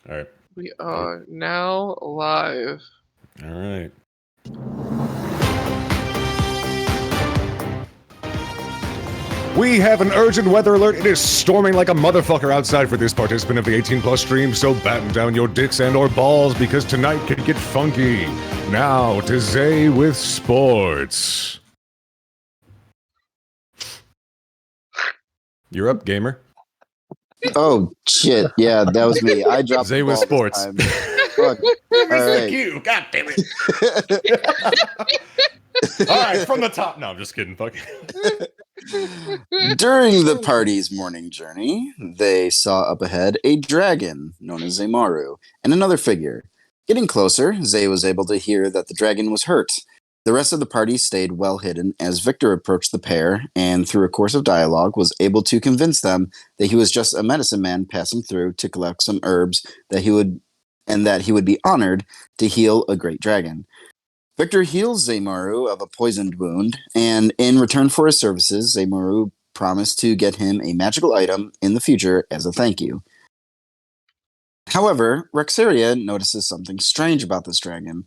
All right. We are now live. All right. We have an urgent weather alert. It is storming like a motherfucker outside for this participant of the 18+ stream, so batten down your dicks and or balls because tonight could get funky. Now to Zay with sports. You're up, gamer. Oh shit! Yeah, that was me. I dropped Zay the with ball this sports. time. Fuck. Thank you. God damn it. All right, from the top. No, I'm just kidding. Fuck. During the party's morning journey, they saw up ahead a dragon known as Zaymaru and another figure. Getting closer, Zay was able to hear that the dragon was hurt. The rest of the party stayed well hidden as Victor approached the pair and, through a course of dialogue, was able to convince them that he was just a medicine man passing through to collect some herbs that he would be honored to heal a great dragon. Victor heals Zaymaru of a poisoned wound, and in return for his services, Zaymaru promised to get him a magical item in the future as a thank you. However, Rexeria notices something strange about this dragon.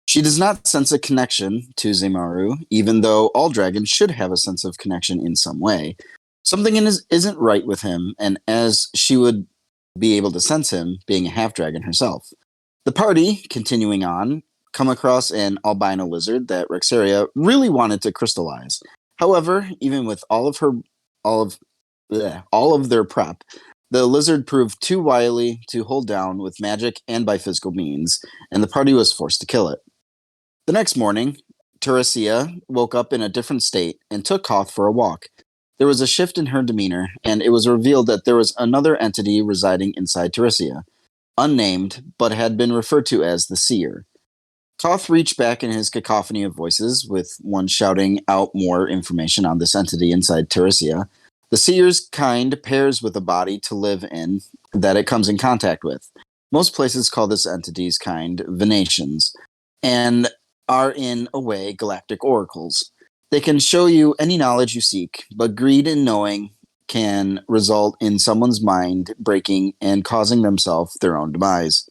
She does not sense a connection to Zaymaru, even though all dragons should have a sense of connection in some way. Something isn't right with him, and as she would be able to sense him, being a half-dragon herself. The party, continuing on, come across an albino lizard that Rexeria really wanted to crystallize. However, even with all of their prep, the lizard proved too wily to hold down with magic and by physical means, and the party was forced to kill it. The next morning, Teresia woke up in a different state and took Koth for a walk. There was a shift in her demeanor, and it was revealed that there was another entity residing inside Teresia, unnamed, but had been referred to as the Seer. Koth reached back in his cacophony of voices, with one shouting out more information on this entity inside Teresia. The Seer's kind pairs with a body to live in that it comes in contact with. Most places call this entity's kind Venations, and are in a way galactic oracles. They can show you any knowledge you seek, but greed in knowing can result in someone's mind breaking and causing themselves their own demise.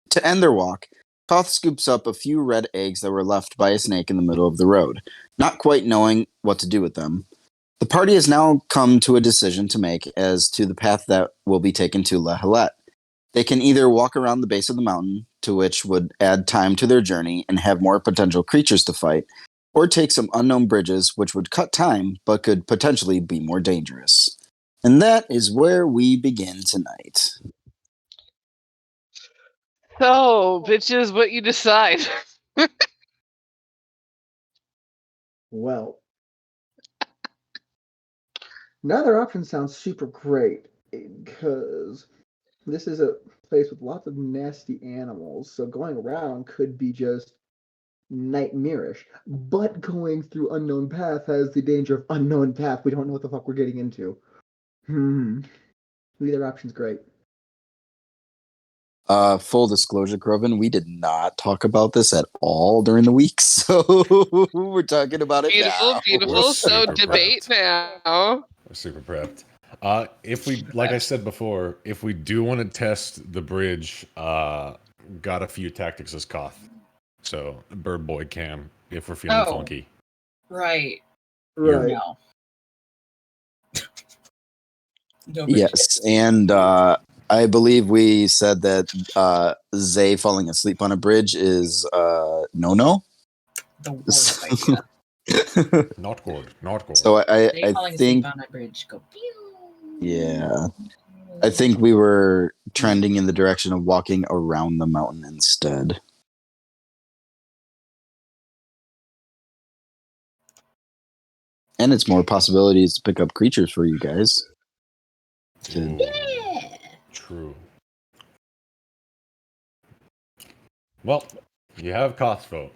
To end their walk, Koth scoops up a few red eggs that were left by a snake in the middle of the road, not quite knowing what to do with them. The party has now come to a decision to make as to the path that will be taken to La Halette. They can either walk around the base of the mountain, to which would add time to their journey and have more potential creatures to fight, or take some unknown bridges, which would cut time, but could potentially be more dangerous. And that is where we begin tonight. So, bitches, what you decide? Well, neither option sounds super great because this is a place with lots of nasty animals, so going around could be just nightmarish. But going through unknown path has the danger of unknown path. We don't know what the fuck we're getting into. Neither option's great. Full disclosure, Kroven, we did not talk about this at all during the week, so we're talking about it Beautiful, now. beautiful. So debate now. We're super prepped. If we, like I said before, if we do want to test the bridge, got a few tactics as Koth. So Bird Boy Cam, if we're feeling funky. Right. Right. No. Yes, and I believe we said that Zay falling asleep on a bridge is no. The worst idea. Not good. Not good. So I falling think asleep on a bridge. Go pew. Yeah. I think we were trending in the direction of walking around the mountain instead. And it's more possibilities to pick up creatures for you guys. Yeah. True. Well, you have Koth's vote.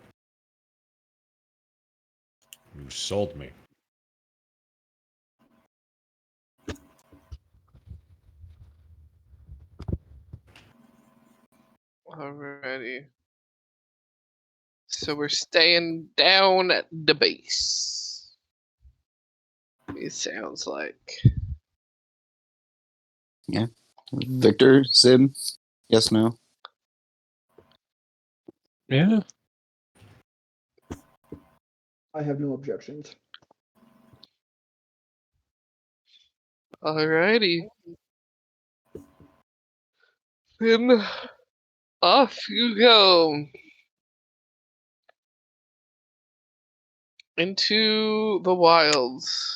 You sold me. Alrighty. So we're staying down at the base. It sounds like. Victor, Sim, Yes, no. Yeah. I have no objections. Alrighty. Then off you go. Into the wilds.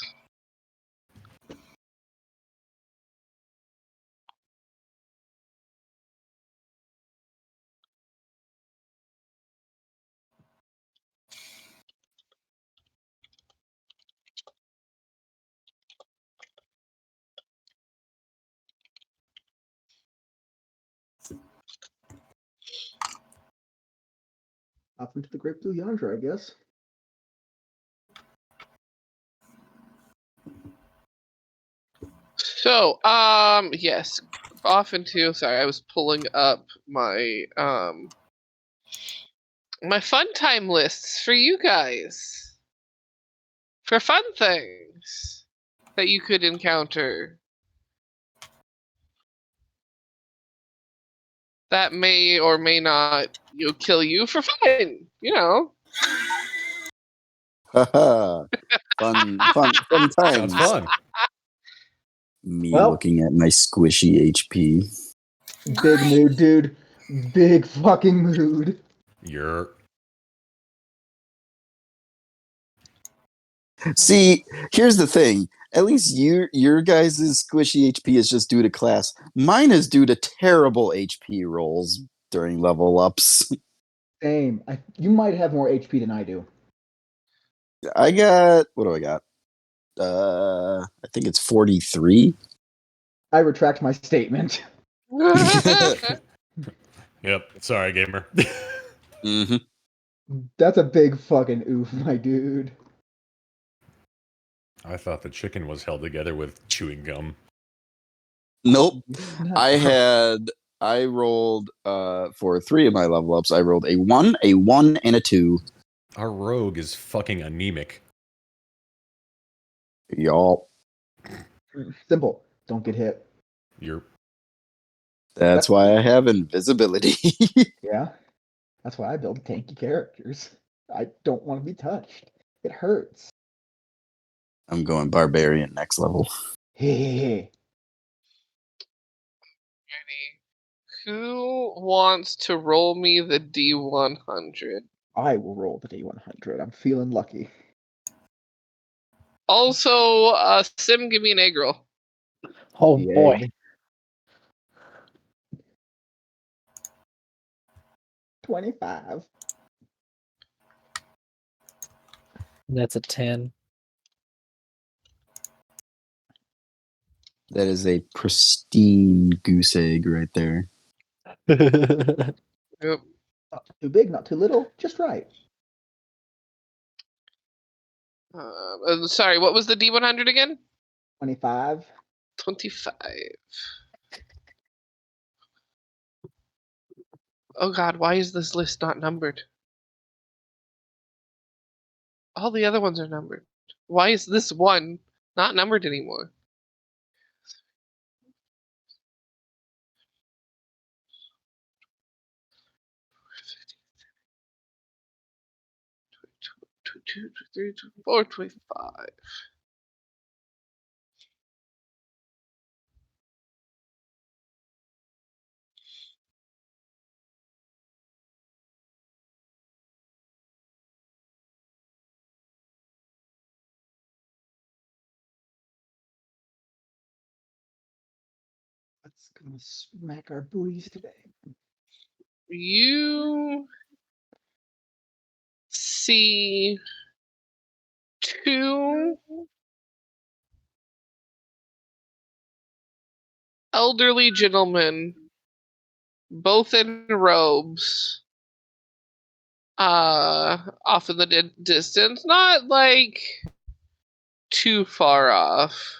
Off into the great blue yonder, I guess. So, yes. Off into, sorry, I was pulling up my, my fun time lists for you guys. For fun things that you could encounter. That may or may not, kill you for fun, Haha. Fun Sounds times. fun. Me Well- looking at my squishy HP. Big mood, dude. Big fucking mood. You're See, here's the thing. At least your guys' squishy HP is just due to class. Mine is due to terrible HP rolls during level ups. Same. You might have more HP than I do. I got what do I got? I think it's 43. I retract my statement. Yep. Sorry, gamer. Mm-hmm. That's a big fucking oof, my dude. I thought the chicken was held together with chewing gum. Nope. Not- I rolled for 3 of my level ups. I rolled a 1, and a 2. Our rogue is fucking anemic. Y'all. Simple. Don't get hit. You're That's why I have invisibility. Yeah. That's why I build tanky characters. I don't want to be touched. It hurts. I'm going Barbarian next level. Hey. Who wants to roll me the D100? I will roll the D100. I'm feeling lucky. Also, Sim, give me an egg roll. Oh The boy. egg. 25. That's a 10. That is a pristine goose egg right there. Yep. Not too big, not too little, just right. Sorry, what was the D100 again? 25. 25. Oh god, why is this list not numbered? All the other ones are numbered. Why is this one not numbered anymore? Two, 3, 4, 25. Let's go smack our booties today. You see 2 elderly gentlemen, both in robes, off in the distance, not like too far off.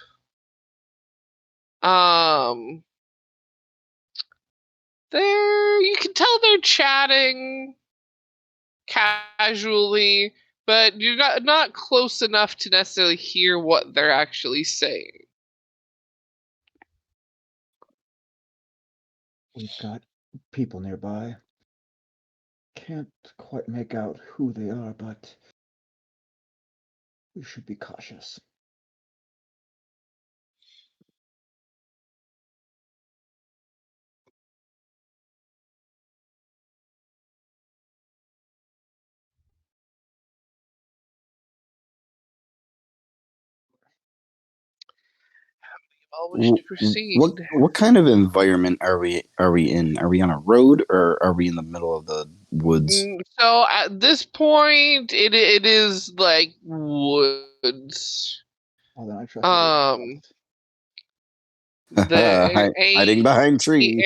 You can tell they're chatting casually, but you're not close enough to necessarily hear what they're actually saying. We've got people nearby. Can't quite make out who they are, but we should be cautious. All wish to proceed. What kind of environment are we in? Are we on a road or are we in the middle of the woods? So at this point, it is like woods. Well, then I trust you. There Hiding behind tree.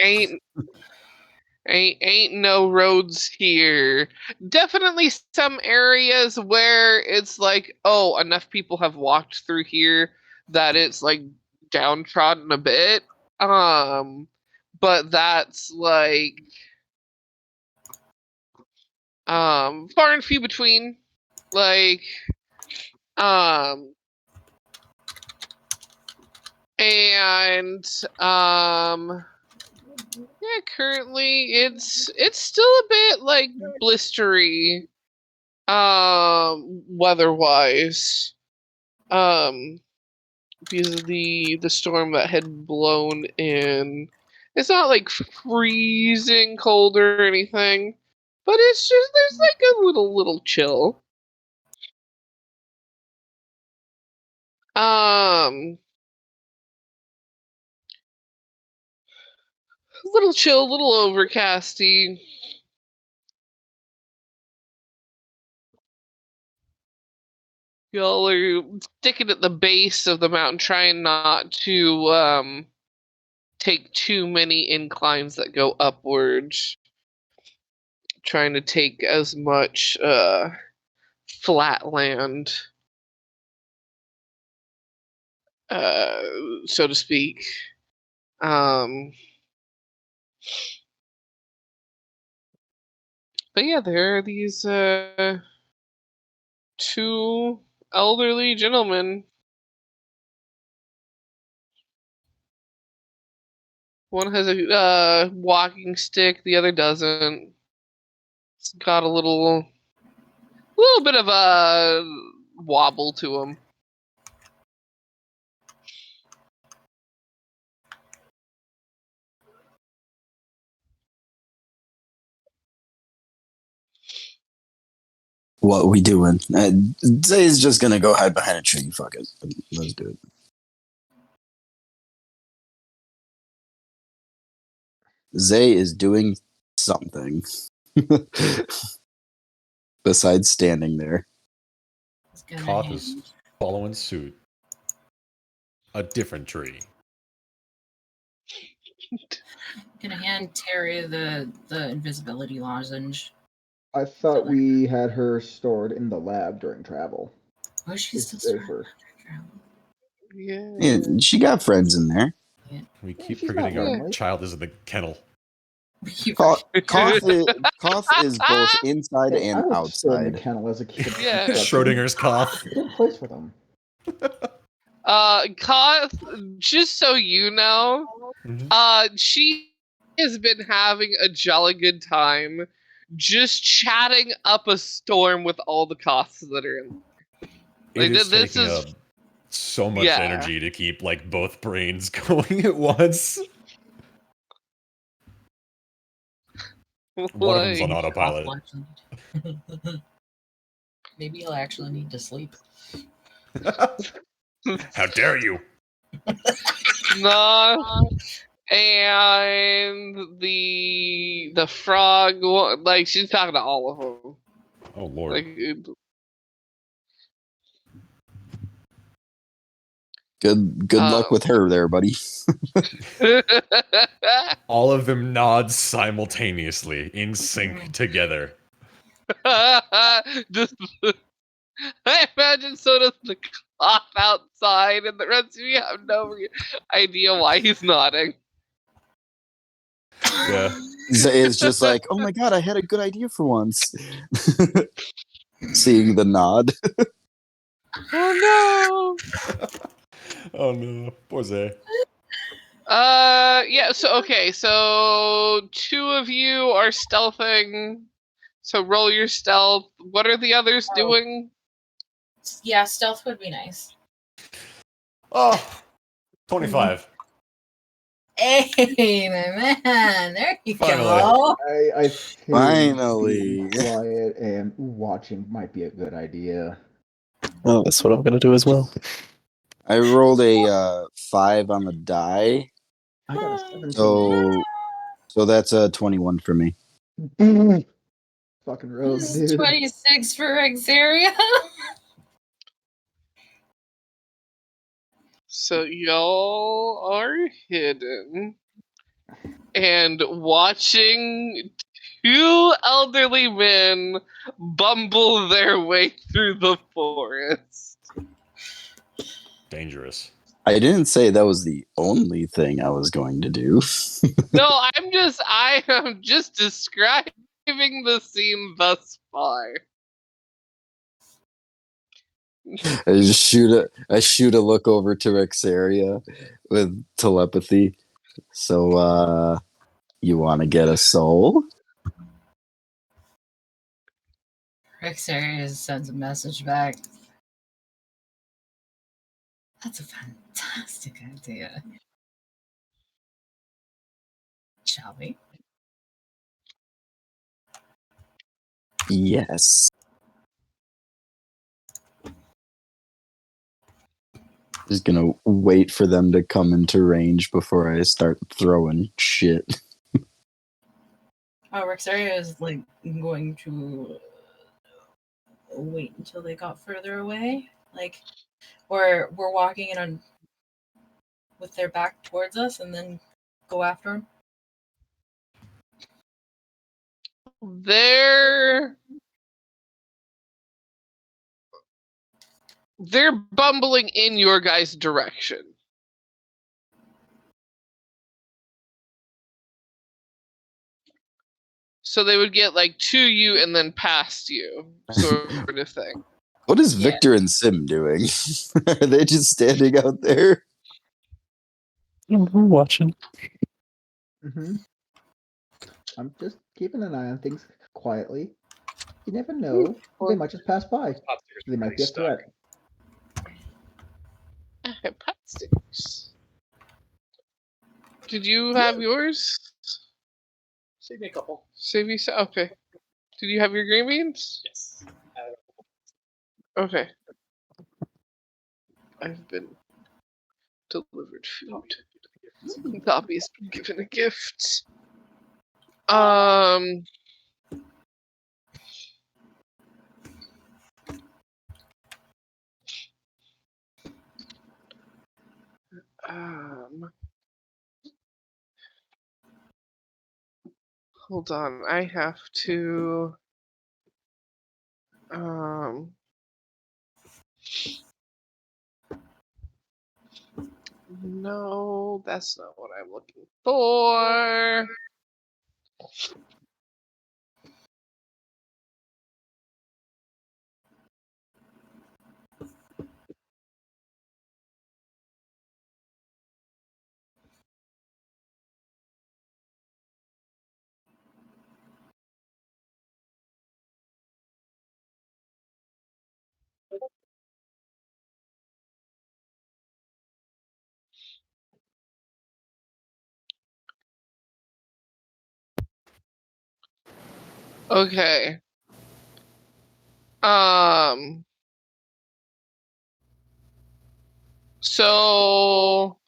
ain't no roads here. Definitely some areas where it's like, oh, enough people have walked through here that it's like downtrodden a bit. But that's like far and few between. Like and yeah, currently it's still a bit like blistery weather-wise. Because of the storm that had blown in. It's not like freezing cold or anything, but it's just there's like a little chill. Little chill, little overcasty. Y'all are sticking at the base of the mountain, trying not to take too many inclines that go upwards. Trying to take as much flat land, so to speak. But yeah, there are these two elderly gentlemen. One has a walking stick, the other doesn't. It's got a little bit of a wobble to him. What we doing? Zay's just gonna go hide behind a tree. Fuck it. Let's do it. Zay is doing something besides standing there. It's gonna Koth hand- is following suit. A different tree. gonna hand Terry the invisibility lozenge. I thought we had her stored in the lab during travel. Oh, she's It's still safer. Yeah. Yeah, she got friends in there. We keep she's forgetting not our lonely. child is in the kennel. Koth is both inside Hey, I and was stored in the outside. kennel as a kid. Yeah. Schrodinger's cough. Good place for them. Koth, just so you know, she has been having a jolly good time just chatting up a storm with all the Koths that are in. It is this taking is up so much yeah. energy to keep like both brains going at once. One of them's on like, autopilot. Maybe he'll actually need to sleep. How dare you? nah. And the frog, like she's talking to all of them. Oh lord. Like, Good luck with her there, buddy. All of them nod simultaneously, in sync together. Just, I imagine so does the cloth outside, and the rest of you have no idea why he's nodding. Yeah. Zay is just like, oh my god, I had a good idea for once. Seeing the nod. Oh Oh no. Poor Zay. Yeah, so okay, so 2 of you are stealthing. So roll your stealth. What are the others doing? Yeah, stealth would be nice. Oh, 25. Hey, my man, there you Finally. go. I think Finally. being quiet and watching might be a good idea. Oh, that's what I'm going to do as well. I rolled a 5 on the die, I got a 17. so that's a 21 for me. Fucking rogue, This is dude. 26 for Rexeria. So y'all are hidden and watching 2 elderly men bumble their way through the forest. Dangerous. I didn't say that was the only thing I was going to do. No, I am just describing the scene thus far. I shoot a look over to Rexeria with telepathy. So, you want to get a soul? Rexeria sends a message back. That's a fantastic idea. Shall we? Yes. Just gonna wait for them to come into range before I start throwing shit. Oh, Rexeria is like going to wait until they got further away, like, or we're walking in on with their back towards us, and then go after them. They're bumbling in your guys' direction. So they would get like to you and then past you, sort of thing. What is Yeah. Victor and Sim doing? Are they just standing out there? I'm watching. Mm-hmm. I'm just keeping an eye on things quietly. You never know. They might just pass by. They might be a threat. Pot sticks. Did you have yours? Save me a couple. Save you okay. Did you have your green beans? Yes. Okay. I've been delivered food. Poppy's been given a gift. Hold on. I have to. No, that's not what I'm looking for. Okay. So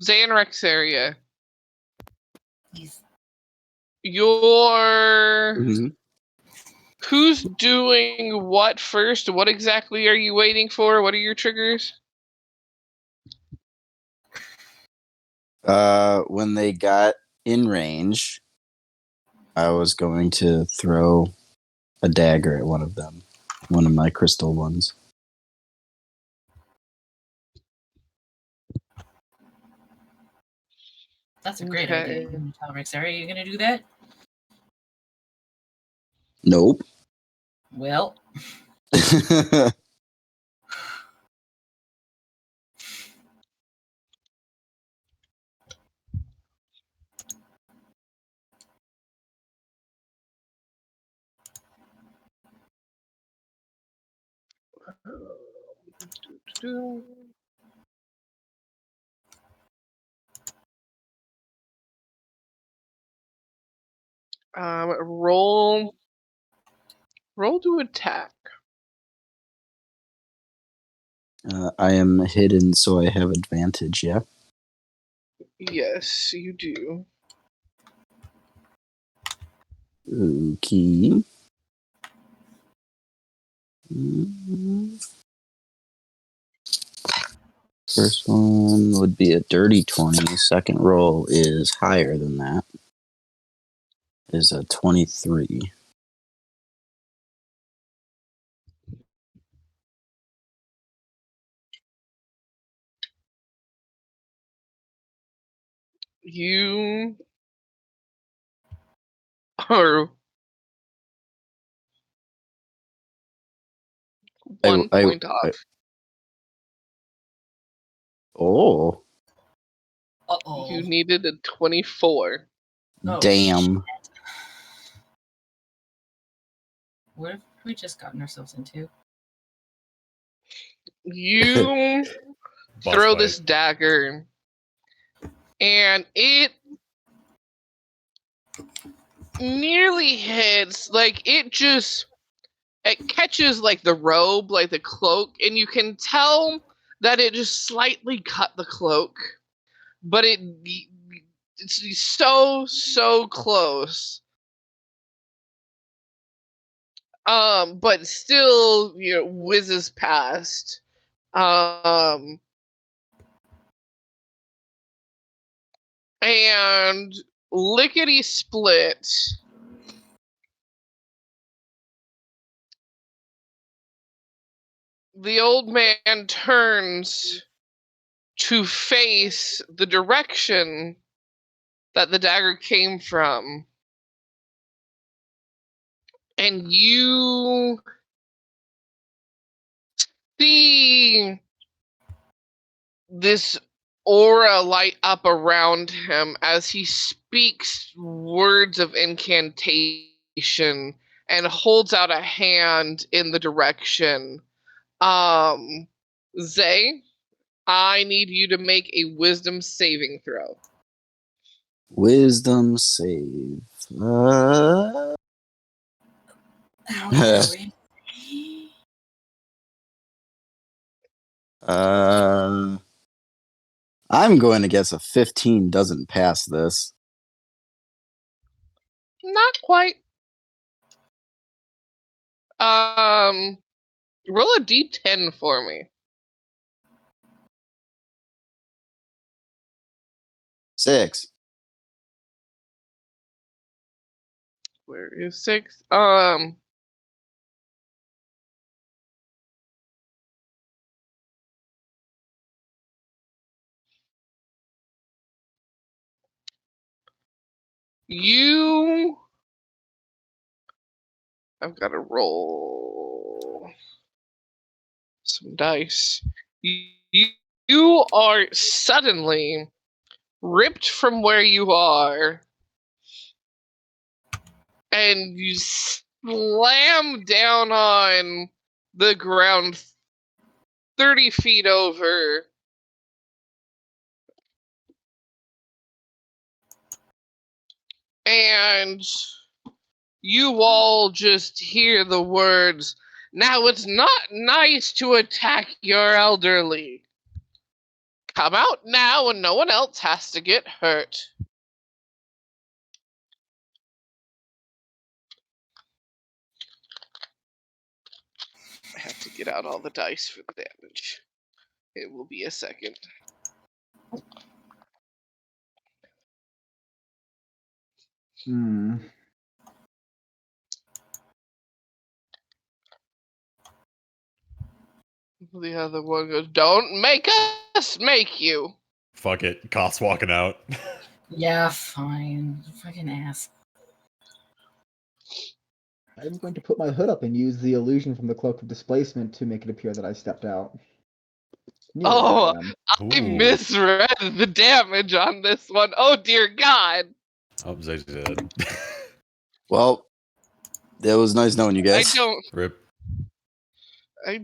Zan Rexeria, He's you're Mhm. who's doing what first? What exactly are you waiting for? What are your triggers? When they got in range, I was going to throw a dagger at one of them, one of my crystal ones. That's a great Okay. idea. You can tell Rexeria you're gonna do that. Nope. Well, Roll to attack. I am hidden, so I have advantage, yeah? Yes, you do. Okay. First one would be a dirty 20. Second roll is higher than that. Is a 23. You are one point off. Oh, Uh-oh. You needed a 24. Oh, damn. What have we just gotten ourselves into? You Boss throw fight. this dagger, and it nearly hits. Like, it catches, like, the robe, like the cloak, and you can tell that it just slightly cut the cloak. But it's so close. But still, whizzes past. And lickety split. The old man turns to face the direction that the dagger came from. And you see this aura light up around him as he speaks words of incantation and holds out a hand in the direction. Zay, I need you to make a wisdom saving throw. Wisdom save. How are we? I'm going to guess a 15 doesn't pass this. Not quite. Roll a d10 for me. 6. Where is 6? I've got to roll some dice. You are suddenly ripped from where you are, and you slam down on the ground 30 feet over. And you all just hear the words, "Now it's not nice to attack your elderly. Come out now and no one else has to get hurt." I have to get out all the dice for the damage. It will be a second. The other one goes, "Don't make us make you." Fuck it. Koth's walking out. Yeah, fine. Fucking ass. I'm going to put my hood up and use the illusion from the Cloak of Displacement to make it appear that I stepped out. Nearly Oh, am. I Ooh. misread the damage on this one. Oh dear God. Oh, Zay's dead. Well, that was nice knowing you I guys. don't. Rip. I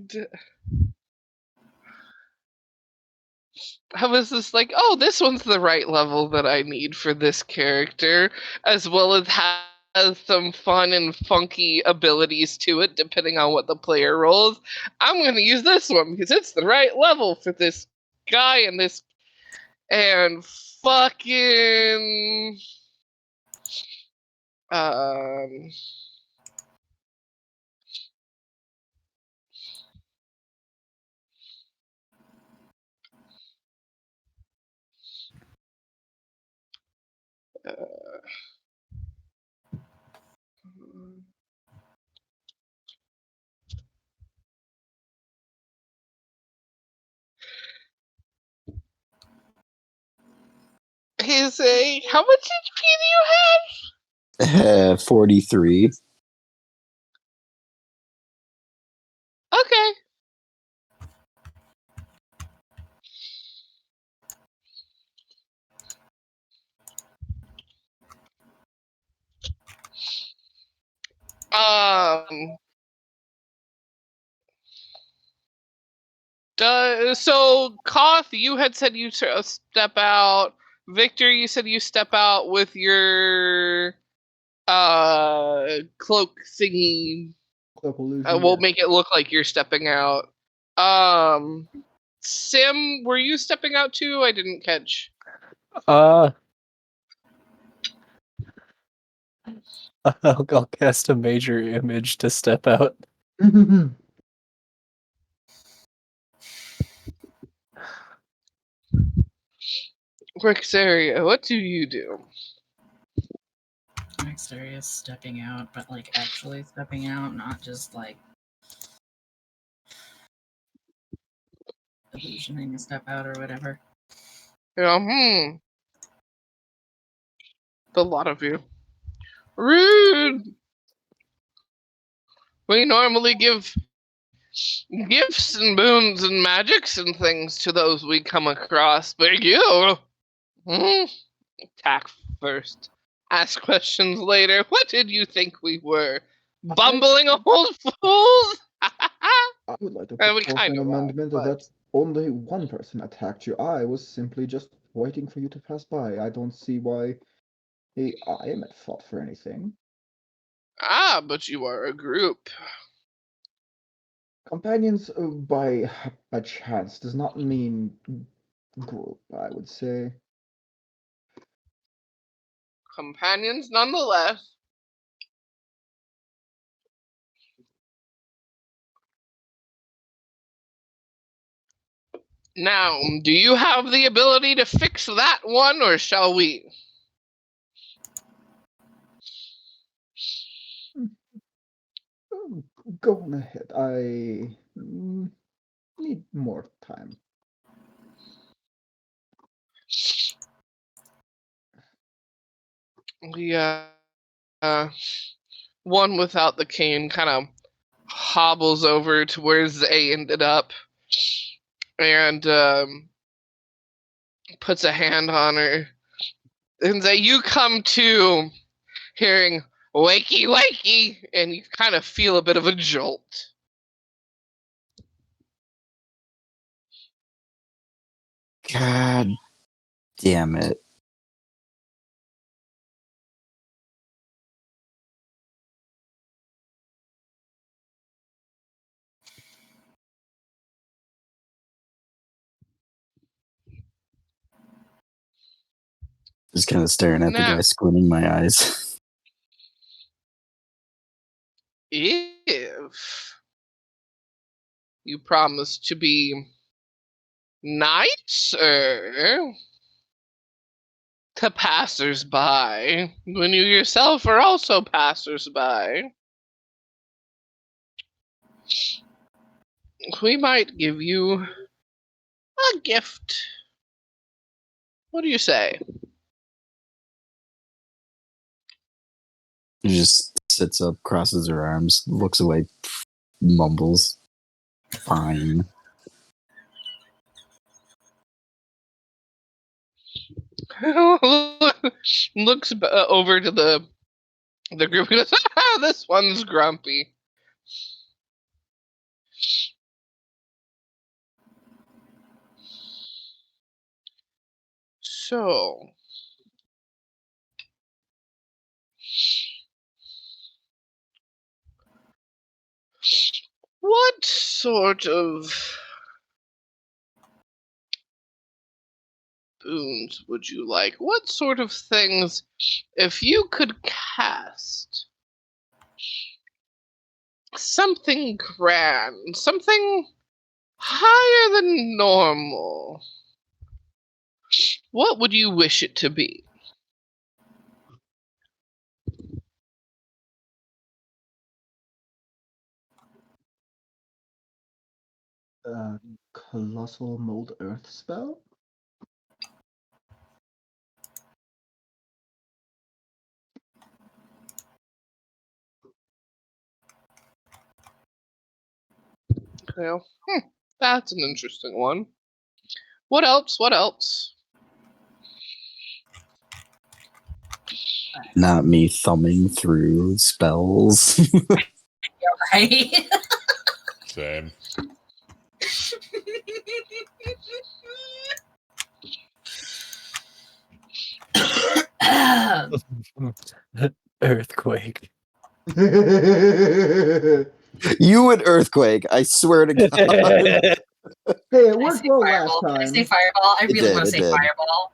was just like, oh, this one's the right level that I need for this character, as well as has some fun and funky abilities to it, depending on what the player rolls. I'm going to use this one because it's the right level for this guy and this. And fucking. Um. He's a. How much HP do you have? 43. Okay. Um. So, Koth, you had said you step out. Victor, you said you step out with your cloak thingy. Cloak illusion. We'll Yeah. make it look like you're stepping out. Sim, were you stepping out too? I didn't catch. I'll cast a major image to step out. Rexeria, what do you do? Rexeria is stepping out, but like actually stepping out, not just like illusioning a step out or whatever. Yeah, the lot of you. Rude! We normally give gifts and boons and magics and things to those we come across, but you... Attack first. Ask questions later. What did you think we were? Bumbling old fools? I would like to And we propose kind an of are, amendment but... that only one person attacked you. I was simply just waiting for you to pass by. I don't see why I am at fault for anything. Ah, but you are a group. Companions by chance does not mean group, I would say. Companions nonetheless. Now, do you have the ability to fix that one, or shall we? Go on ahead. I need more time. The one without the cane kind of hobbles over to where Zay ended up and puts a hand on her. And Zay, you come to hearing wakey wakey, and you kind of feel a bit of a jolt. God damn it. Just kind of staring at the Now, guy, squinting my eyes. if you promise to be nicer to passers-by when you yourself are also passers-by, we might give you a gift. What do you say? He just sits up, crosses her arms, looks away, mumbles. Fine. Looks over to the group and goes, this one's grumpy. So, what sort of boons would you like? What sort of things, if you could cast something grand, something higher than normal, what would you wish it to be? Colossal mold earth spell? Well, that's an interesting one. What else? What else? Not me thumbing through spells. Right? Same. Earthquake. Hey, You and Earthquake, I swear to God. it I worked say well fireball. last Can I time. say fireball? I It really did, want to it say did. fireball.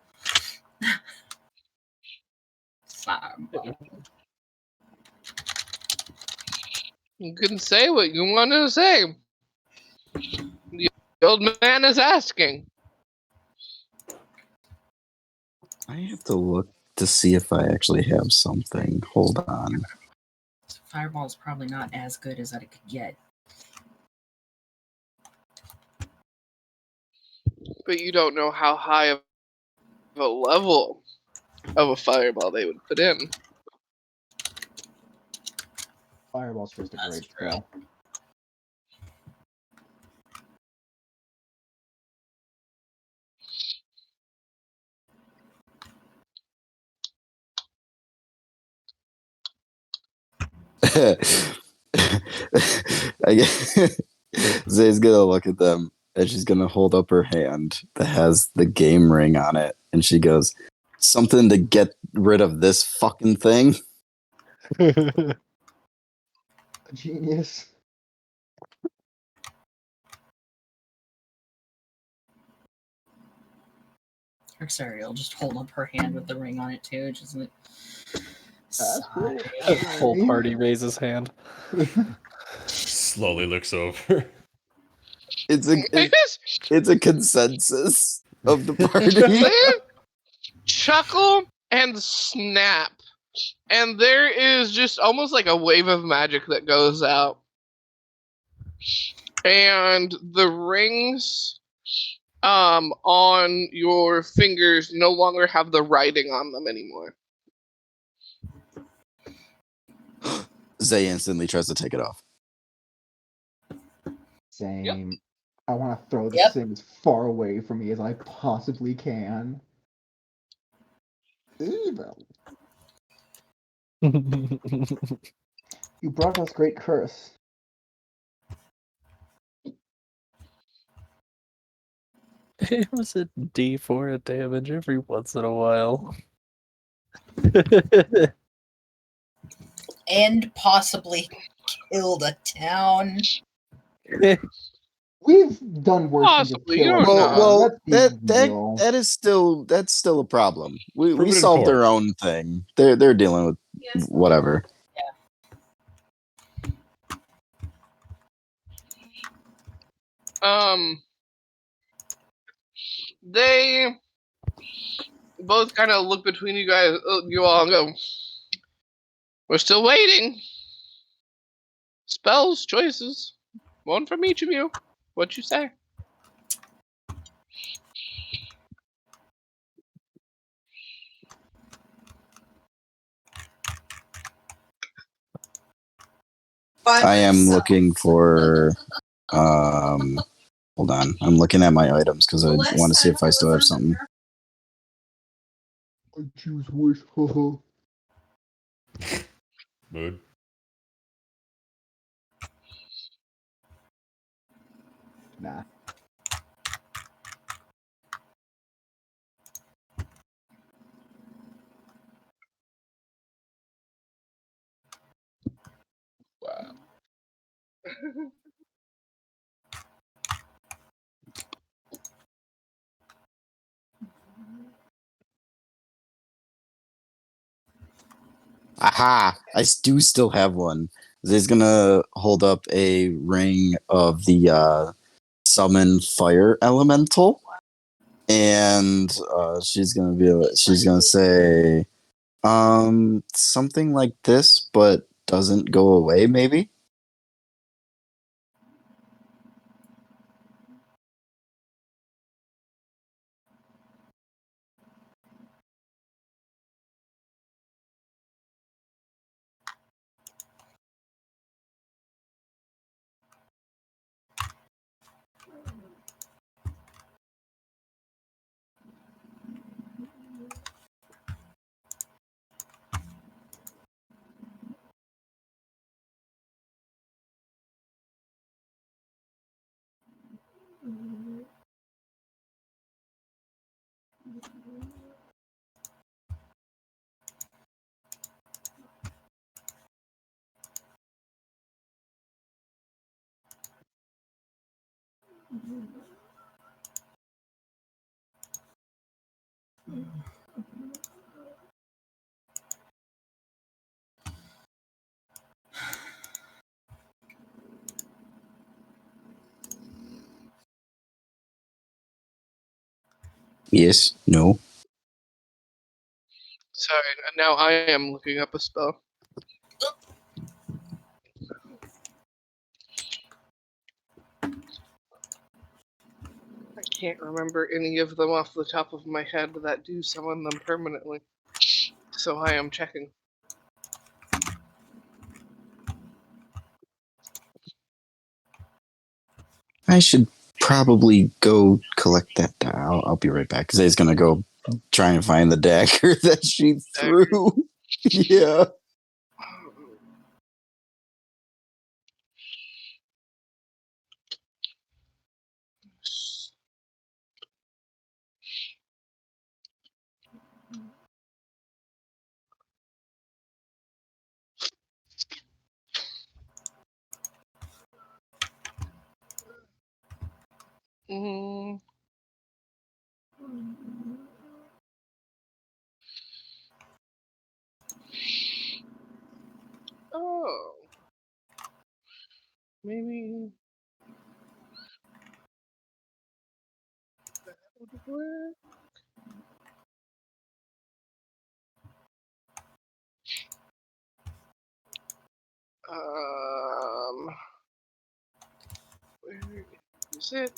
Fireball. You can say what you want to say. The old man is asking. I have to look to see if I actually have something. Hold on. Fireball is probably not as good as that it could get. But you don't know how high of a level of a fireball they would put in. Fireball's just a That's great true. spell. I guess Zay's gonna look at them and she's gonna hold up her hand that has the game ring on it, and she goes, "Something to get rid of this fucking thing." Genius. Rexeria will just hold up her hand with the ring on it too. Just like, That's cool. Whole party raises hand. Slowly looks over. It's a consensus of the party. They chuckle and snap. And there is just almost like a wave of magic that goes out. And the rings on your fingers no longer have the writing on them anymore. Zay instantly tries to take it off. Same. I want to throw this Yep. thing as far away from me as I possibly can. Evil. You brought us great curse. It was a D4 of damage every once in a while. and possibly killed a town. We've done worse Possibly, than you to kill don't a know. town. Let's be real. That's still a problem. We Prove it in solved court. their own thing. They're dealing with whatever. They both kind of look between you guys, you all, and go, "We're still waiting. Spells, choices, one from each of you. What you say?" I am looking for. Hold on. I'm looking at my items because I want to see if I still have something. I choose wish. Mood. Nah. Wow. Aha! I do still have one. Zay's gonna hold up a ring of the summon fire elemental, and she's gonna say something like this, but doesn't go away. Maybe. Yes. No. Sorry, now I am looking up a spell. I can't remember any of them off the top of my head that do summon them permanently. So I am checking. I should probably go collect that. I'll be right back because Zay's gonna go try and find the dagger that she threw. Yeah. Mm. Oh. Maybe that would work. Where is it?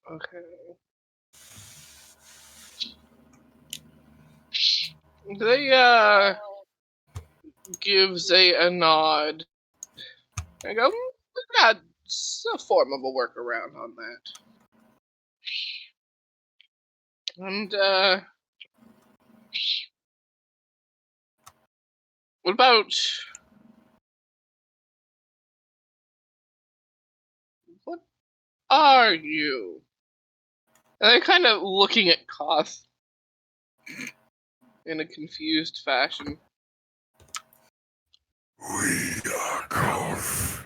Okay. They give Zay a nod. I go, that's a form of a workaround on that. And what about what are you? And I'm kind of looking at Koth in a confused fashion. We are Koth.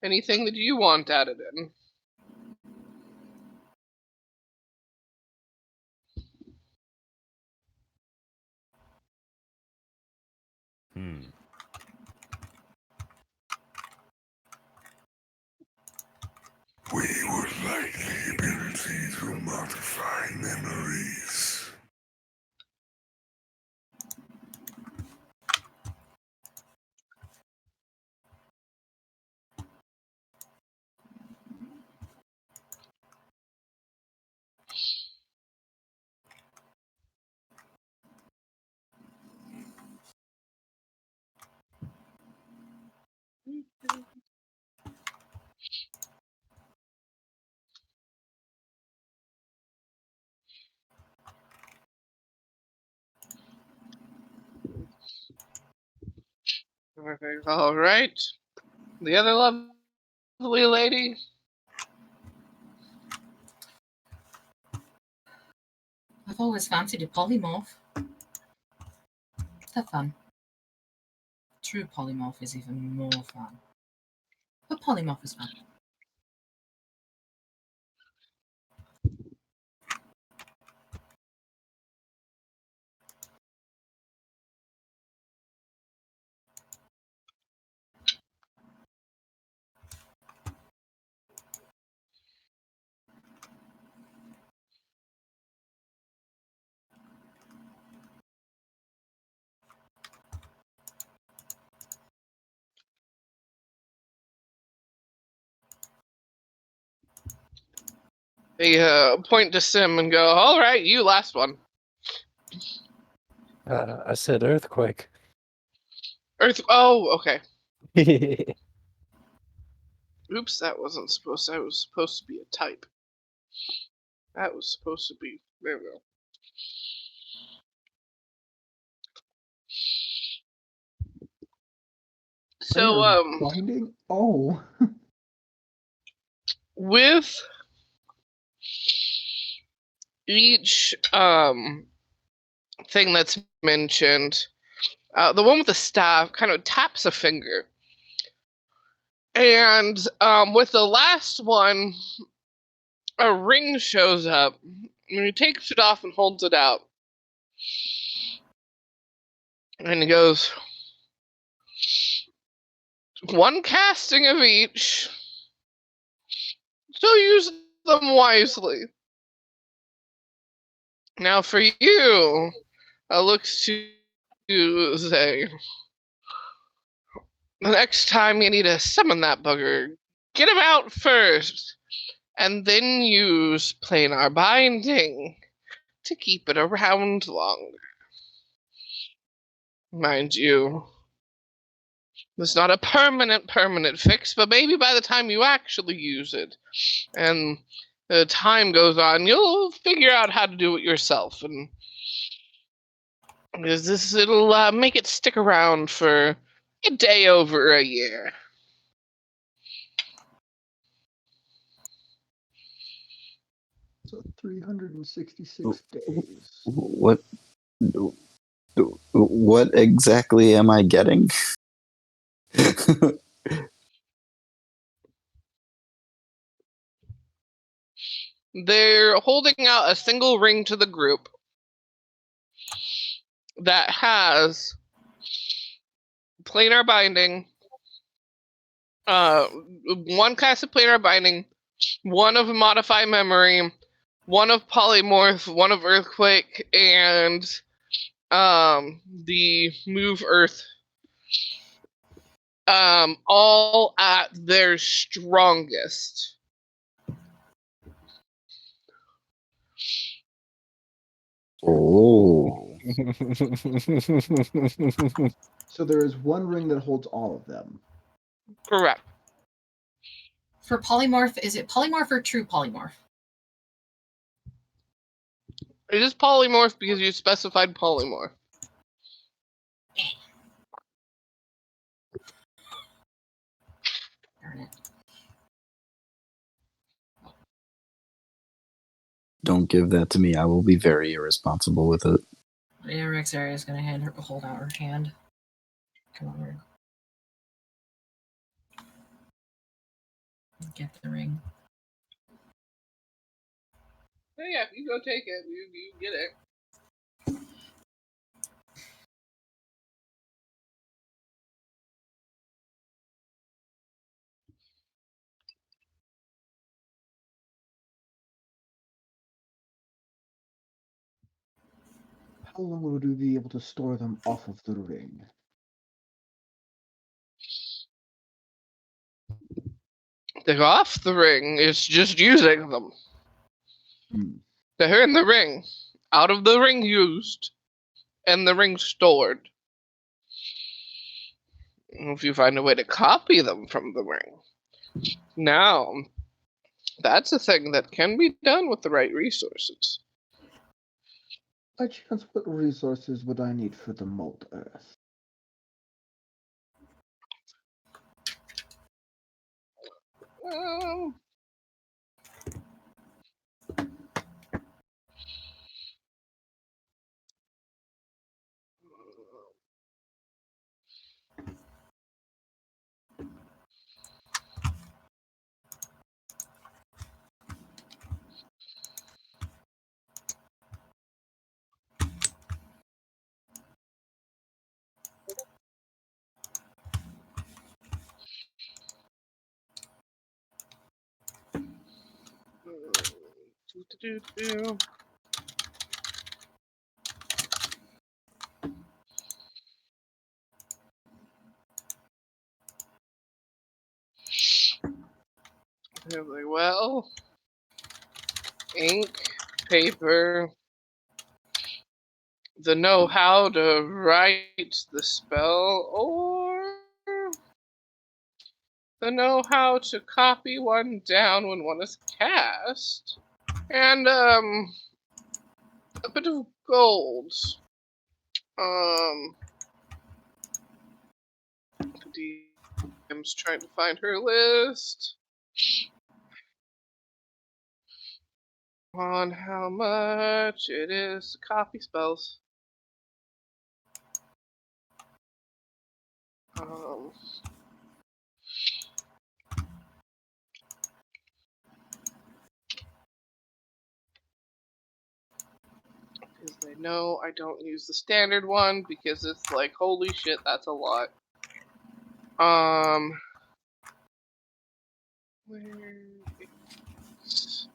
Anything that you want added in? We would like the ability to modify memories. All right. The other lovely lady. I've always fancied a polymorph. They're fun. True polymorph is even more fun. But polymorph is fun. They point to Sim and go, "All right, you last one." I said earthquake. Earth. Oh, okay. Oops, that wasn't supposed. That was supposed to be a type. That was supposed to be. There we go. So, Binding? Oh. with each thing that's mentioned, the one with the staff kind of taps a finger, and with the last one, a ring shows up, and he takes it off and holds it out, and he goes, "One casting of each, so use them wisely. Now for you, looks to say, the next time you need to summon that bugger, get him out first, and then use planar binding to keep it around longer. Mind you, it's not a permanent fix, but maybe by the time you actually use it, and the time goes on, you'll figure out how to do it yourself, and it'll make it stick around for a day over a year." So 366 days. What exactly am I getting? They're holding out a single ring to the group that has planar binding, one cast of planar binding, one of modify memory, one of polymorph, one of earthquake, and the move earth, all at their strongest. Oh. So there is one ring that holds all of them. Correct. For polymorph, is it polymorph or true polymorph? It is polymorph because you specified polymorph. Darn it. Don't give that to me. I will be very irresponsible with it. Yeah, Rexeria is going to hold out her hand. Come on, Ring. Get the ring. Yeah, you go take it. You get it. How long would we be able to store them off of the ring? They're off the ring. It's just using them. Hmm. They're in the ring. Out of the ring used. And the ring stored. If you find a way to copy them from the ring. Now, that's a thing that can be done with the right resources. By chance, what resources would I need for the mold earth? Um, do-do-do-do. Really well. Ink, paper, the know-how to write the spell, or the know-how to copy one down when one is cast, and a bit of gold. The DM's trying to find her list on how much it is to copy spells. Because they know I don't use the standard one because it's like, holy shit, that's a lot. Where is...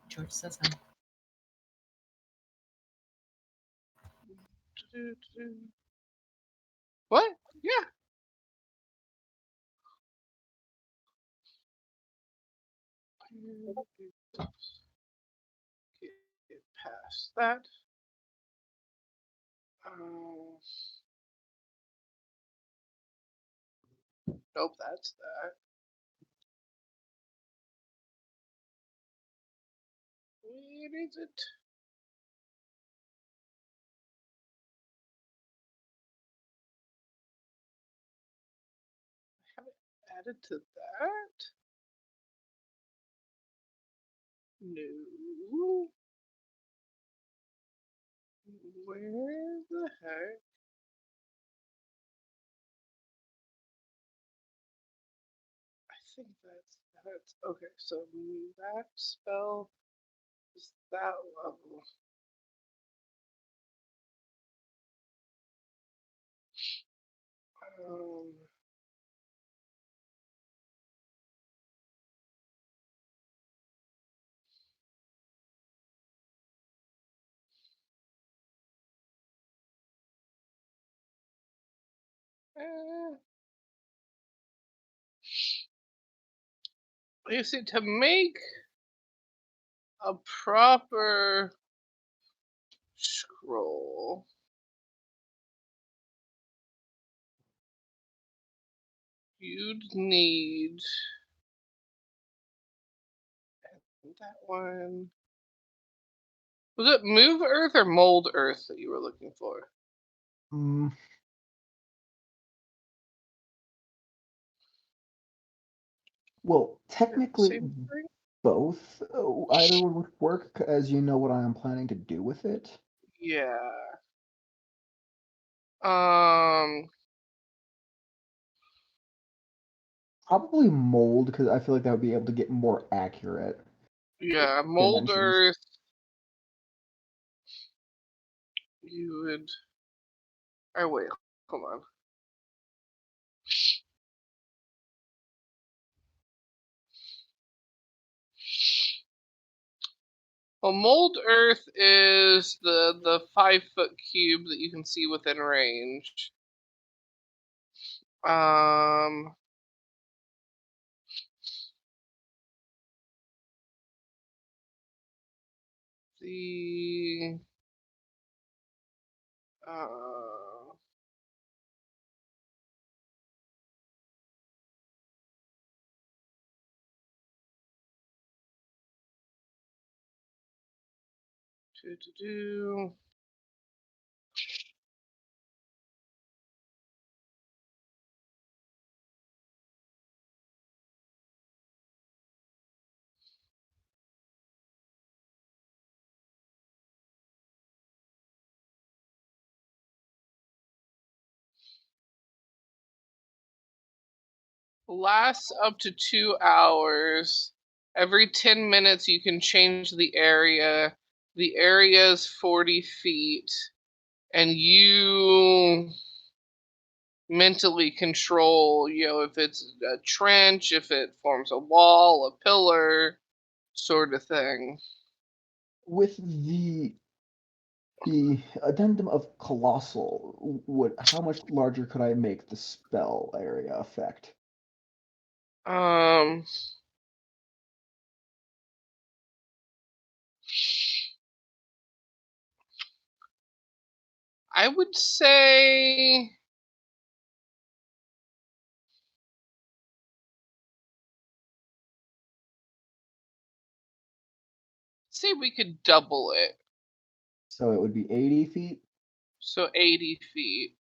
George says hi. What? Yeah. Get past that. Nope, that's that. Where is it? I have it added to that? No. Where the heck? I think that's okay. So that spell is that level. Um, eh. You see, to make a proper scroll, you'd need that one. Was it move earth or mold earth that you were looking for? Mm. Well, technically, Same thing? both. Either would work, as you know what I am planning to do with it. Yeah. Um. Probably mold, because I feel like that would be able to get more accurate Yeah, mold dimensions. earth. You would. Oh wait, hold on. Well, mold earth is the 5-foot cube that you can see within range. The do. Lasts up to 2 hours. Every 10 minutes you can change the area. The area is 40 feet. And you mentally control, if it's a trench, if it forms a wall, a pillar, sort of thing. With the addendum of colossal, how much larger could I make the spell area effect? I would say we could double it. So it would be 80 feet? So 80 feet.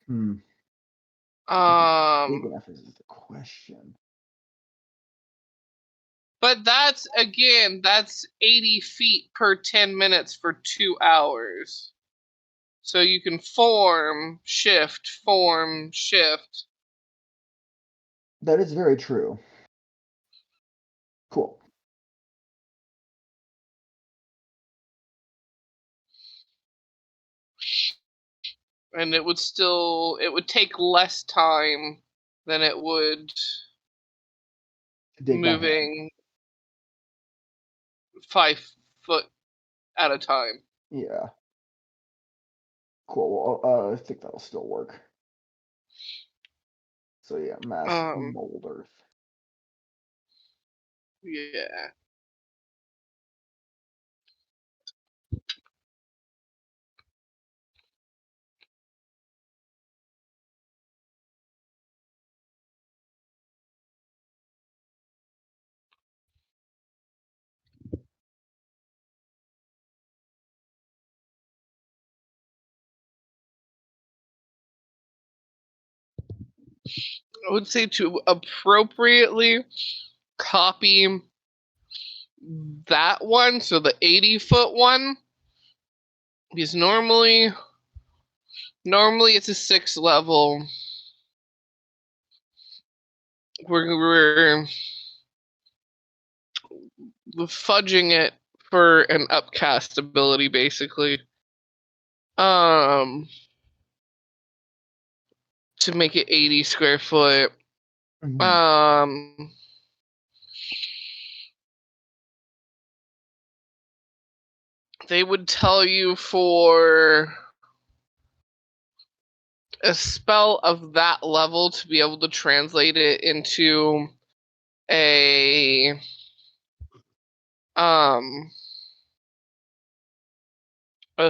Big enough is the question. But that's 80 feet per 10 minutes for 2 hours. So you can form, shift. That is very true. Cool. And it would take less time than it would moving 5 foot at a time. Yeah. Cool. Well, I think that'll still work. So yeah, mass mold earth. Yeah. I would say to appropriately copy that one, so the 80-foot one, because normally it's a 6 level. We're fudging it for an upcast ability, basically. To make it 80 square foot. They would tell you for a spell of that level to be able to translate it into a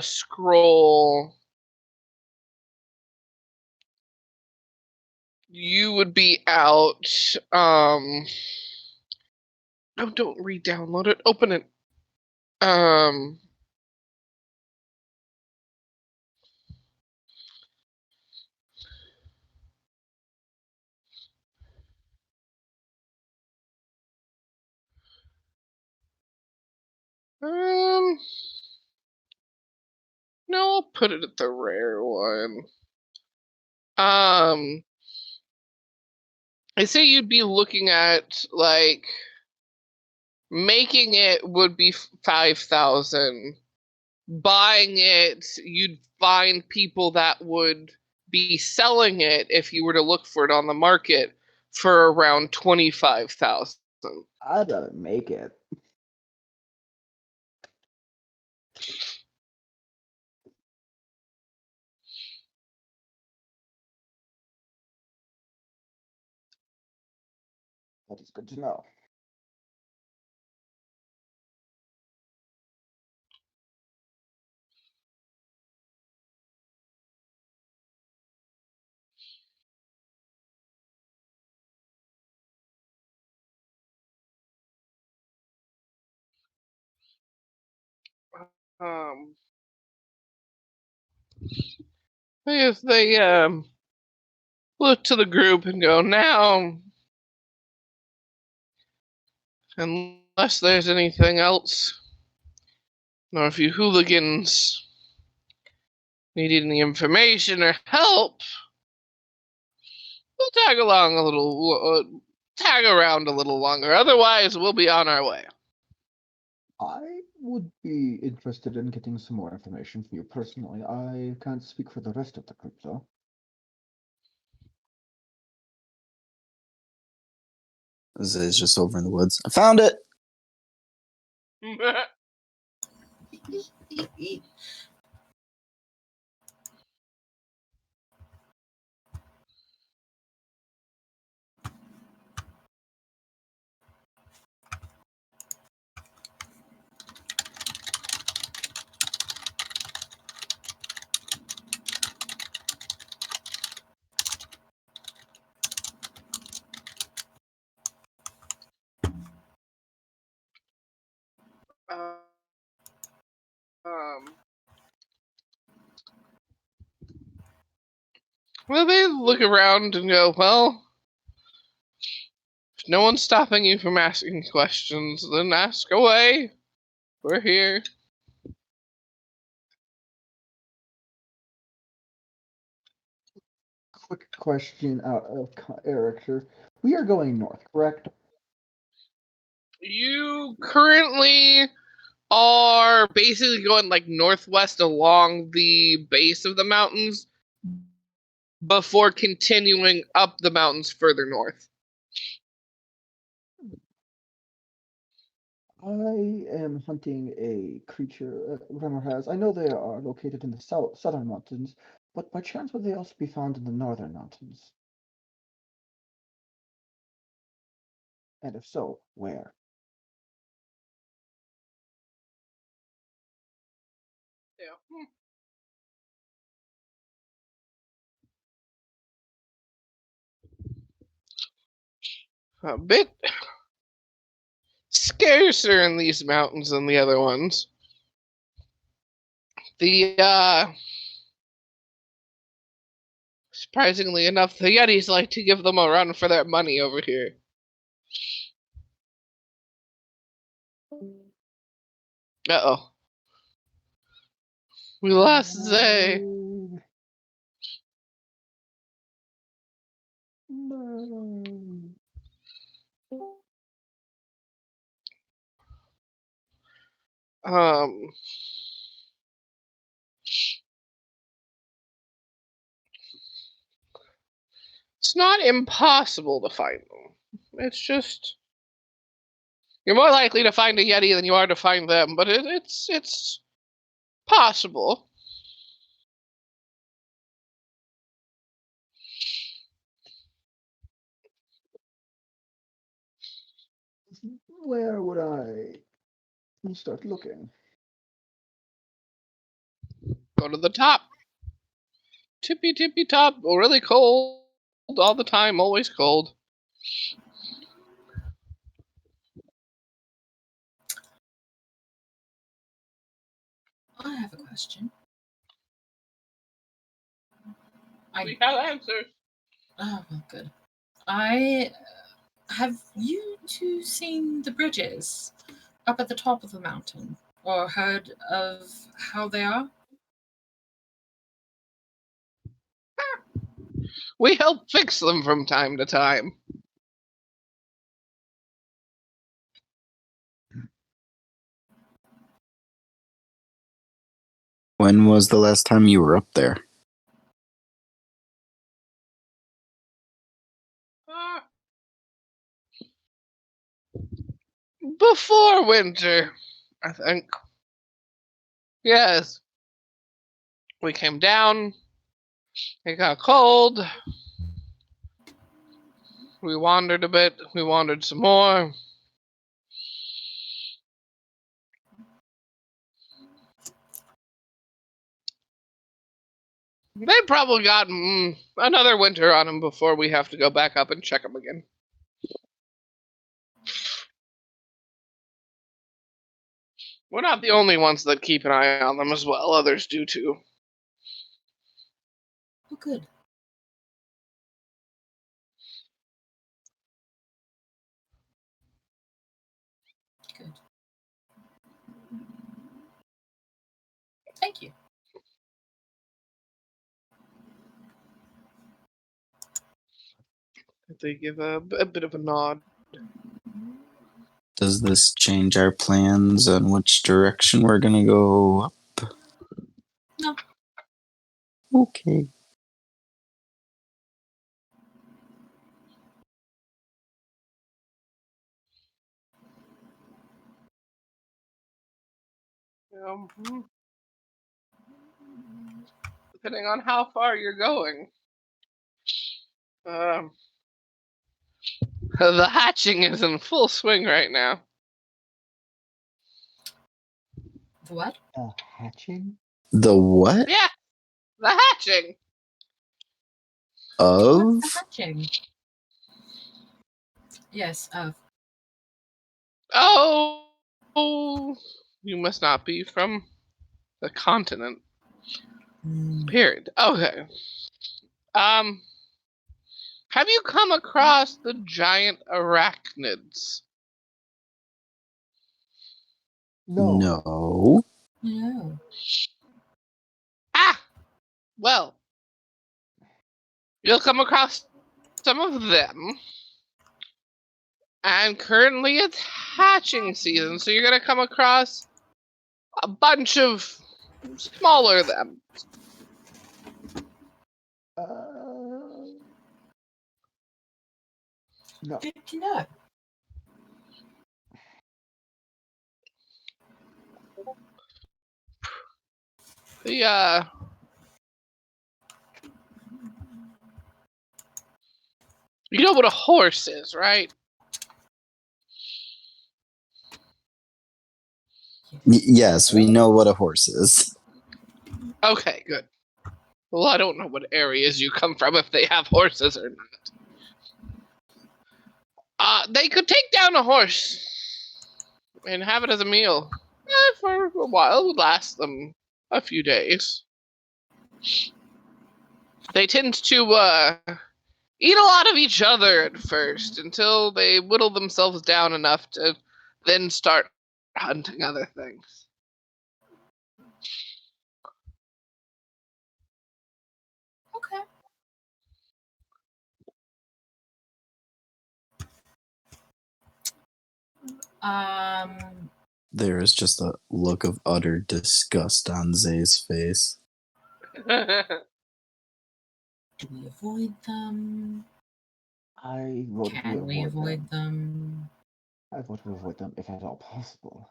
scroll, you would be out. No, don't re-download it. Open it. No, I'll put it at the rare one. I say you'd be looking at like making it would be 5,000. Buying it, you'd find people that would be selling it if you were to look for it on the market for around 25,000. I'd rather make it. That is good to know. Um, if they look to the group and go, now, unless there's anything else, or if you hooligans need any information or help, we'll tag along a little, tag around a little longer. Otherwise, we'll be on our way. I would be interested in getting some more information from you personally. I can't speak for the rest of the group, though. This is just over in the woods. I found it. Well, they look around and go, well, if no one's stopping you from asking questions, then ask away. We're here. Quick question out of character. We are going north, correct? You currently are basically going like northwest along the base of the mountains before continuing up the mountains further north. I am hunting a creature Dremura has. I know they are located in the southern mountains, but by chance would they also be found in the northern mountains? And if so, where? Yeah. A bit scarcer in these mountains than the other ones. Surprisingly enough, the Yetis like to give them a run for their money over here. Uh-oh. We lost Zay. No. It's not impossible to find them. It's just you're more likely to find a Yeti than you are to find them, but it's possible. Where would I start looking? Go to the top. Tippy tippy top. Really cold all the time. Always cold. I have a question. We have answers. Oh, well, good. Have you two seen the bridges up at the top of the mountain, or heard of how they are? We help fix them from time to time. When was the last time you were up there? before winter, I think. Yes. We came down. It got cold. We wandered a bit. We wandered some more. They probably got another winter on them before we have to go back up and check them again. We're not the only ones that keep an eye on them as well. Others do too. Oh, good. Good. Thank you. They give a bit of a nod. Does this change our plans on which direction we're gonna go up? No. Okay. Depending on how far you're going. The hatching is in full swing right now. The what? Hatching? The what? Yeah, the hatching. Of? What's the hatching? Yes, of. Oh, you must not be from the continent. Period. Okay. Have you come across the giant arachnids? No. No. No. Ah! Well, you'll come across some of them. And currently it's hatching season, so you're going to come across a bunch of smaller them. No. Good to know. The, you know what a horse is, right? Yes, we know what a horse is. Okay, good. Well, I don't know what areas you come from if they have horses or not. They could take down a horse and have it as a meal. For a while, it would last them a few days. They tend to eat a lot of each other at first until they whittle themselves down enough to then start hunting other things. Okay. There is just a look of utter disgust on Zay's face. Do we avoid them? I vote Can we avoid them? I vote to avoid them if at all possible.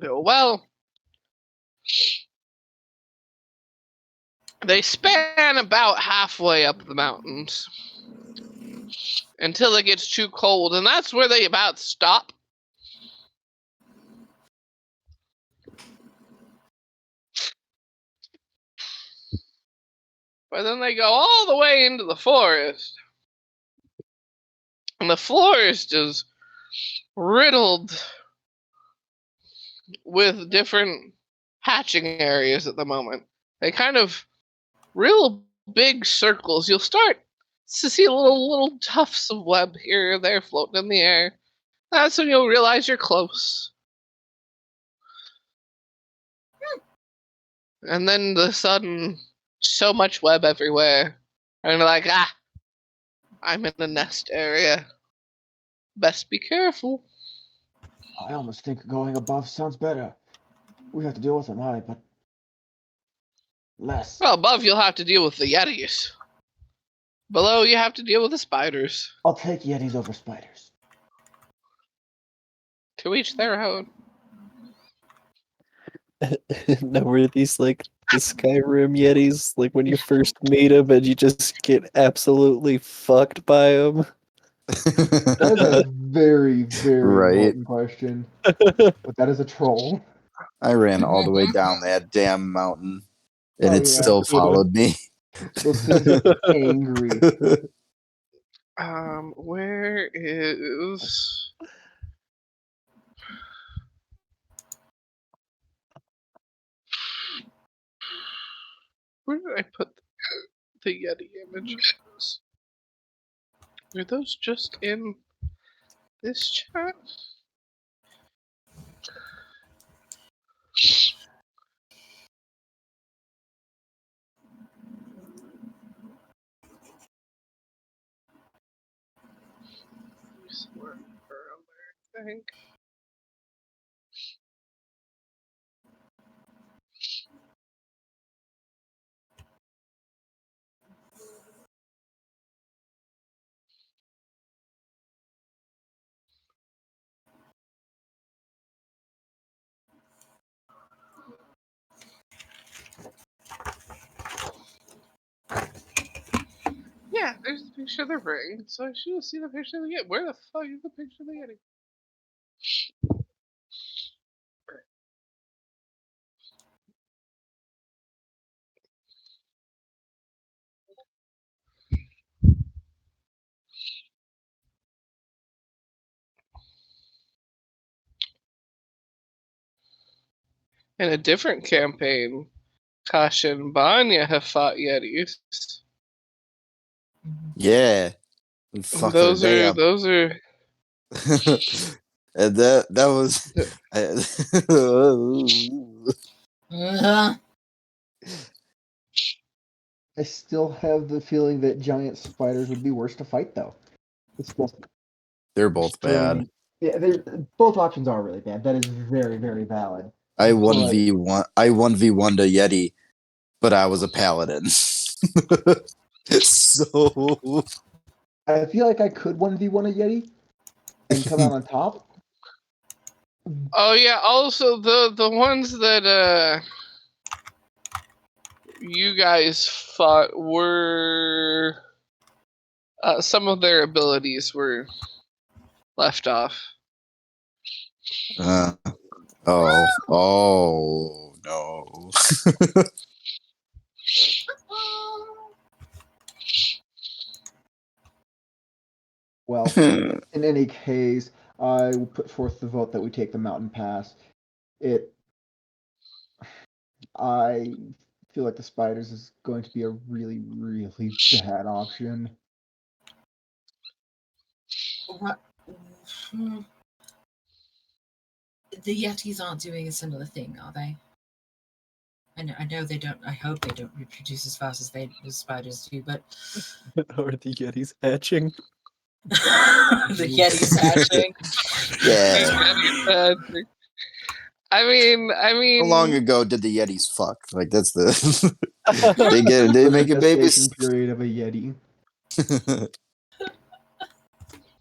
Well, they span about halfway up the mountains until it gets too cold, and that's where they about stop. But then they go all the way into the forest. And the forest is riddled with different hatching areas at the moment. They kind of real big circles. You'll start to see little tufts of web here or there floating in the air. That's when you'll realize you're close. And then the sudden, so much web everywhere. And you're like, I'm in the nest area. Best be careful. I almost think going above sounds better. we have to deal with them high, but less. Well, above you'll have to deal with the Yetis. Below you have to deal with the spiders. I'll take Yetis over spiders. To each their own. Now were these like the Skyrim Yetis, like when you first meet them and you just get absolutely fucked by them? That is a very, very Right. important question. But that is a troll. I ran all the way down that damn mountain, and Oh, it yeah. still followed me. Those things are angry. Where is... Where did I put the Yeti images? Are those just in this chat? Somewhere around there, I think. Yeah, there's the picture of the ring, so I should have seen the picture of the Yeti. Where the fuck is the picture of the Yeti? In a different campaign, Kasha and Banya have fought Yetis. Yeah, and fuck Those their are day those are up. And that was. I still have the feeling that giant spiders would be worse to fight, though. It's just They're both bad. Yeah, both options are really bad. That is very, very valid. I 1v1. I 1v1 to Yeti, but I was a paladin. So I feel like I could 1v1 a Yeti and come out on top. Oh yeah, also the ones that you guys fought were some of their abilities were left off. oh no. Well, in any case, I will put forth the vote that we take the mountain pass. I feel like the spiders is going to be a really, really bad option. What? The Yetis aren't doing a similar thing, are they? I know they don't. I hope they don't reproduce as fast as spiders do. But Or the Yetis hatching? the Yetis hatching. Yeah. I mean. How long ago did the Yetis fuck? Like that's the they make a baby. Gestation period of a Yeti.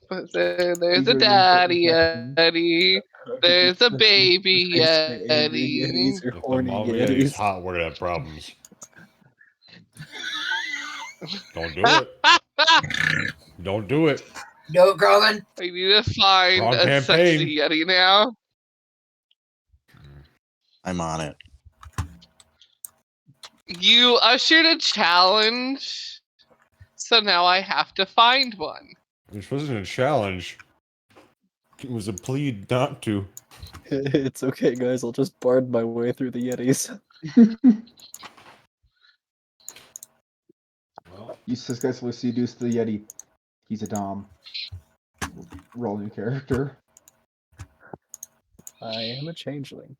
But there's These a are the daddy important Yeti. There's a baby Angry Yeti. Yetis or If the horny mom Yeti's Yetis? hot, we're gonna have problems. Don't do it. Don't do it. No, Grogan. I need to find Wrong a campaign. sexy Yeti now. I'm on it. You ushered a challenge, so now I have to find one. This wasn't a challenge. It was a plea not to. It's okay, guys. I'll just bard my way through the Yetis. You successfully seduced the Yeti. He's a Dom. Roll new character. I am a changeling.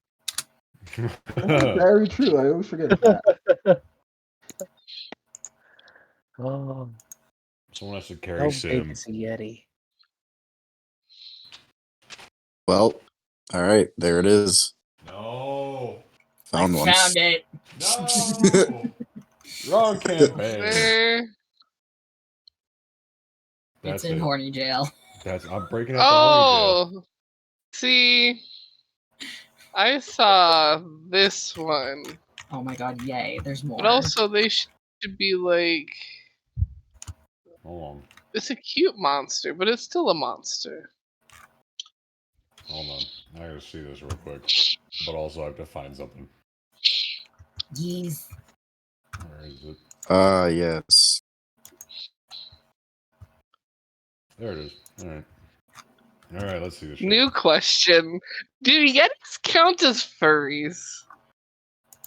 Very true. I always forget that. Oh, Someone has to how carry big Sim. is a Yeti? Well, all right, there it is. No. Found one. Found it. No! Wrong campaign. There. That's It's in it. horny jail. I'm breaking out the horny jail. Oh, see, I saw this one, Oh my god, yay! There's more. but also they should be like, Hold on. it's a cute monster, but it's still a monster. Hold on. I gotta see this real quick. But also I have to find something. Jeez. Where is it? Yes. There it is. Alright. Alright, let's see this shit. New question: do Yetis count as furries?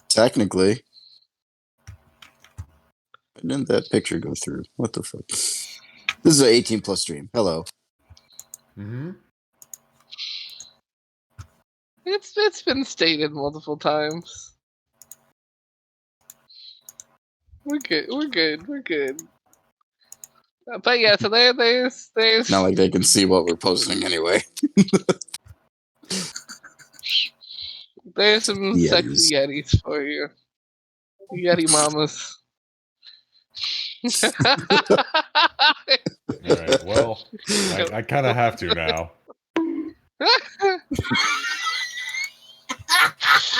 Technically. Why didn't that picture go through? What the fuck? This is an 18 plus stream. Hello. Mm-hmm. It's been stated multiple times. We're good. We're good. We're good. But yeah, so there's Not like they can see what we're posting anyway. there's some Yetis. sexy Yetis for you, Yeti mamas. Alright, well, I kind of have to now.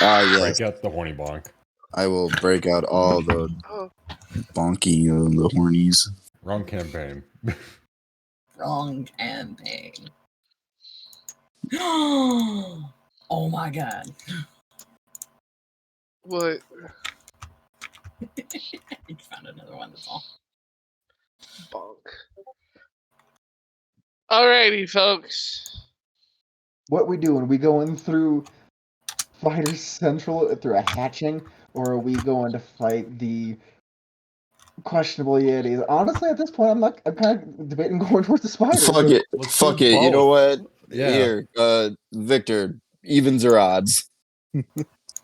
Yes. Break out the horny bonk. I will break out all the Oh, bonky, the hornies. Wrong campaign. Wrong campaign. Oh my god. what? I found another one, that's all. Bonk. Alrighty, folks. What we doing? We going through Fighters Central through a hatching, or are we going to fight the questionable Yetis? Honestly, at this point, I'm kind of debating going towards the spiders. Fuck it. Let's Fuck do it. You know both. what? Yeah. Here, Victor, evens or odds?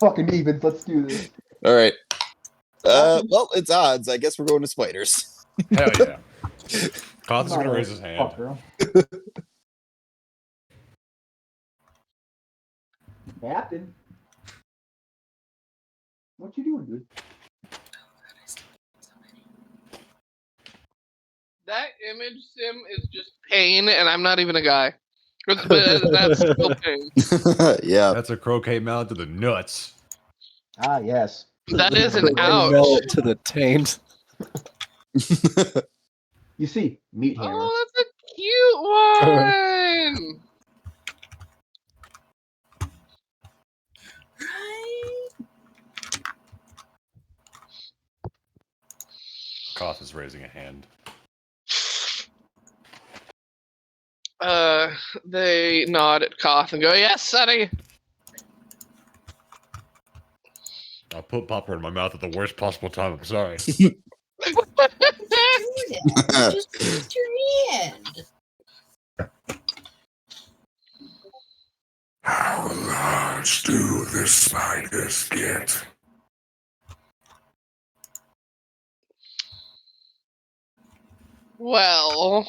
Fucking evens. Let's do this. All right. Well, it's odds. I guess we're going to spiders. Hell yeah. Koth is Not gonna a raise his hand. fuck girl. Captain, what you doing, dude? That image sim is just pain, and I'm not even a guy. That's still pain. Yeah. That's a croquet mallet to the nuts. Ah, yes. That is an Mallet ouch. to the taint. You see, meat hammer. Oh, that's a cute one. Right? Koth is raising a hand. They nod at Koth and go, "Yes, Sonny." I'll put popcorn in my mouth at the worst possible time. I'm sorry. You just raised your hand. How large do the spiders get? Well,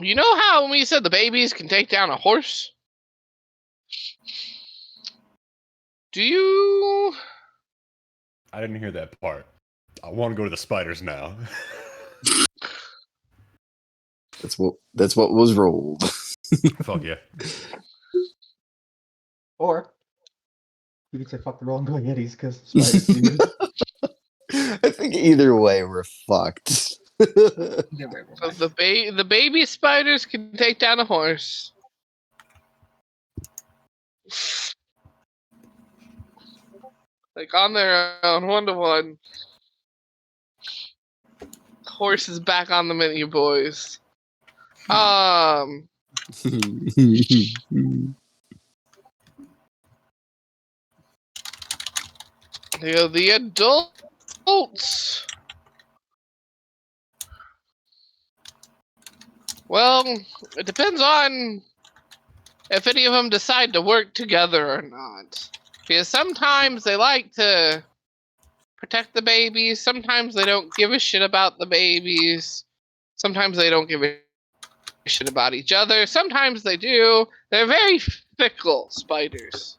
you know how when we said the babies can take down a horse? Do you? I didn't hear that part. I want to go to the spiders now. That's what was rolled. Fuck yeah. Or you could say fuck the roll and go Yetis because spiders, dude. I think either way we're fucked. So the baby spiders can take down a horse. Like on their own, 1-to-1. Horse is back on the menu, boys. The adults. Well, it depends on if any of them decide to work together or not. Because sometimes they like to protect the babies. Sometimes they don't give a shit about the babies. Sometimes they don't give a information about each other. Sometimes they do. They're very fickle spiders.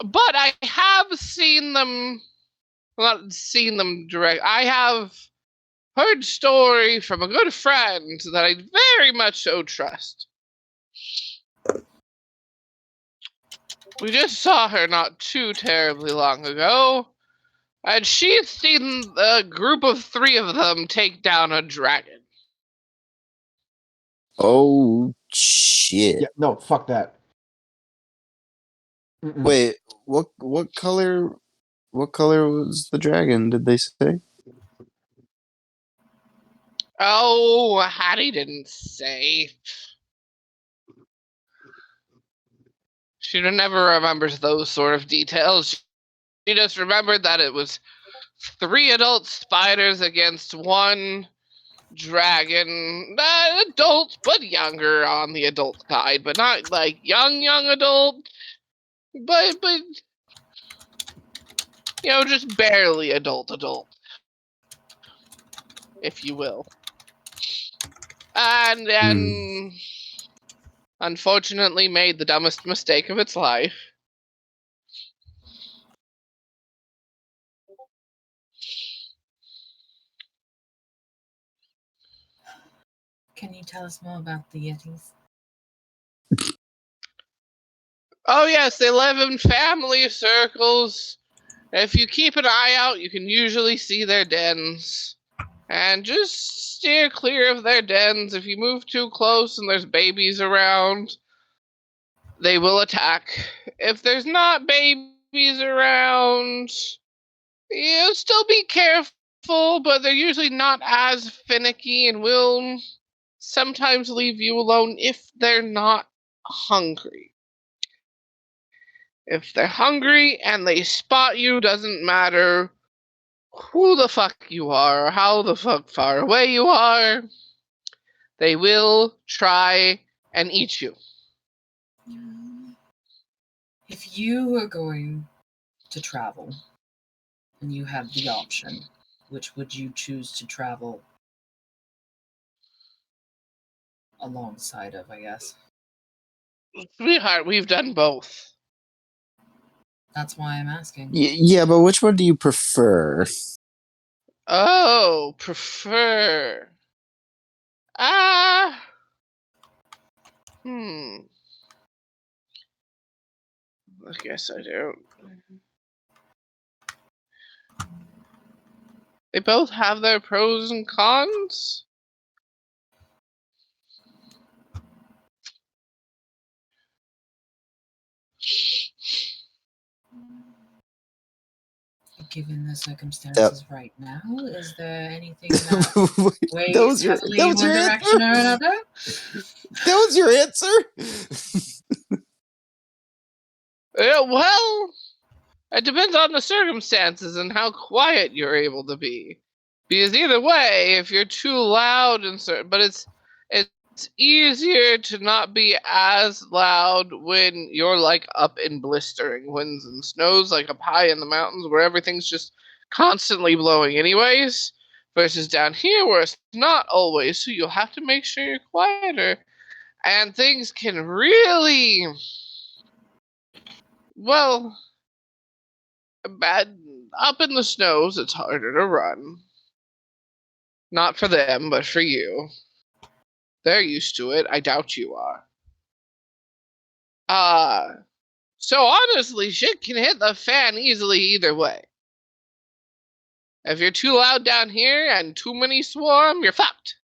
But I have seen them, well, not seen them direct. I have heard story from a good friend that I very much so trust. We just saw her not too terribly long ago, and she's seen a group of 3 of them take down a dragon. Oh shit! Yeah, no, fuck that. Mm-mm. Wait, what color? What color was the dragon? Did they say? Oh, Hattie didn't say. She never remembers those sort of details. She just remembered that it was 3 adult spiders against 1 dragon. Adult, but younger on the adult side, but not like young adult. But you know, just barely adult, if you will. And unfortunately made the dumbest mistake of its life. Can you tell us more about the Yetis? Oh yes, they live in family circles. If you keep an eye out, you can usually see their dens. And just steer clear of their dens. If you move too close and there's babies around, they will attack. If there's not babies around, you still be careful, but they're usually not as finicky and will sometimes leave you alone if they're not hungry. If they're hungry and they spot you, doesn't matter who the fuck you are or how the fuck far away you are, they will try and eat you. If you were going to travel and you had the option, which would you choose to travel alongside of, I guess? Sweetheart, we've done both. That's why I'm asking. Yeah, but which one do you prefer? Oh, prefer. I guess I don't. They both have their pros and cons. Given the circumstances right now, is there anything that weighs That was your heavily in one direction or another? That was your answer? Yeah, well, it depends on the circumstances and how quiet you're able to be. Because either way, if you're too loud but it's easier to not be as loud when you're like up in blistering winds and snows, like up high in the mountains where everything's just constantly blowing anyways, versus down here where it's not always, so you'll have to make sure you're quieter. And things can really, well, bad up in the snows, it's harder to run. Not for them, but for you. They're used to it. I doubt you are. So honestly, shit can hit the fan easily either way. If you're too loud down here and too many swarm, you're fucked.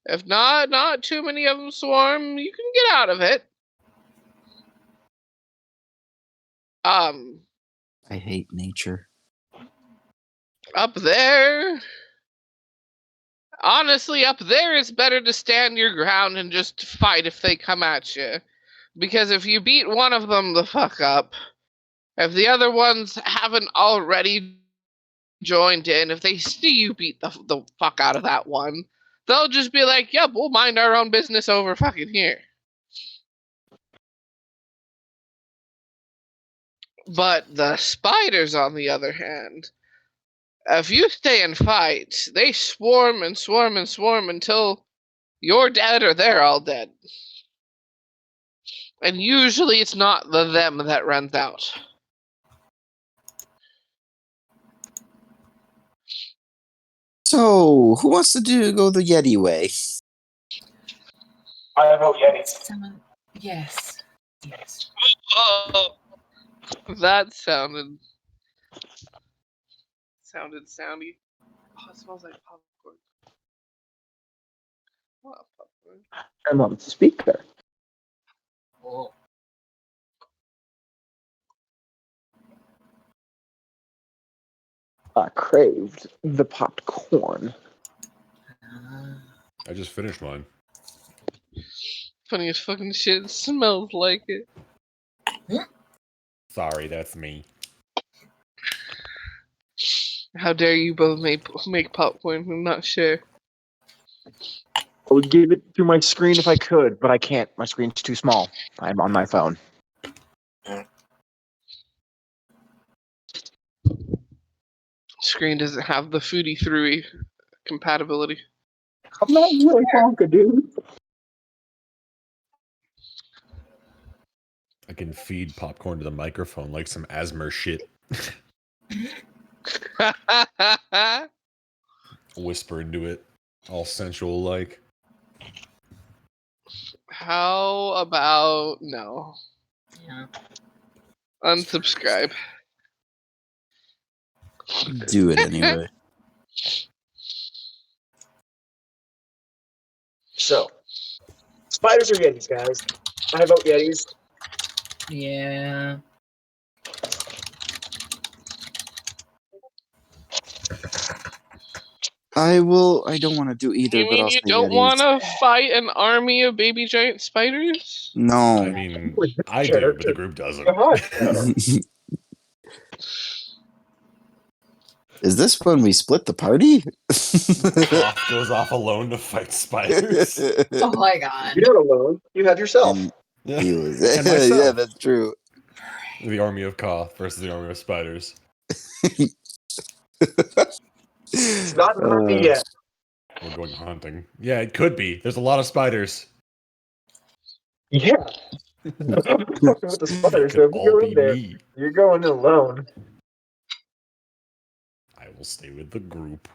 If not too many of them swarm, you can get out of it. I hate nature. Up there, honestly, up there it's better to stand your ground and just fight if they come at you. Because if you beat one of them the fuck up, if the other ones haven't already joined in, if they see you beat the fuck out of that one, they'll just be like, yep, we'll mind our own business over fucking here. But the spiders, on the other hand, If you stay and fight, they swarm and swarm and swarm until you're dead or they're all dead. And usually it's not the them that runs out. So, who wants to go the Yeti way? I vote Yeti. Someone, yes. Yes. Oh, that sounded soundy. Oh, it smells like popcorn. Oh, popcorn. I'm on speaker. Oh. I craved the popcorn. I just finished mine. Funny as fucking shit. It smells like it. Sorry, that's me. How dare you both make popcorn and not share? I would give it through my screen if I could, but I can't. My screen's too small. I'm on my phone. Screen doesn't have the foodie throughy compatibility. I'm not really Wonka, dude. I can feed popcorn to the microphone like some asthma shit. Whisper into it, all sensual like. How about no? Yeah. Unsubscribe. Do it anyway. So, spiders or Yetis, guys? I vote Yetis. Yeah. I don't want to do either, You but mean I'll you say don't Yetis. want to fight an army of baby giant spiders? No. I mean, I do, but the group doesn't. God. Is this when we split the party? Koth goes off alone to fight spiders. Oh my god. You're not alone. You have yourself. And Yeah. he was, And myself. yeah, that's true. The army of Koth versus the army of spiders. It's not an army yet. We're going hunting. Yeah, it could be. There's a lot of spiders. Yeah. I'm fucking with the spiders. So Could if you all go be in there, me. you're going alone. I will stay with the group.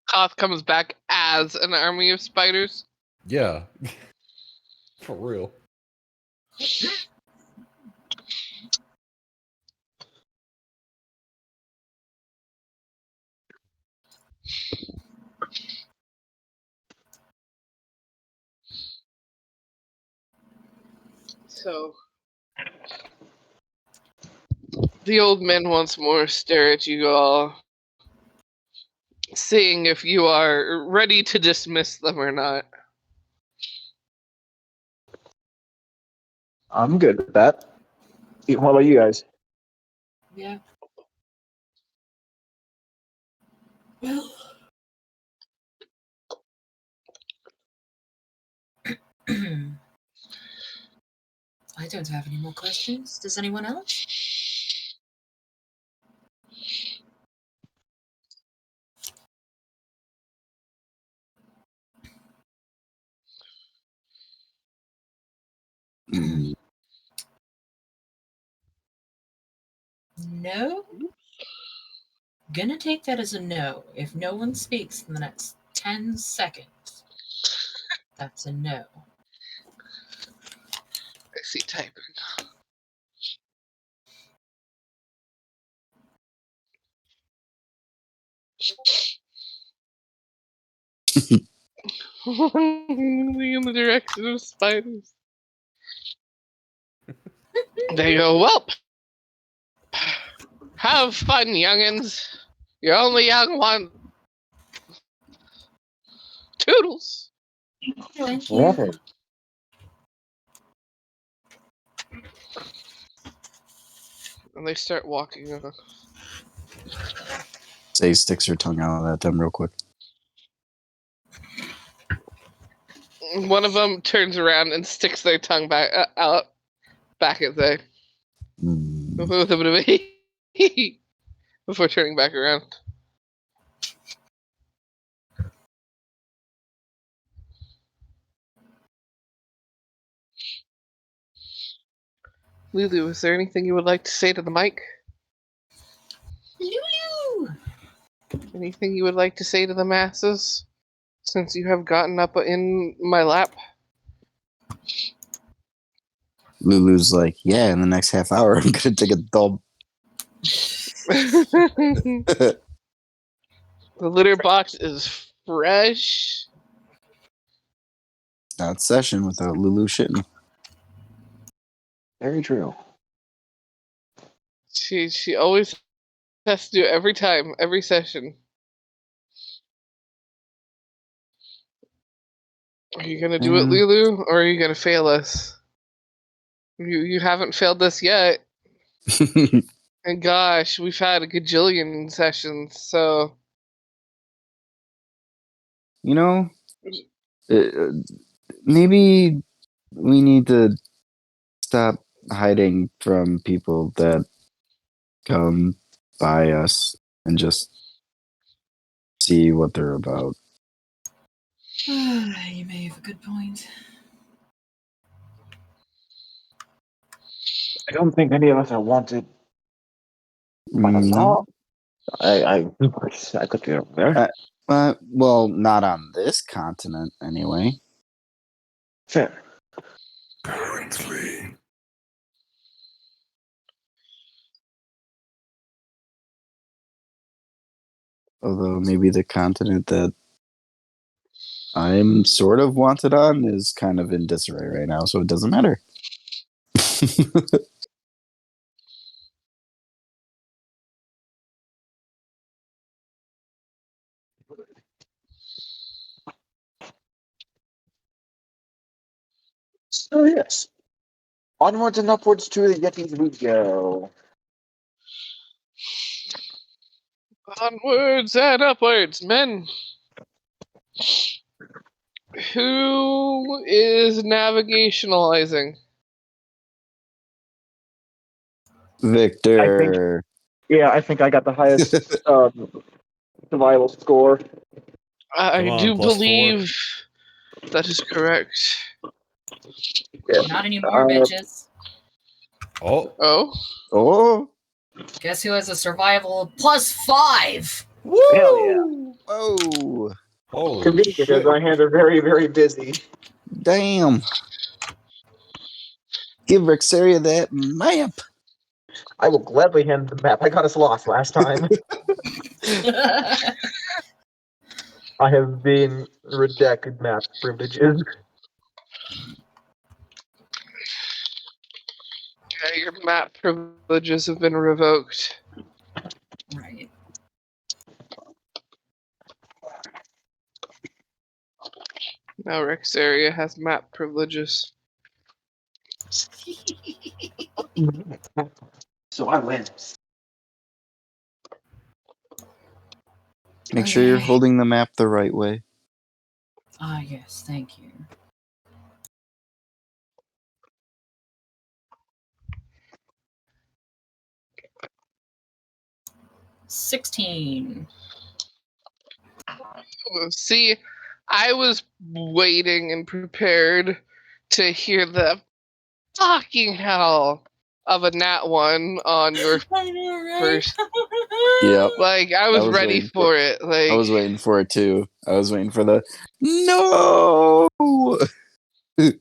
Koth comes back as an army of spiders. Yeah. For real. So, the old men once more stare at you all, seeing if you are ready to dismiss them or not. I'm good with that. What about you guys? Yeah. Well. I don't have any more questions. Does anyone else? Mm. No? Gonna take that as a no. If no one speaks in the next 10 seconds, that's a no. I see typing. Moving in the direction of spiders. They go, well, have fun, youngins. You're only young one. Toodles. Thank you. Never. And they start walking off. Say sticks her tongue out at them real quick. One of them turns around and sticks their tongue back out back at they. Mm. with a bit of a before turning back around. Lulu, is there anything you would like to say to the mic? Lulu! Anything you would like to say to the masses? Since you have gotten up in my lap? Lulu's like, yeah, in the next half hour, I'm gonna take a dump. The litter box is fresh. Not session without Lulu shitting. Very true. She always has to do it every time, every session. Are you gonna do it, Lulu, or are you gonna fail us? You haven't failed us yet. And gosh, we've had a gajillion sessions, so You know, maybe we need to stop hiding from people that come by us and just see what they're about. You may have a good point. I don't think any of us are wanted by the Mm, law. I could get over there. well, not on this continent, anyway. Fair. Currently. Although maybe the continent that I'm sort of wanted on is kind of in disarray right now, so it doesn't matter. So yes. Onwards and upwards to the Yetis we go. onwards and upwards, men. Who is navigationalizing? Victor. I think I got the highest survival score. I Come on, do +4. believe that is correct. Yeah. Not anymore, bitches. Oh, Oh? Oh, Guess who has a survival of +5? Hell yeah. oh, holy Convenient, shit. because my hands are very, very busy. damn. Give Rexeria that map. I will gladly hand the map. I got us lost last time. I have been redacted map privileges. Yeah, your map privileges have been revoked. Right. Now Rexeria has map privileges. So I win. Make sure you're Okay. holding the map the right way. Ah, yes, thank you. $16. See, I was waiting and prepared to hear the fucking hell of a nat 1 on your I know, right? Yep. like I was ready waiting for it. Like I was waiting for it too. I was waiting for the no. that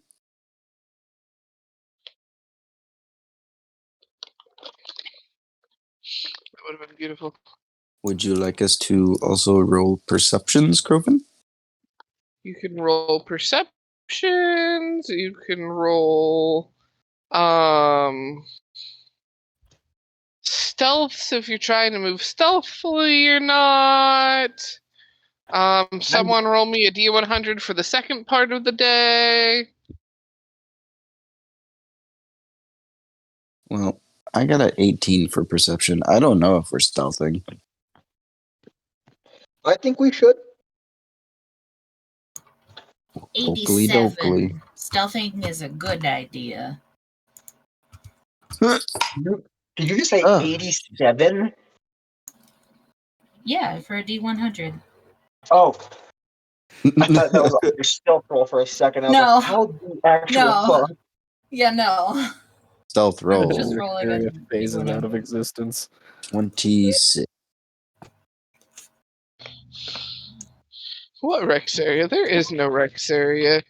would have been beautiful. Would you like us to also roll perceptions, Kroven? You can roll perceptions, you can roll stealths if you're trying to move stealthily or not. Someone roll me a D100 for the second part of the day. Well, I got an 18 for perception. I don't know if we're stealthing. I think we should. Oakley 87. dokley. Stealthing is a good idea. Did you just say Ugh. 87? Yeah, for a D100. Oh, I thought that was on your stealth roll for a second. I was No. like, how the actual No. fuck? Yeah, no. Stealth roll. Just rolling a Rexeria phases out of D100. existence. 26. What Rexeria? There is no Rexeria.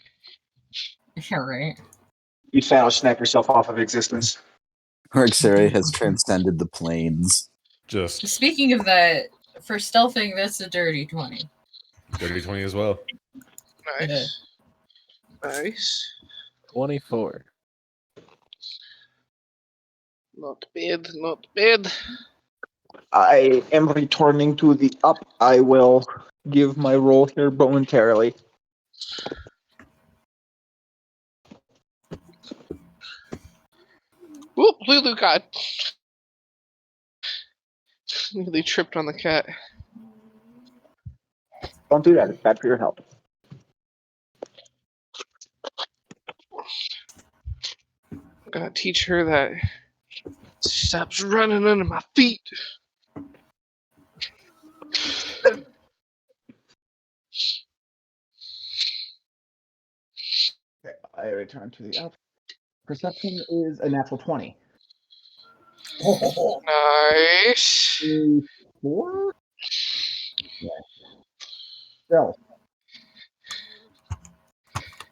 Yeah, right. You Thanos snap yourself off of existence. Rexeria has transcended the planes. Just Speaking of that, for stealthing, that's a dirty 20. dirty 20 as well. Nice. Nice. 24. Not bad, not bad. I am returning to the up. I will give my roll here momentarily. Whoop, Lulu got nearly tripped on the cat. Don't do that. It's bad for your health. Gotta teach her that. Stops running under my feet. Okay, I return to the up. Perception is a natural 20. Nice. 4? Yeah. Stealth.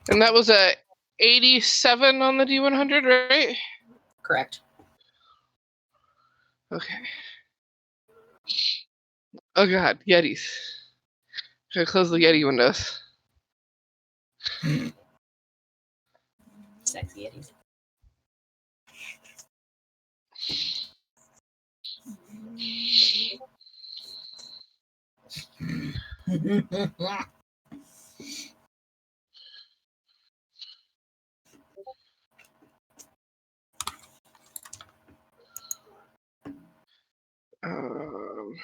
And that was a 87 on the D100, right? Correct. Okay. Oh god, Yetis. Gotta close the Yeti windows. Sexy Yetis. Um,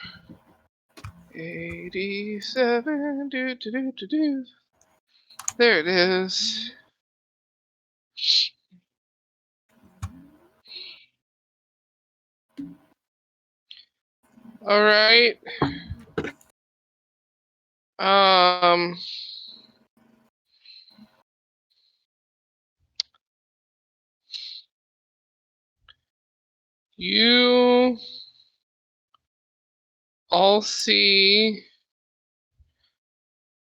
87. Do. There it is. All right. You all see,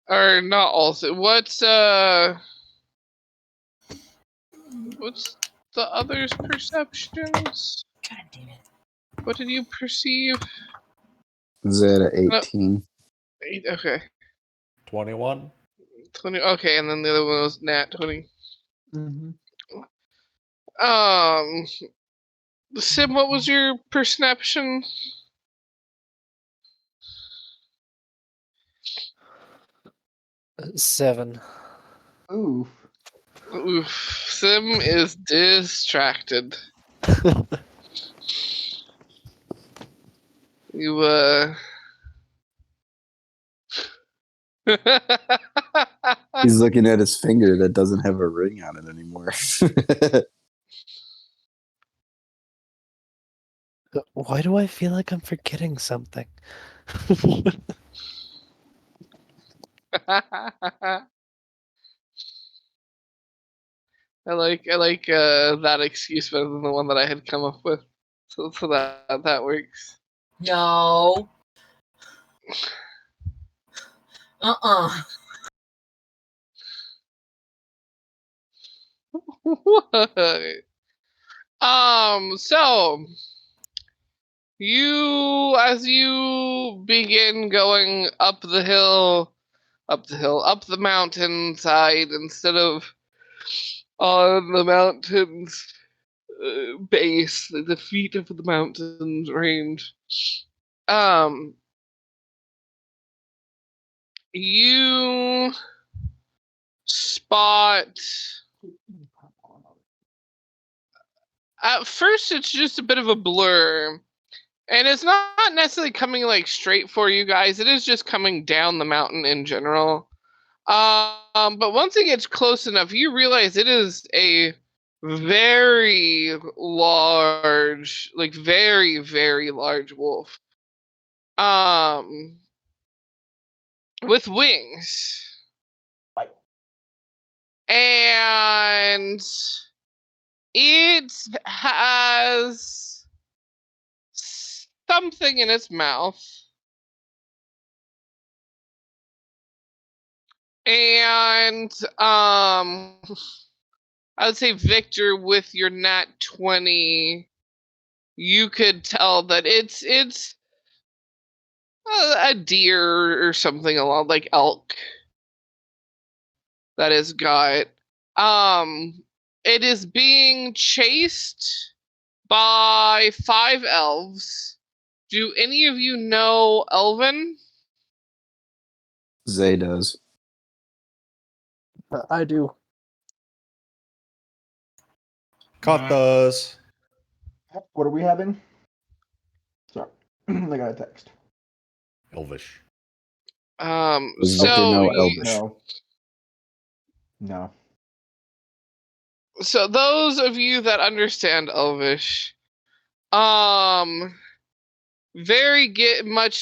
or not all see. What's the others' perceptions? God damn it. What did you perceive? Zeta 18. Okay. 21. 20. Okay, and then the other one was nat 20. Mm-hmm. Sim, what was your perception? Seven. Oof. Oof. Sim is distracted. You, He's looking at his finger that doesn't have a ring on it anymore. Why do I feel like I'm forgetting something? I like that excuse better than the one that I had come up with. So that works. No. So as you begin going up the mountainside instead of on the mountain's base, the feet of the mountains range. You spot. At first, it's just a bit of a blur, and it's not necessarily coming like straight for you guys. It is just coming down the mountain in general. But once it gets close enough, you realize it is a very large, like very, very large wolf. With wings. Right. And it has something in its mouth. And I would say, Victor, with your nat 20, you could tell that it's a deer or something along, like elk, that has got it is being chased by 5 elves. Do any of you know Elven? Zay does. I do. Koth does. What are we having? Sorry, I got a text. Elvish. Does Victor know Elvish? No. So those of you that understand Elvish, much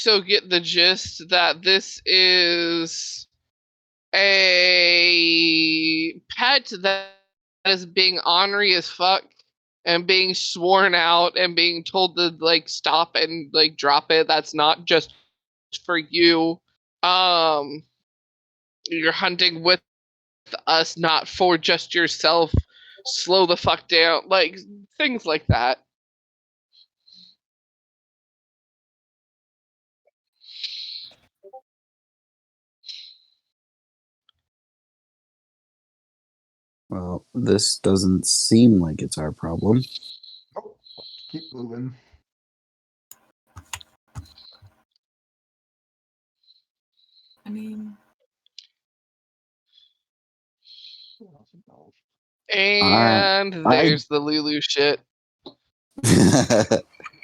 so get the gist that this is a pet that is being ornery as fuck and being sworn out and being told to like stop and like drop it. That's not just for you. You're hunting with us, not for just yourself. Slow the fuck down, like things like that. Well, this doesn't seem like it's our problem. Oh, keep moving. I mean, And there's the Lulu shit.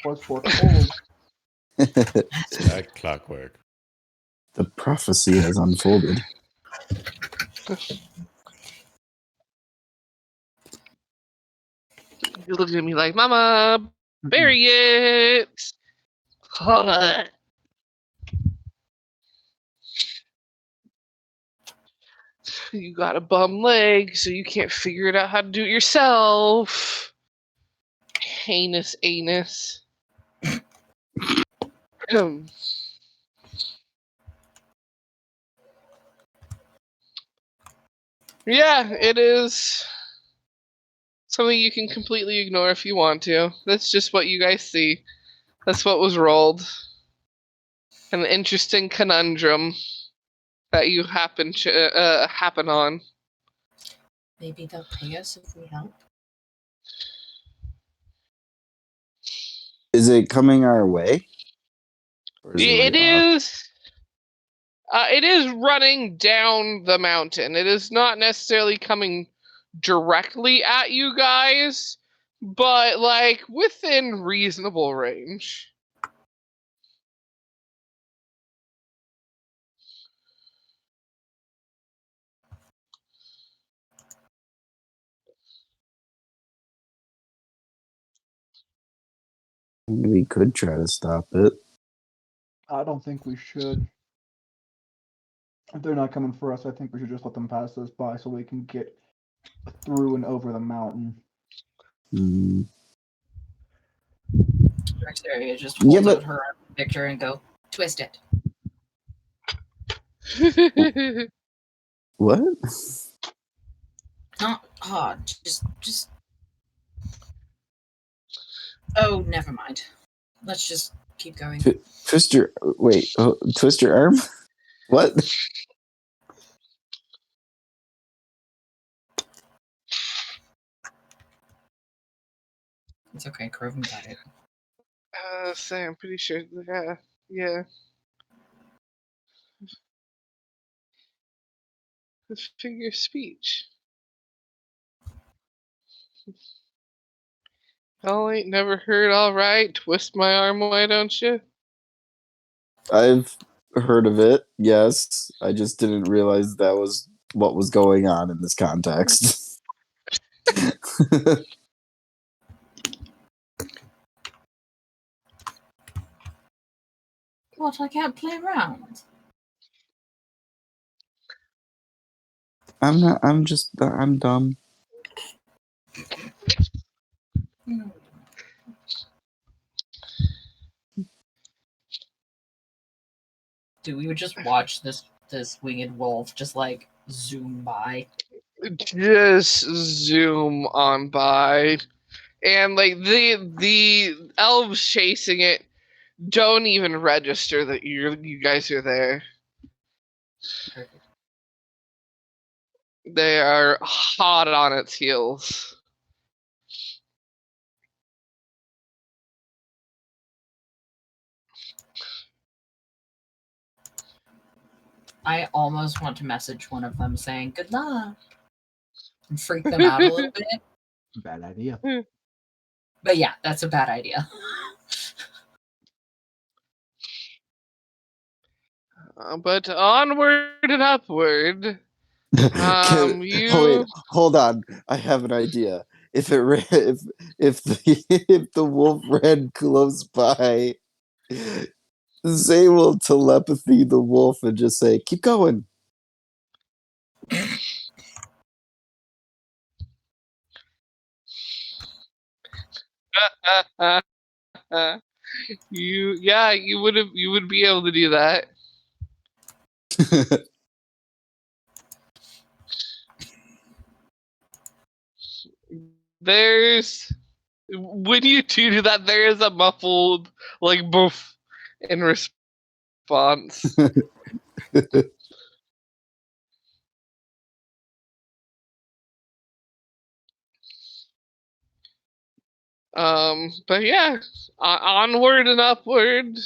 Was foretold. That clockwork. The prophecy has unfolded. You're looking at me like, Mama, bury it. You got a bum leg, so you can't figure it out how to do it yourself. Heinous anus. Yeah, it is something you can completely ignore if you want to. That's just what you guys see. That's what was rolled. An interesting conundrum that you happen on. maybe they'll pay us if we help. Is it coming our way? Or is It way off? is. It is running down the mountain. It is not necessarily coming directly at you guys, but like within reasonable range. We could try to stop it. I don't think we should. If they're not coming for us, I think we should just let them pass us by so we can get through and over the mountain. Mm. Rexeria just hold Yeah, but- out her arm to Victor and go, twist it. What? Not hard. Just. Oh, never mind. Let's just keep going. Twist your twist your arm? What? It's okay, Kroven got it. Say, I'm pretty sure. Yeah. It's figure of speech. Y'all ain't never heard all right, twist my arm, why don't you? I've heard of it, yes. I just didn't realize that was what was going on in this context. What? I can't play around. I'm not. I'm dumb. Hmm. Dude, we would just watch this winged wolf just like zoom by. Just zoom on by, and like the elves chasing it don't even register that you guys are there. Perfect. They are hot on its heels. I almost want to message one of them saying good luck and freak them out a little bit. Bad idea. But yeah, that's a bad idea. But onward and upward. Oh, wait, hold on. I have an idea. If it ran, if the if the wolf ran close by, Zay will telepathy the wolf and just say, "Keep going." you would be able to do that. There's when you do that, there is a muffled like boof in response. But yeah, onward and upward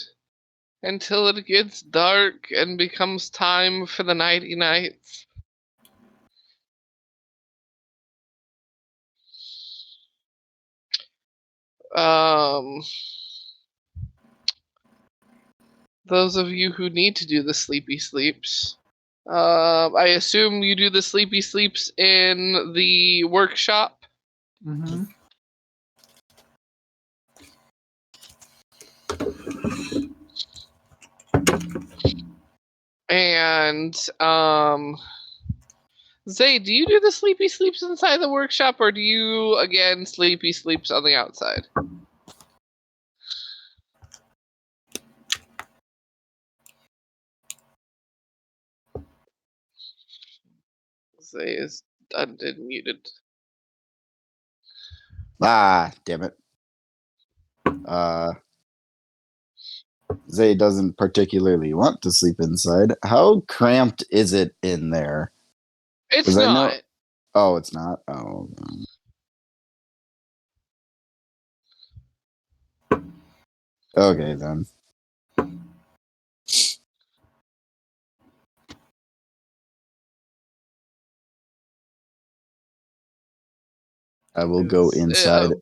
until it gets dark and becomes time for the nighty nights. Um, those of you who need to do the sleepy sleeps, I assume you do the sleepy sleeps in the workshop. Mm-hmm. And Zay, do you do the sleepy sleeps inside the workshop, or do you again sleepy sleeps on the outside? Zay is undead muted. Ah, damn it. Zay doesn't particularly want to sleep inside. How cramped is it in there? It's 'Cause I know. not. Oh, it's not. Oh. Okay then. I will go inside.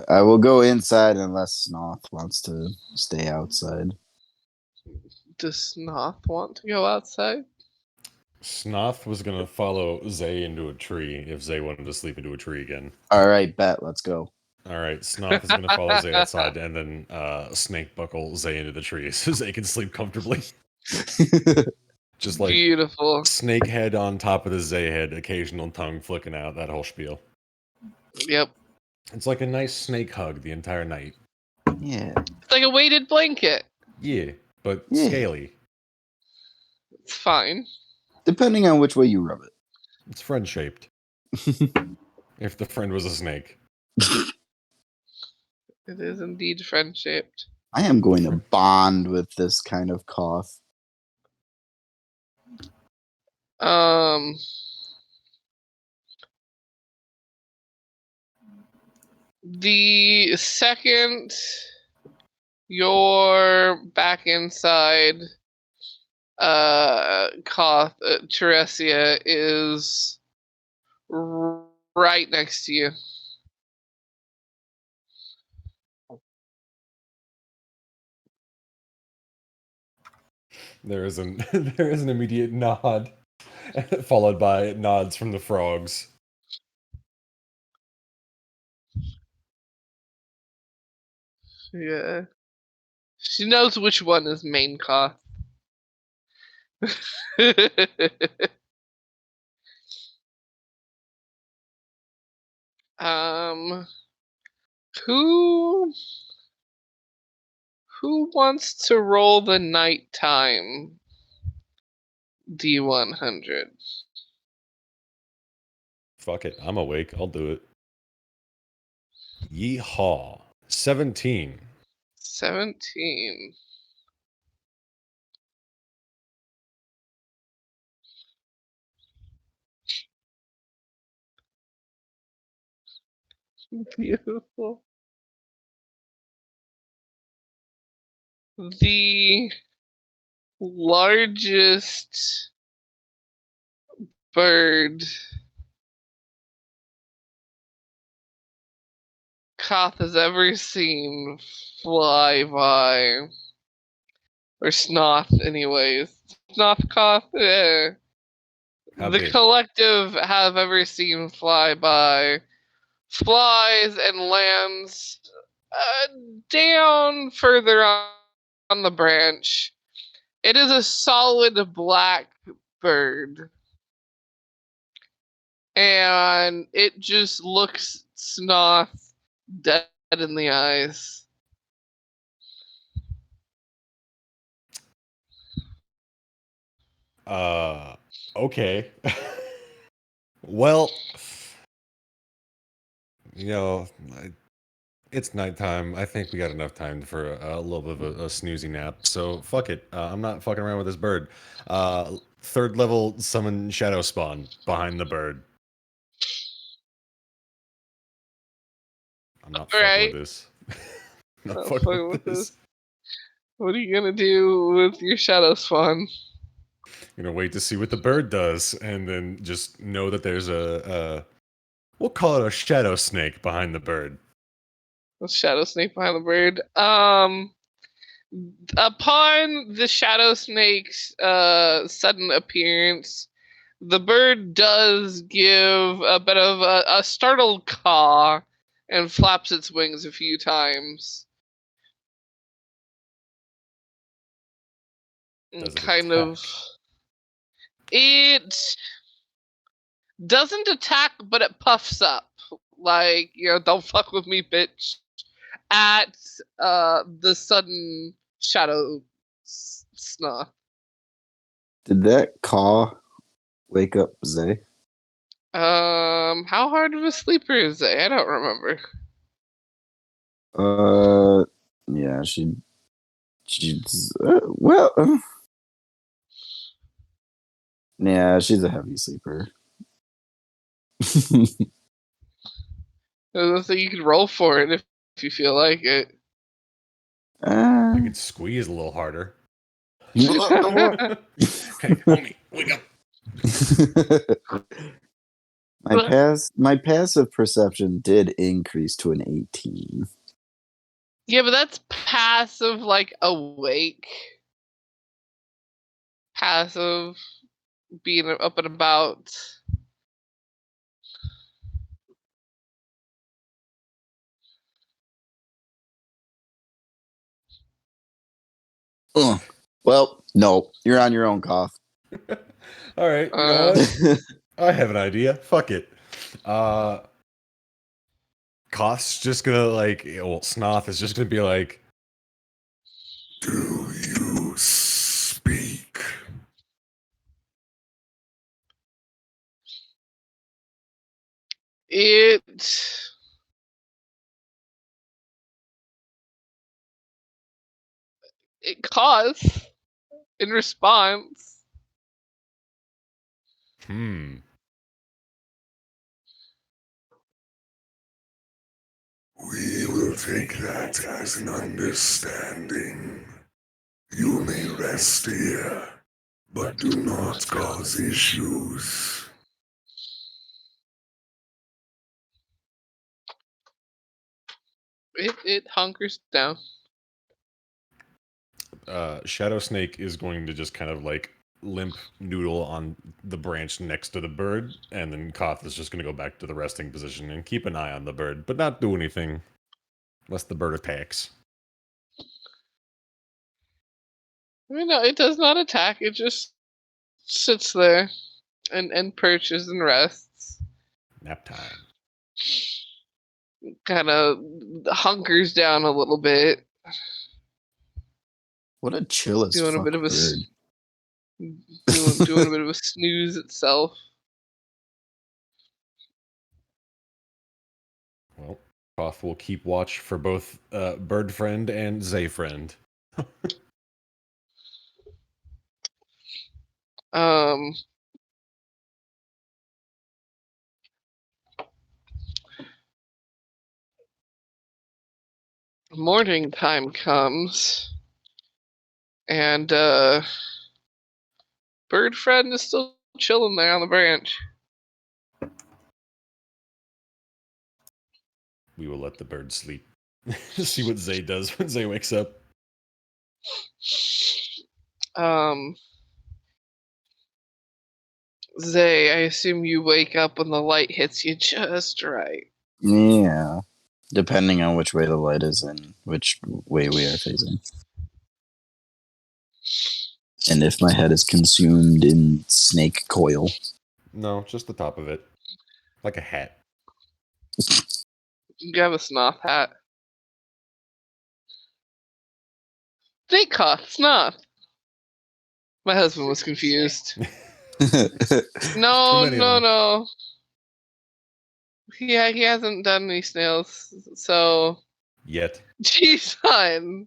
I will go inside unless Snoth wants to stay outside. Does Snoth want to go outside? Snoth was gonna follow Zay into a tree if Zay wanted to sleep into a tree again. All right, bet. Let's go. All right, Snoth is gonna follow Zay outside and then snake buckle Zay into the tree so Zay can sleep comfortably. Just like Beautiful. snake head on top of the Zay head, occasional tongue flicking out, that whole spiel. Yep. It's like a nice snake hug the entire night. Yeah. It's like a weighted blanket. Yeah, but Yeah. scaly. It's fine. Depending on which way you rub it. It's friend shaped. If the friend was a snake. It is indeed friend shaped. I am going to bond with this kind of cough. The second you're back inside, Koth, Teresia is right next to you. There is an immediate nod, followed by nods from the frogs. Yeah. She knows which one is main Koth. um, who wants to roll the nighttime D100? Fuck it. I'm awake. I'll do it. Yeehaw. 17. 17. Beautiful. The largest bird Koth has ever seen fly by, or Snoth, anyways. Snoth Koth, yeah. How The big? collective have ever seen fly by, flies and lands down further on the branch. It is a solid black bird. And it just looks Snoth dead in the eyes. Okay. Well, you know, it's nighttime. I think we got enough time for a little bit of a snoozy nap. So fuck it. I'm not fucking around with this bird. Third level summon shadow spawn behind the bird. I'm not fucking with this. I'm not fucking with this. What are you gonna do with your shadow spawn? I'm gonna wait to see what the bird does, and then just know that there's we'll call it a shadow snake behind the bird. A shadow snake behind the bird. Upon the shadow snake's sudden appearance, the bird does give a bit of a startled caw and flaps its wings a few times. Does it Kind attack? of. It doesn't attack, but it puffs up. Like, don't fuck with me, bitch. At the sudden shadow Snoth. Did that caw wake up Zay? How hard of a sleeper is it? I don't remember. Yeah, she's yeah, she's a heavy sleeper. I think you could roll for it if you feel like it. I could squeeze a little harder. Hey, homie, wake up. My passive perception did increase to an 18. Yeah, but that's passive, like awake. Passive, being up and about. Well, no, you're on your own, Koth. All right, you know what? I have an idea. Fuck it. Koth's just gonna Snoth is just gonna be like, "Do you speak?" It caws in response. We will take that as an understanding. You may rest here, but do not cause issues. It hunkers down. Shadow Snake is going to just kind of like limp noodle on the branch next to the bird, and then Koth is just going to go back to the resting position and keep an eye on the bird, but not do anything unless the bird attacks. I mean, no, it does not attack. It just sits there and perches and rests. Nap time. Kind of hunkers down a little bit, What a chill as doing a fuck bit of a bird. doing a bit of a snooze itself. Well, Koth will keep watch for both Bird Friend and Zay Friend. Um, Morning time comes, and Bird Friend is still chilling there on the branch. We will let the bird sleep. See what Zay does when Zay wakes up. Zay, I assume you wake up when the light hits you just right. Yeah. Depending on which way the light is and which way we are facing. And if my head is consumed in snake coil. No, just the top of it. Like a hat. You have a snoth hat. Think Koth, snoth. My husband was confused. No, many of no, them. no. Yeah, he hasn't done any snails, so. Yet. Jeez, son.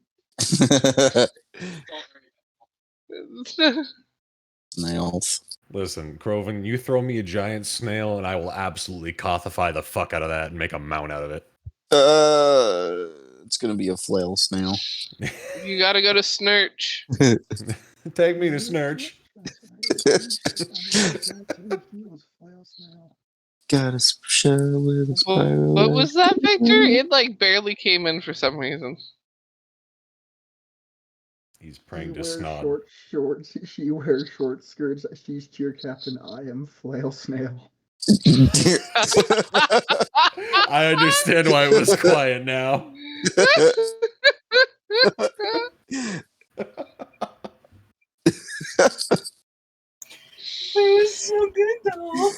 Snails. Listen, Kroven, you throw me a giant snail and I will absolutely Kothify the fuck out of that and make a mount out of it. It's gonna be a flail snail. You gotta go to Snurch. Take me to Snurch. Got a shell with a spiral. What was that, Victor? It like barely came in for some reason. He's praying to wears Snod. short shorts. She wears short skirts. She's cheer captain. I am flail snail. I understand why it was quiet now. It was so good though.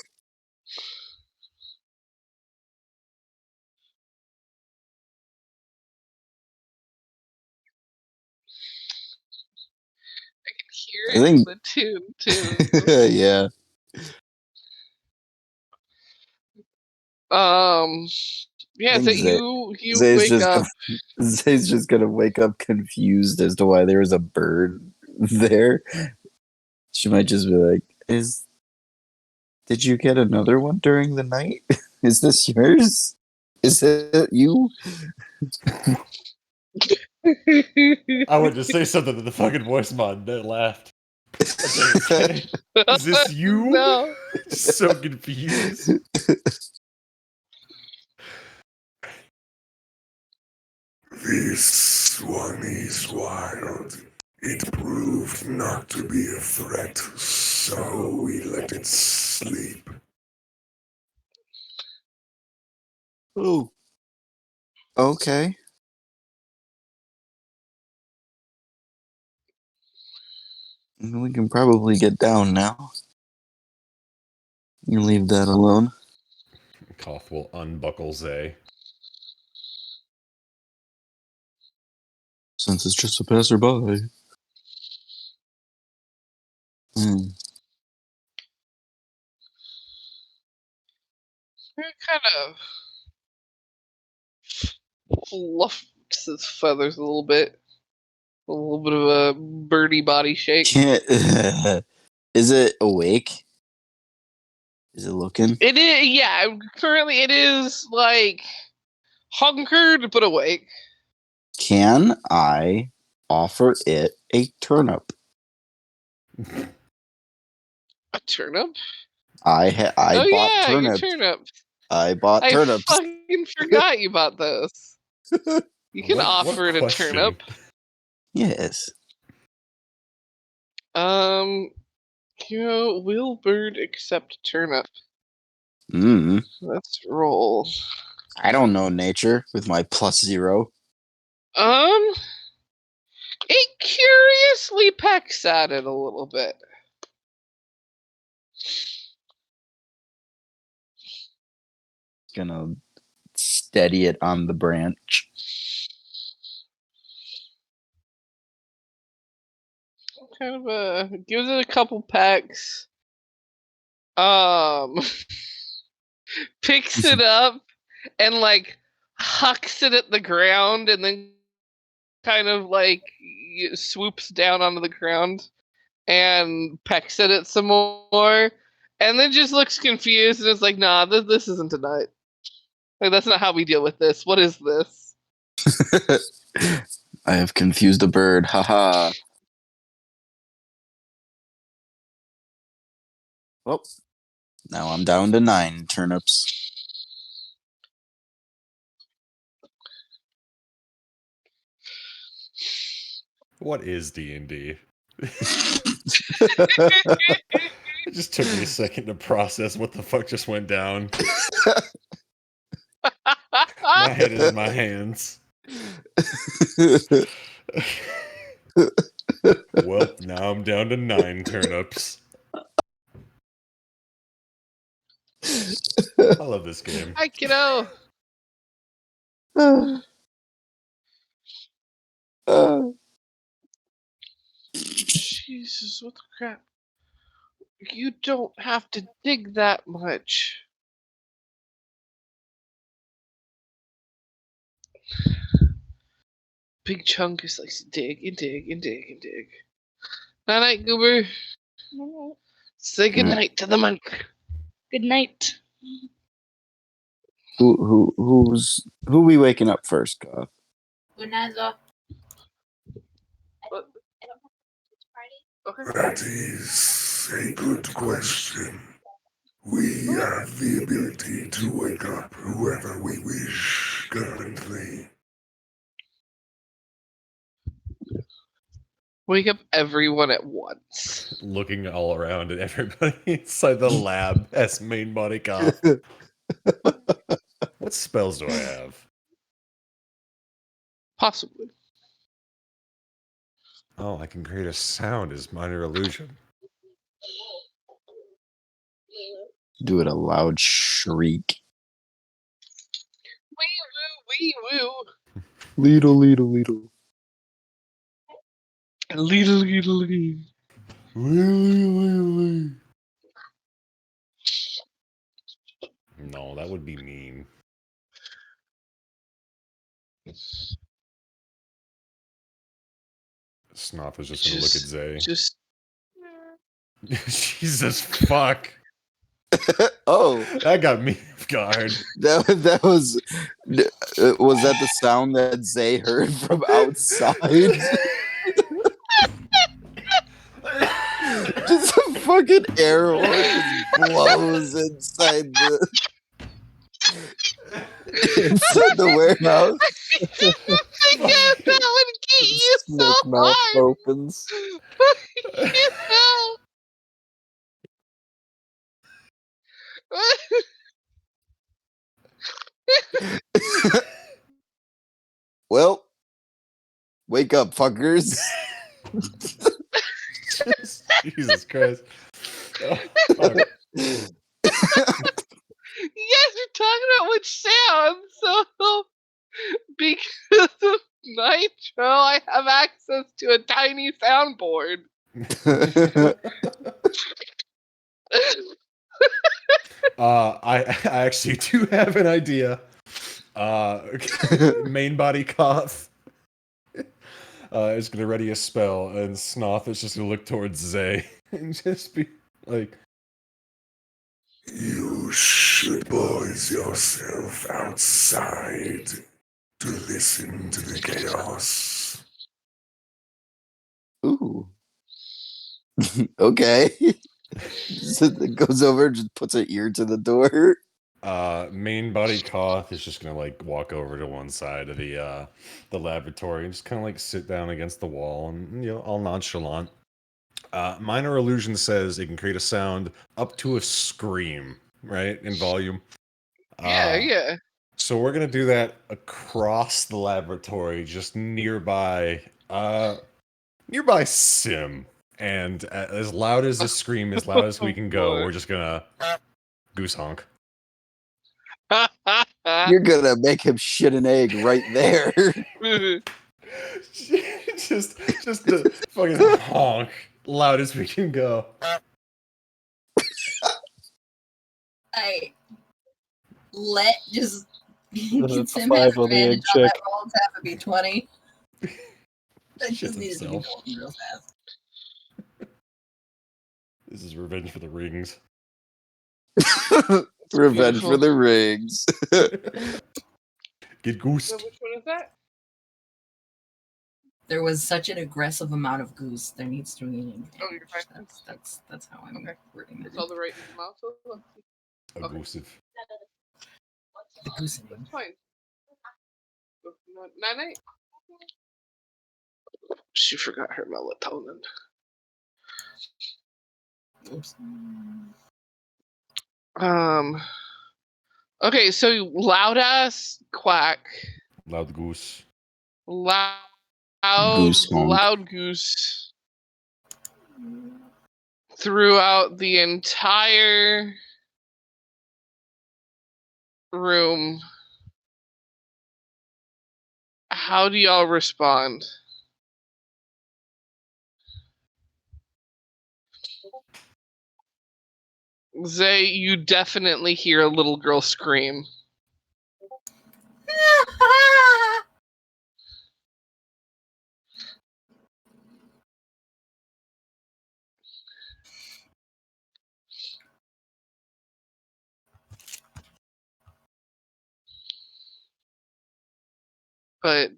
Hear I it think- in the tune too. Yeah. Yeah, so think Zay- you Zay's wake just up. Zay's just gonna wake up confused as to why there is a bird there. She might just be like, did you get another one during the night? Is this yours? Is it you? I would just say something to the fucking voice mod and then laughed. Is this you? No. So confused. This one is wild. It proved not to be a threat, so we let it sleep. Oh. Okay. We can probably get down now. You leave that alone. Koth will unbuckle Zay. Since it's just a passerby. It kind of fluffs his feathers a little bit. A little bit of a birdie body shake. Can't. Is it awake? Is it looking? It is, yeah. Currently, it is like hunkered but awake. Can I offer it a turnip? A turnip? I Oh bought yeah, turnips. your turnip. I bought I turnips. fucking forgot you bought those. You can offer it a question? turnip. Yes. Will bird accept turnip? Mm. Let's roll. I don't know nature with my +0. It curiously pecks at it a little bit. Gonna steady it on the branch. Kind of gives it a couple pecks. Picks it up and like hucks it at the ground and then kind of like swoops down onto the ground and pecks at it some more and then just looks confused and is like, nah, this isn't tonight. Like, that's not how we deal with this. What is this? I have confused a bird. Haha. Well, now I'm down to 9 turnips. What is D&D? It just took me a second to process what the fuck just went down. My head is in my hands. Well, now I'm down to 9 turnips. I love this game. Hi, kiddo. Jesus, what the crap? You don't have to dig that much. Big chunk is like dig and dig and dig and dig. Night night, Goober. Say goodnight to the monk. Good night. Who we waking up first, Koth? Unazo. Okay. That is a good question. We have the ability to wake up whoever we wish currently. Wake up everyone at once. Looking all around at everybody inside the lab as main body Koth. What spells do I have? Possibly. Oh, I can create a sound as minor illusion. Do it a loud shriek. Wee woo, wee woo. Leedle, leedle, leedle. Little, little, little. No, that would be mean. Snoth was just gonna look at Zay. Just Jesus fuck. Oh, That got me off guard. that was that the sound that Zay heard from outside? Just a fucking air horn just blows inside the warehouse. that would get you so Snake mouth hard. opens. Well, wake up, fuckers. Jesus Christ. Oh, fuck. Yes, we're talking about which sound. So, because of Nitro, I have access to a tiny soundboard. I actually do have an idea. Main body Koth is gonna ready a spell, and Snoth is just gonna look towards Zay and just be like, You should poise yourself outside to listen to the chaos. Ooh. Okay. So it goes over, just puts her ear to the door. main body Koth is just gonna like walk over to one side of the laboratory and just kind of like sit down against the wall and all nonchalant. Minor illusion says it can create a sound up to a scream, right, in volume. Yeah. So we're gonna do that across the laboratory, just nearby. Nearby Sim, and as loud as this scream, as loud as we can go, we're just gonna goose honk. You're gonna make him shit an egg right there. just the fucking honk, loud as we can go. I let just get That's a Sim 5 have on the egg advantage on check. that roll to have it be 20. That Shits just needed to be himself. golden real fast. This is revenge for the rings. Revenge Beautiful. for the rings. Get goosed. So which one is that? There was such an aggressive amount of goose. There needs to be an Oh, you're fine. That's how I'm Okay. wording It's it. all the right amount. So let's see. Abusive. The goosening. That's fine. 9-8. She forgot her melatonin. Oops. Okay, so loud ass quack. Loud goose. Loud Goose honk. loud goose throughout the entire room. How do y'all respond? Zay, you definitely hear a little girl scream.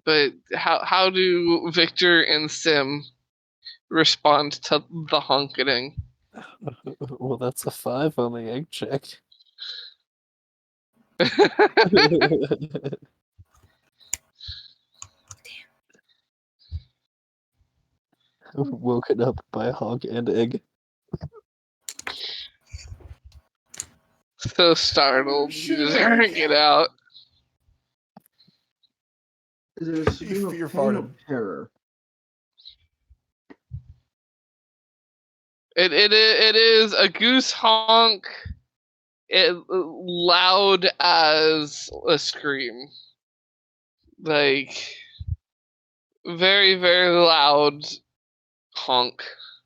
But how do Victor and Sim respond to the honking? Well, that's a 5 on the egg check. Woken up by a honk and egg. So startled, you just get out. Is it a scream of fear pain or farted. terror? It is a goose honk, loud as a scream, like very very loud honk.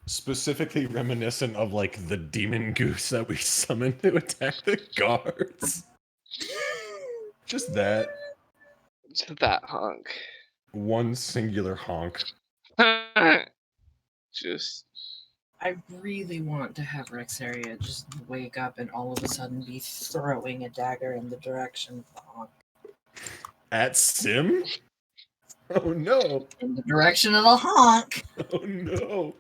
Specifically reminiscent of like the demon goose that we summoned to attack the guards. Just that. Just that honk. One singular honk. Just I really want to have Rexeria just wake up and all of a sudden be throwing a dagger in the direction of the honk. At Sim? Oh no. In the direction of the honk. Oh no.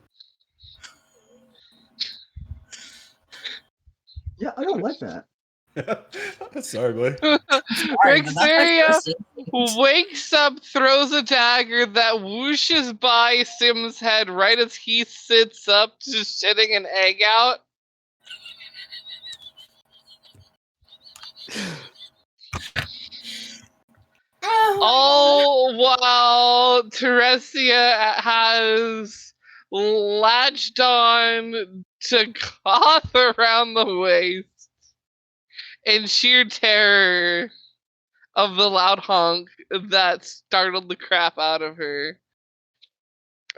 Yeah, I don't like that. Sorry, boy. Sorry, but that's my Rexeria person. wakes up, throws a dagger that whooshes by Sim's head right as he sits up, just shitting an egg out. All while Teresia has latched on to Koth around the waist in sheer terror of the loud honk that startled the crap out of her.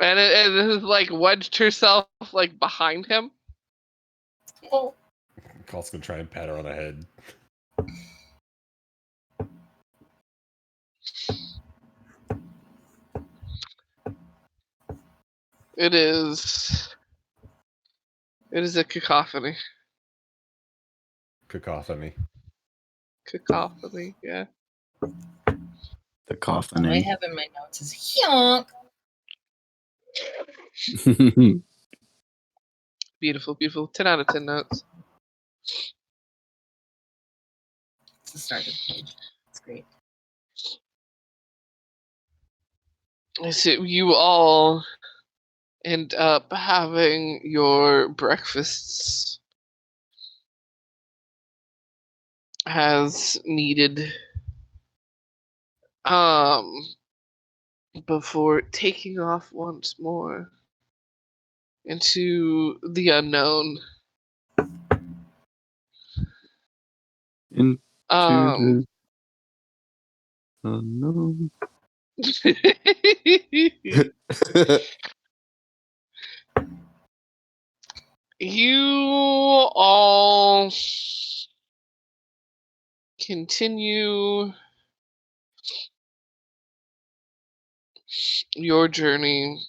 And it has like wedged herself like behind him. Oh. Cole's gonna try and pat her on the head. It is a cacophony. Cacophony. Cacophony, yeah. The All I coughing. have in my notes is honk. Beautiful, beautiful. 10 out of 10 notes. It's the start of the page. It's great. So you all end up having your breakfasts as needed. before taking off once more into the unknown. Into Um, the unknown. you all continue your journey,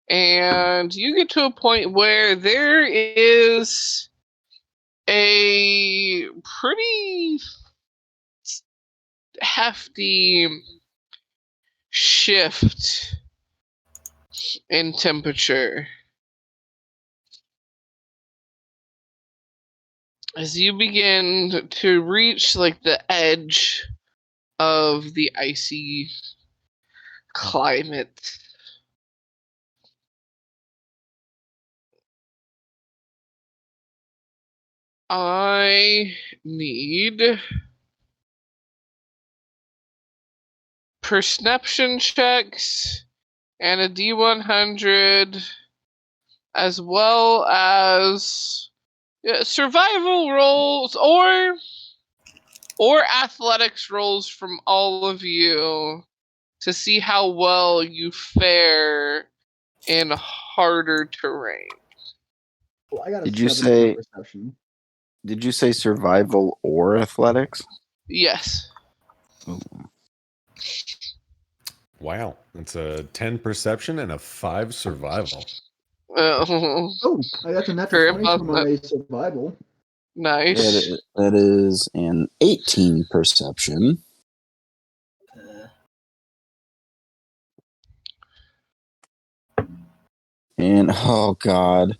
and you get to a point where there is a pretty hefty shift in temperature as you begin to reach like the edge of the icy climate. I need perception checks and a D100, as well as survival rolls or athletics rolls from all of you to see how well you fare in harder terrain. Well, I got a Did you 17 say- perception. Did you say survival or athletics? Yes. Ooh. Wow, it's a 10 perception and a 5 survival. Oh, Oh, I got the natural 20 Grandpa's for not my survival. nice. That is an 18 perception. And oh god,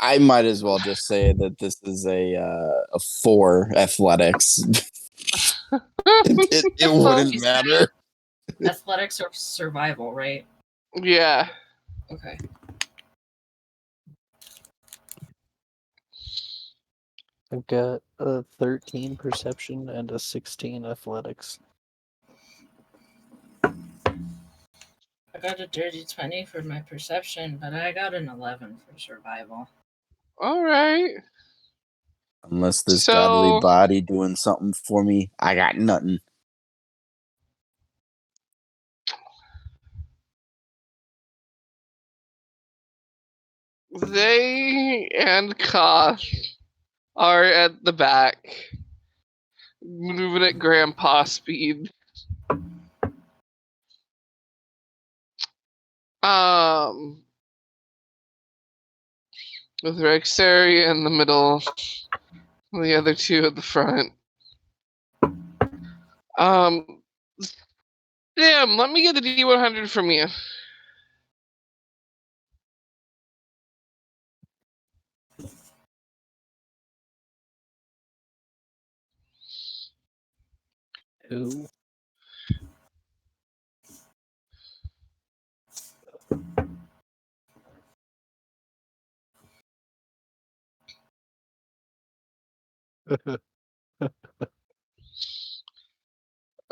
I might as well just say that this is a 4 athletics. it wouldn't matter. Athletics or survival, right? Yeah. Okay. I've got a 13 perception and a 16 athletics. I got a dirty 20 for my perception, but I got an 11 for survival. All right. Unless this So- godly body doing something for me, I got nothing. They and Koth are at the back, moving at grandpa speed. With Rexeria in the middle, and the other two at the front. Damn, let me get the D100 from you. Ooh.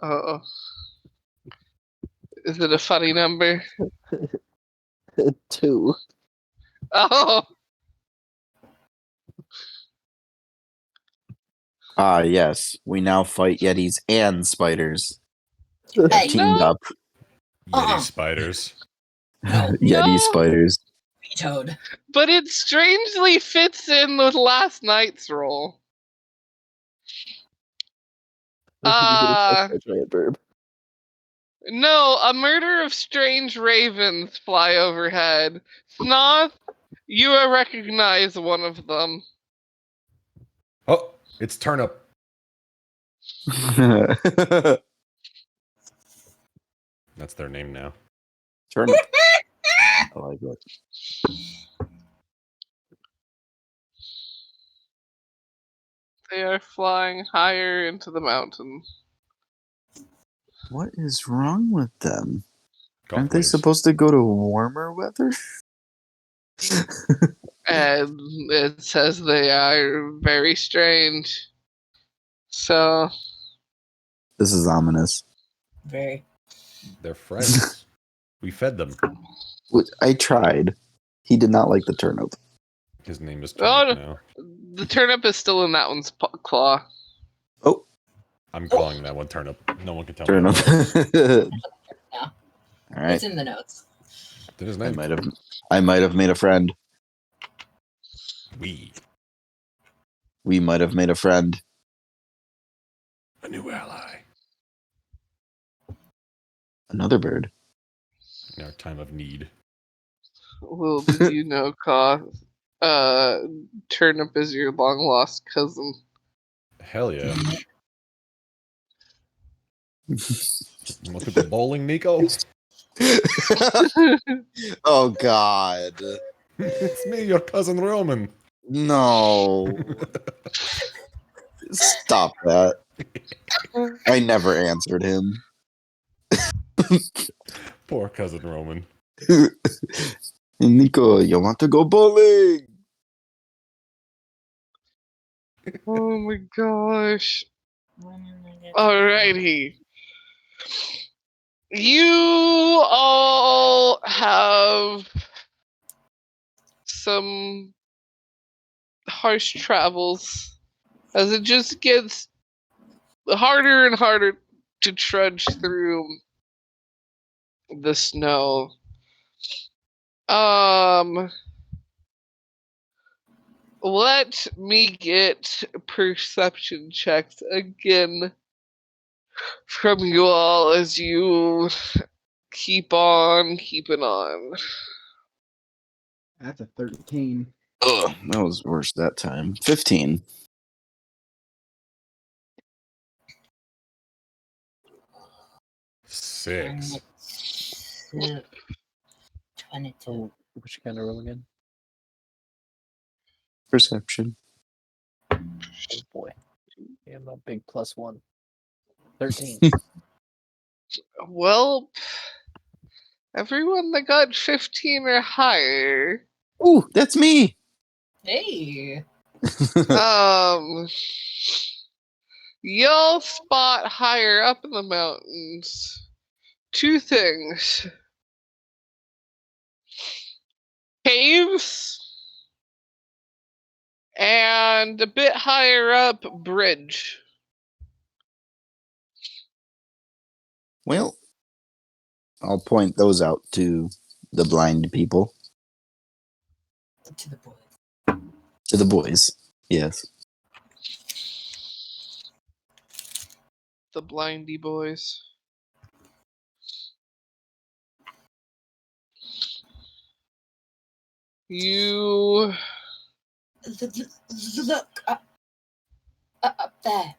Uh-oh. Is it a funny number? 2. Oh! Ah, yes. We now fight yetis and spiders. Hey. Teamed No. up. Yeti spiders. No. Yeti No. spiders. Vetoed. But it strangely fits in with last night's roll. You get attacked by a giant bird. No, a murder of strange ravens fly overhead. Snoth, you recognize one of them. Oh, it's Turnip. That's their name now. Turnip. I like it. They are flying higher into the mountain. What is wrong with them? Goth Aren't they waves. supposed to go to warmer weather? And it says they are very strange. So, This is ominous. Very. They're friends. We fed them. I tried. He did not like the turnip. His name is Oh, Turnip now. the turnip is still in that one's claw. Oh, I'm calling that one Turnip. No one can tell turnip. me. Otherwise. Yeah, All right. it's in the notes. Did his I name? might have made a friend. We. We might have made a friend. A new ally. Another bird. In our time of need. Well, did you know, Koth? Turnip is your long lost cousin. Hell yeah. Look at the bowling, Nico. Oh God. It's me, your cousin Roman. No. Stop that. I never answered him. Poor cousin Roman. Nico, you want to go bowling? Oh my gosh. When did I get- Alrighty. You all have some harsh travels as it just gets harder and harder to trudge through the snow. Let me get perception checks again from you all as you keep on keeping on. That's a 13. Ugh, that was worse that time. 15. Six. 22. Oh, which kind of roll again? Perception. Oh boy. Yeah, I'm a big +1. 13. Well, everyone that got 15 or higher, Ooh, that's me. Hey. y'all spot higher up in the mountains two things: caves and a bit higher up, bridge. Well, I'll point those out to the blind people. To the boys. To the boys. Yes. The blindy boys. You Look up there.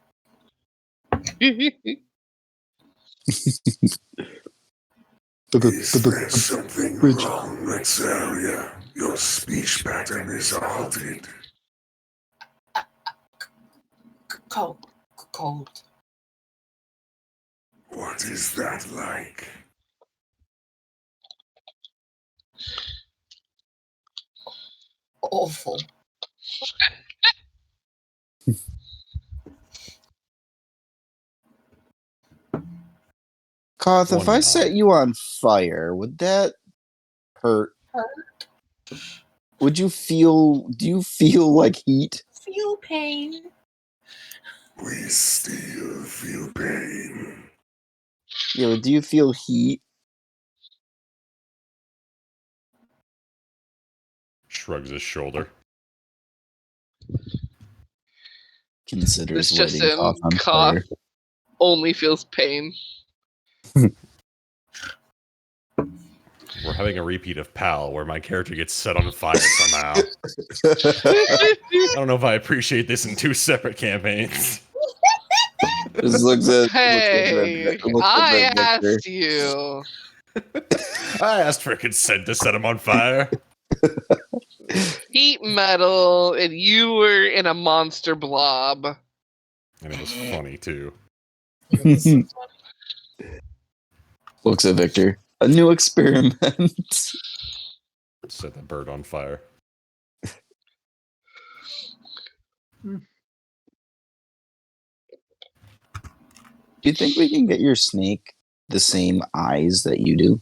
Is there something wrong, Rexeria? Your speech pattern is altered. Cold. What is that like? Awful. Koth, if One I nod. set you on fire, would that hurt? Hurt. Do you feel like heat? Feel pain. We still feel pain. Yeah, but do you feel heat? Shrugs his shoulder. Considers It's just lighting Koth in on Koth fire. only feels pain. We're having a repeat of Pal, where my character gets set on fire somehow. I don't know if I appreciate this in two separate campaigns. Just looks at Hey, I Victor. asked you. I asked for consent to set him on fire. Heat metal, and you were in a monster blob. And it was funny, too. Looks at Victor. A new experiment. Set the bird on fire. Do you think we can get your snake the same eyes that you do?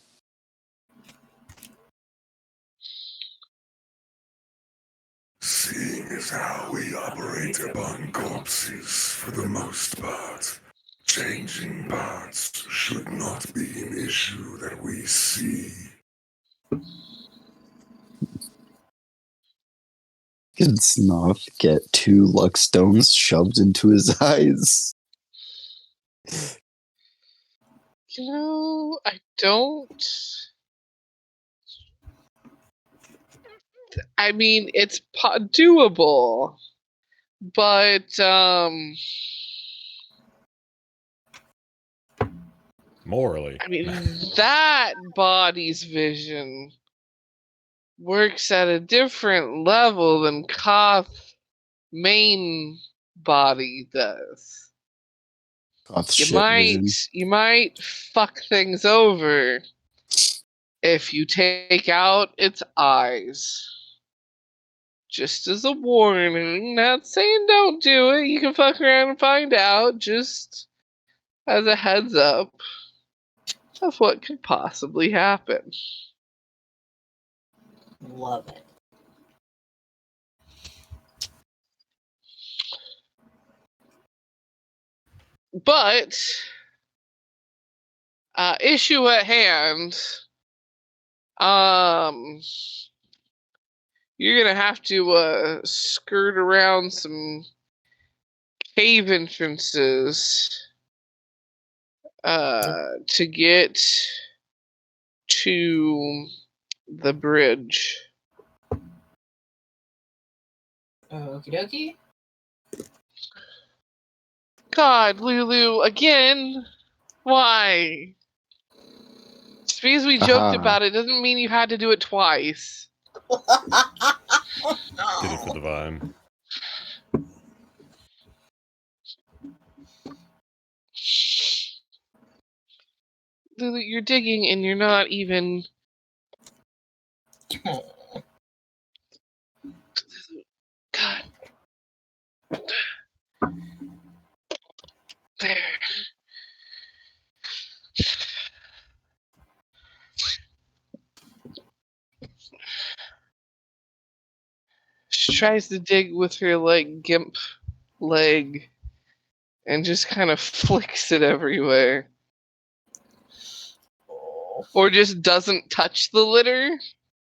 Seeing as how we operate upon corpses for the most part, changing parts should not be an issue that we see. Can Snuff get 2 luck stones shoved into his eyes? I don't. I mean, it's doable, but Morally. I mean, that body's vision works at a different level than Koth's main body does. Koth's You shit vision. might fuck things over if you take out its eyes. Just as a warning, not saying don't do it. You can fuck around and find out. Just as a heads up of what could possibly happen. Love it. But issue at hand. You're gonna have to skirt around some cave entrances to get to the bridge. Okie dokie. God, Lulu, again? Why? Just because we joked Aha. about it doesn't mean you had to do it twice. Did it for the vibe. Lulu, you're digging and you're not even. God. There. She tries to dig with her gimp leg and just kind of flicks it everywhere. Or just doesn't touch the litter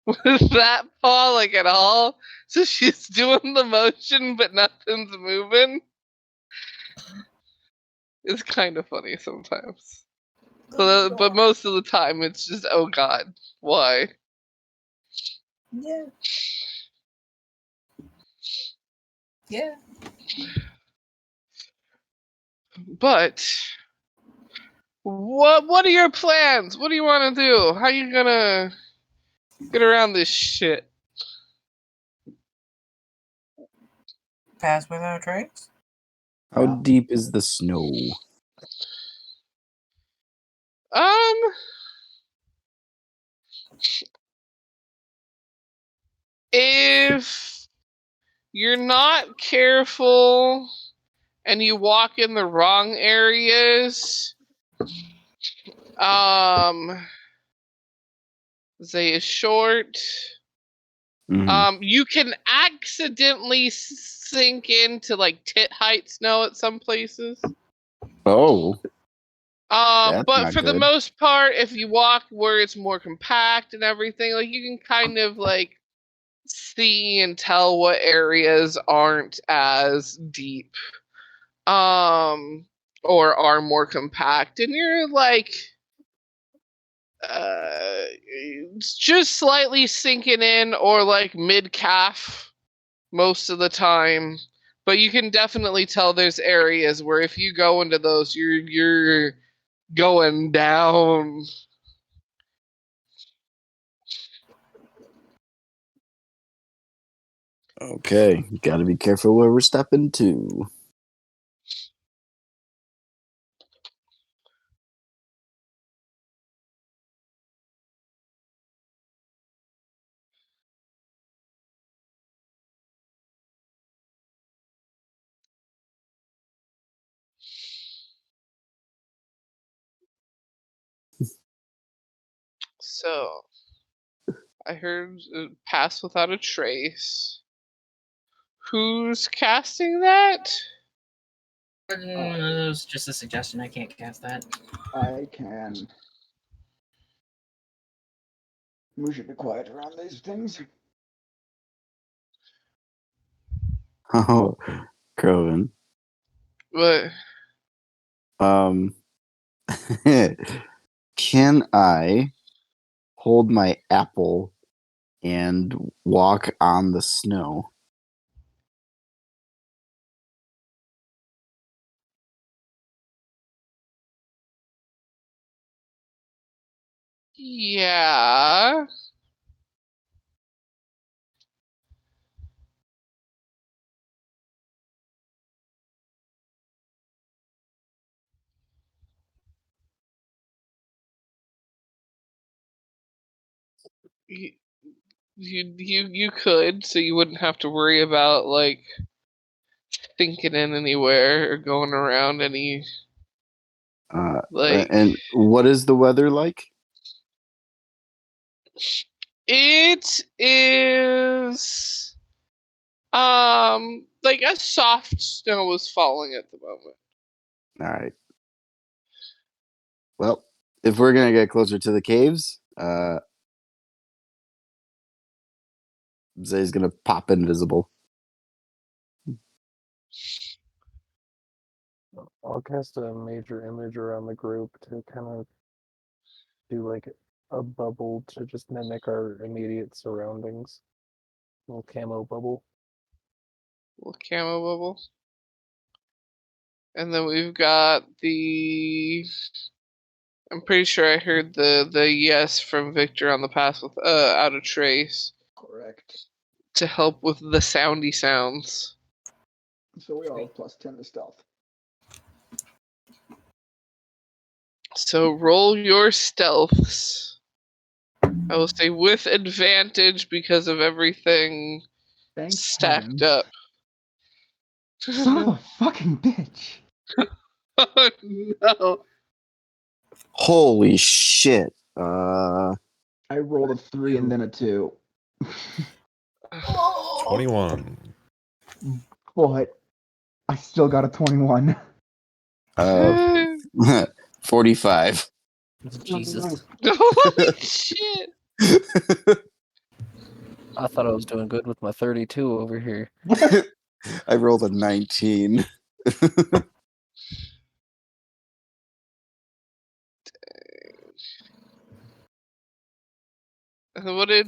with that paw at all. So she's doing the motion but nothing's moving. It's kind of funny sometimes. But most of the time it's just, oh god, why? Yeah. Yeah. But what are your plans? What do you want to do? How are you gonna get around this shit? Pass without trace? How deep is the snow? If you're not careful and you walk in the wrong areas, say is short. You can accidentally sink into tit height snow at some places. Oh. That's But not for the good. most part, if you walk where it's more compact and everything, you can kind of see and tell what areas aren't as deep, or are more compact, and you're just slightly sinking in or mid calf most of the time. But you can definitely tell there's areas where if you go into those, you're going down. Okay, gotta be careful where we're stepping to. So, I heard pass without a trace. Who's casting that? It was just a suggestion. I can't cast that. I can. We should be quiet around these things. Oh, Kroven. What? Can I hold my apple and walk on the snow? Yeah. You could, so you wouldn't have to worry about like thinking in anywhere or going around any like And what is the weather like? it is like a soft snow is falling at the moment. All right. Well, if we're gonna get closer to the caves, Zay's gonna pop invisible. I'll cast a major image around the group to kind of do like a bubble to just mimic our immediate surroundings. A little camo bubble. Little camo bubble. And then we've got the I'm pretty sure I heard the yes from Victor on the pass with out of trace Correct. to help with the soundy sounds. So we all have +10 to stealth. So roll your stealths. I will say with advantage because of everything Thank stacked heavens. up. Son of a fucking bitch. Oh no. Holy shit! I rolled a 3 and then a 2. 21. But I still got a 21. 45. Jesus. Holy shit. I thought I was doing good with my 32 over here. I rolled a 19. What did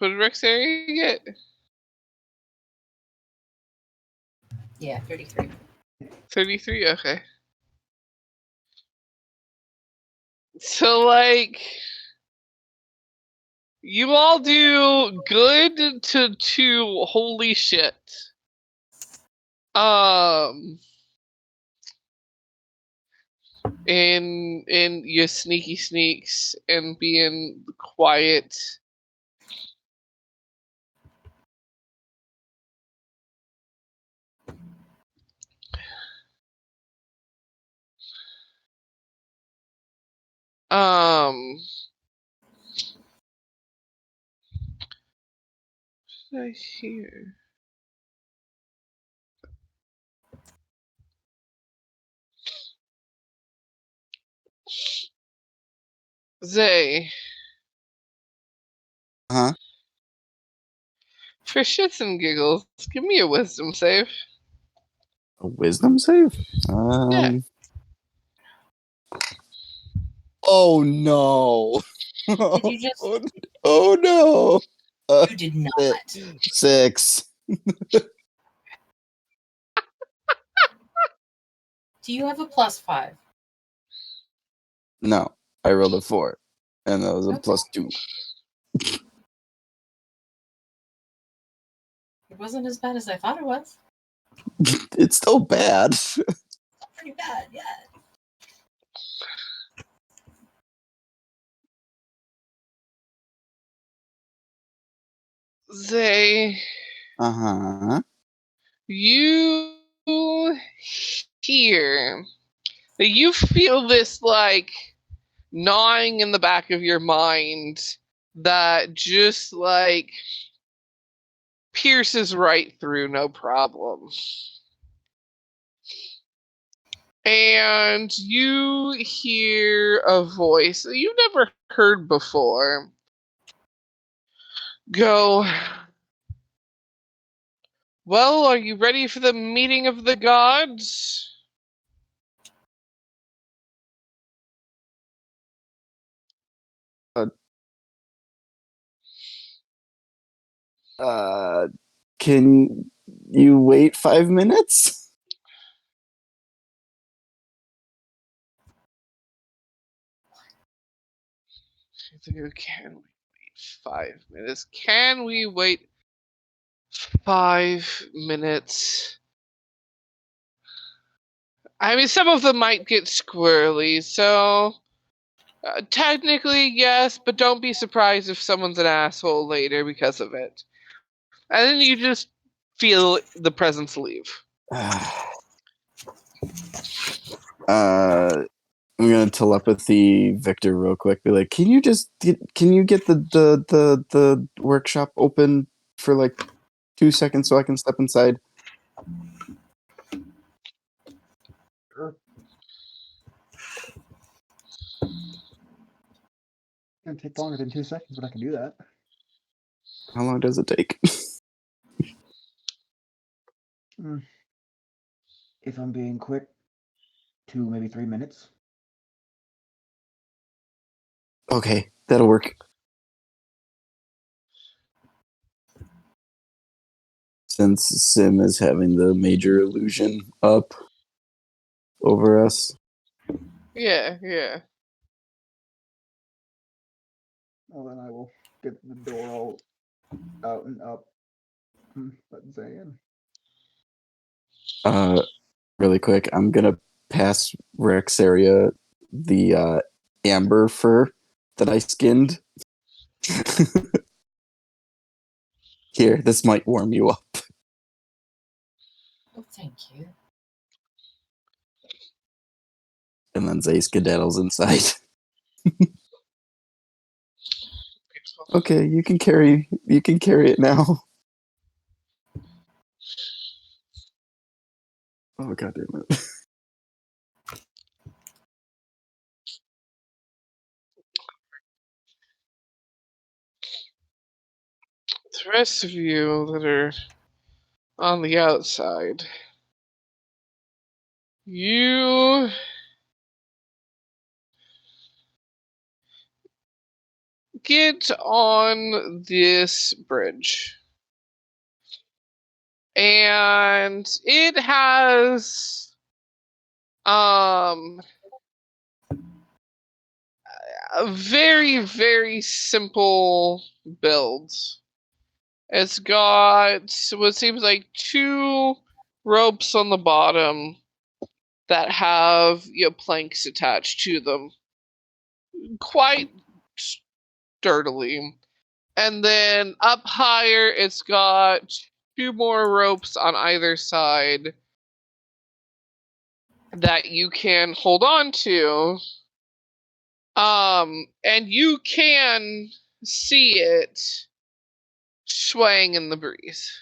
Rexeria get? Yeah, 33. 33? Okay. So like you all do good to holy shit. In your sneaky sneaks and being quiet. What did I hear? Zay. Huh? For shits and giggles, give me a wisdom save. A wisdom save? Yeah. Oh no! Did you just? Oh no! You did not. 6. Do you have a +5? No, I rolled a 4, and that was a Okay. +2. It wasn't as bad as I thought it was. It's still bad. It's pretty bad, yeah. Zay. Uh-huh. You hear that you feel this like gnawing in the back of your mind that just like pierces right through, no problem. And you hear a voice that you've never heard before go, "Well, are you ready for the meeting of the gods?" Can you wait 5 minutes? Can we wait 5 minutes? Can we wait 5 minutes? I mean, some of them might get squirrely, so technically, yes, but don't be surprised if someone's an asshole later because of it. And then you just feel the presence leave. I'm gonna telepathy Victor real quick. Be like, can you get the workshop open for like 2 seconds so I can step inside? Sure. It's gonna take longer than 2 seconds, but I can do that. How long does it take? If I'm being quick, 2, maybe 3 minutes. Okay, that'll work. Since Sim is having the major illusion up over us. Yeah. Well, then I will get the door all out and up. Let Zay in. Really quick, I'm gonna pass Rexeria the amber fur that I skinned. Here, this might warm you up. Oh, thank you. And then Zay skedaddles inside. Okay, you can carry it now. Oh, god damn it. The rest of you that are on the outside, you get on this bridge. And it has a very, very simple build. It's got what seems like 2 ropes on the bottom that have planks attached to them, quite sturdily. And then up higher, it's got 2 more ropes on either side that you can hold on to. And you can see it swaying in the breeze.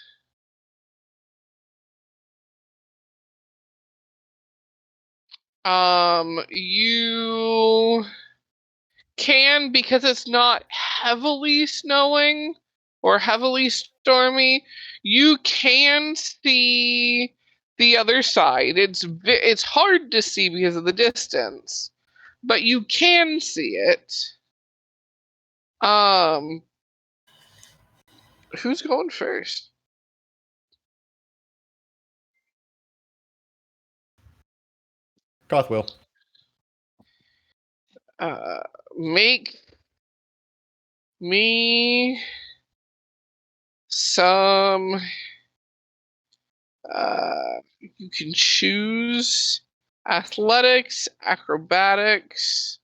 You can, because it's not heavily snowing or heavily stormy, you can see the other side. It's hard to see because of the distance, but you can see it. Who's going first? Koth will. Make me some. You can choose athletics, acrobatics.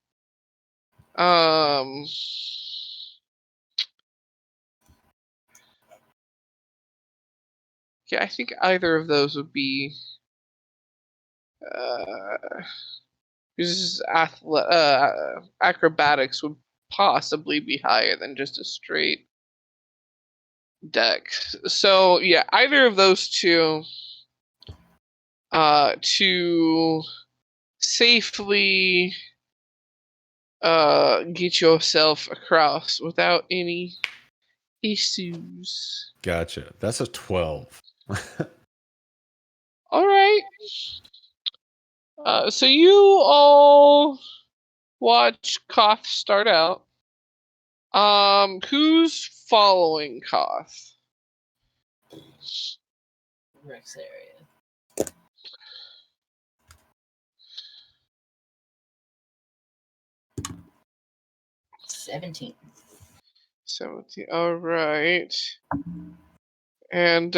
Yeah, I think either of those would be Because acrobatics would possibly be higher than just a straight dex. So yeah, either of those two to safely get yourself across without any issues. Gotcha. That's a 12. All right. So you all watch Koth start out. Who's following Koth? Rexeria. 17. 17. All right. And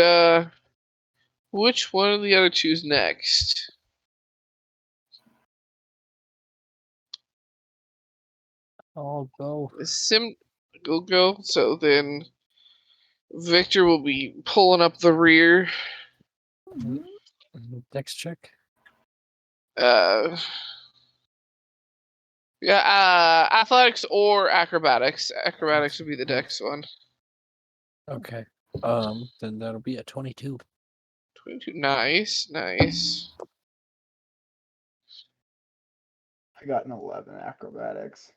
which one of the other two's next? I'll go. Will go. So then Victor will be pulling up the rear. Dex check. Athletics or acrobatics. Acrobatics would be the dex one. Okay. Then that'll be a 22. 22. Nice. I got an 11 acrobatics.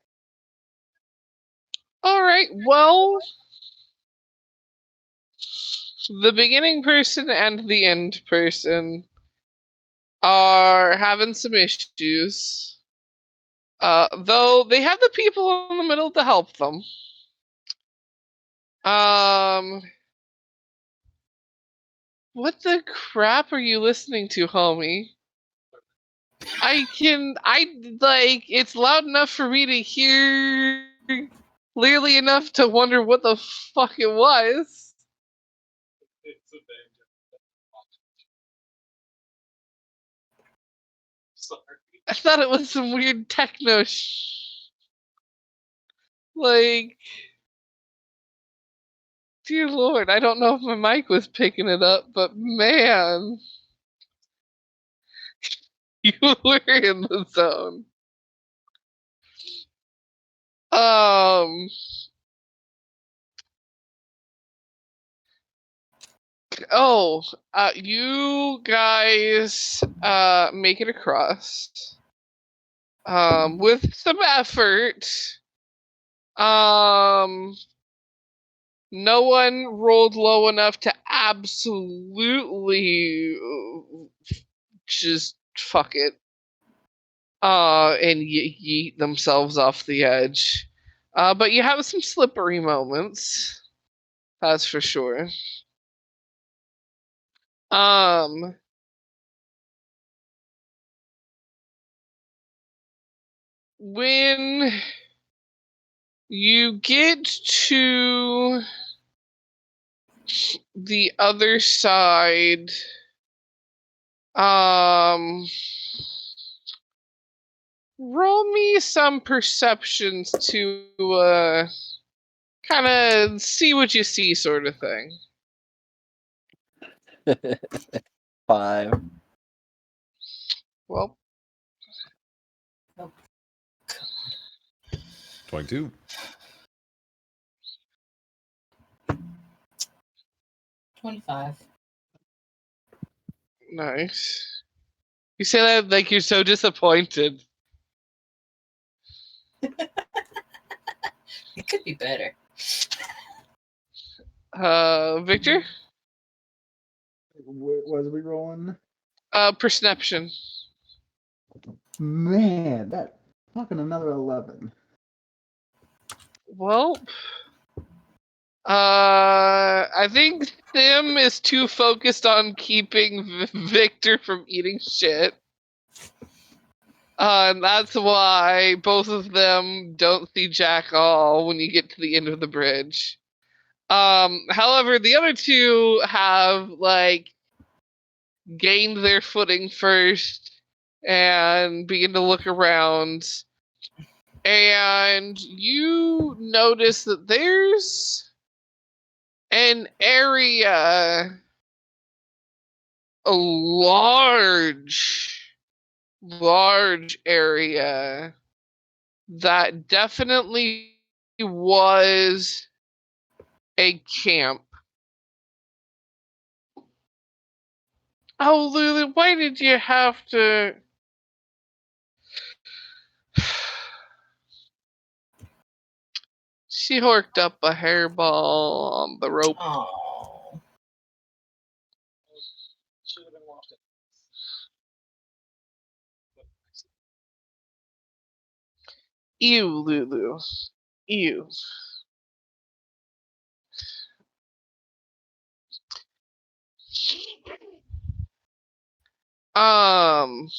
All right. Well, the beginning person and the end person are having some issues. Though they have the people in the middle to help them. What the crap are you listening to, homie? It's loud enough for me to hear clearly enough to wonder what the fuck it was. I thought it was some weird techno like, dear lord, I don't know if my mic was picking it up, but man, you were in the zone. You guys make it across. With some effort. No one rolled low enough to absolutely just fuck it. And yeet themselves off the edge. But you have some slippery moments. That's for sure. When you get to the other side, roll me some perceptions to kind of see what you see, sort of thing. 5. Well, 22. 25. nice. You say that like you're so disappointed. It could be better. Victor? What was we rolling? Perception. Man, that fucking another 11. Well, I think Sim is too focused on keeping Victor from eating shit. And that's why both of them don't see Jack all when you get to the end of the bridge. However, the other two have, like, gained their footing first and begin to look around. And you notice that there's an area, a large large area that definitely was a camp. Oh, Lulu, why did you have to? She horked up a hairball on the rope. Oh. Ew, Lulu. Ew. Um,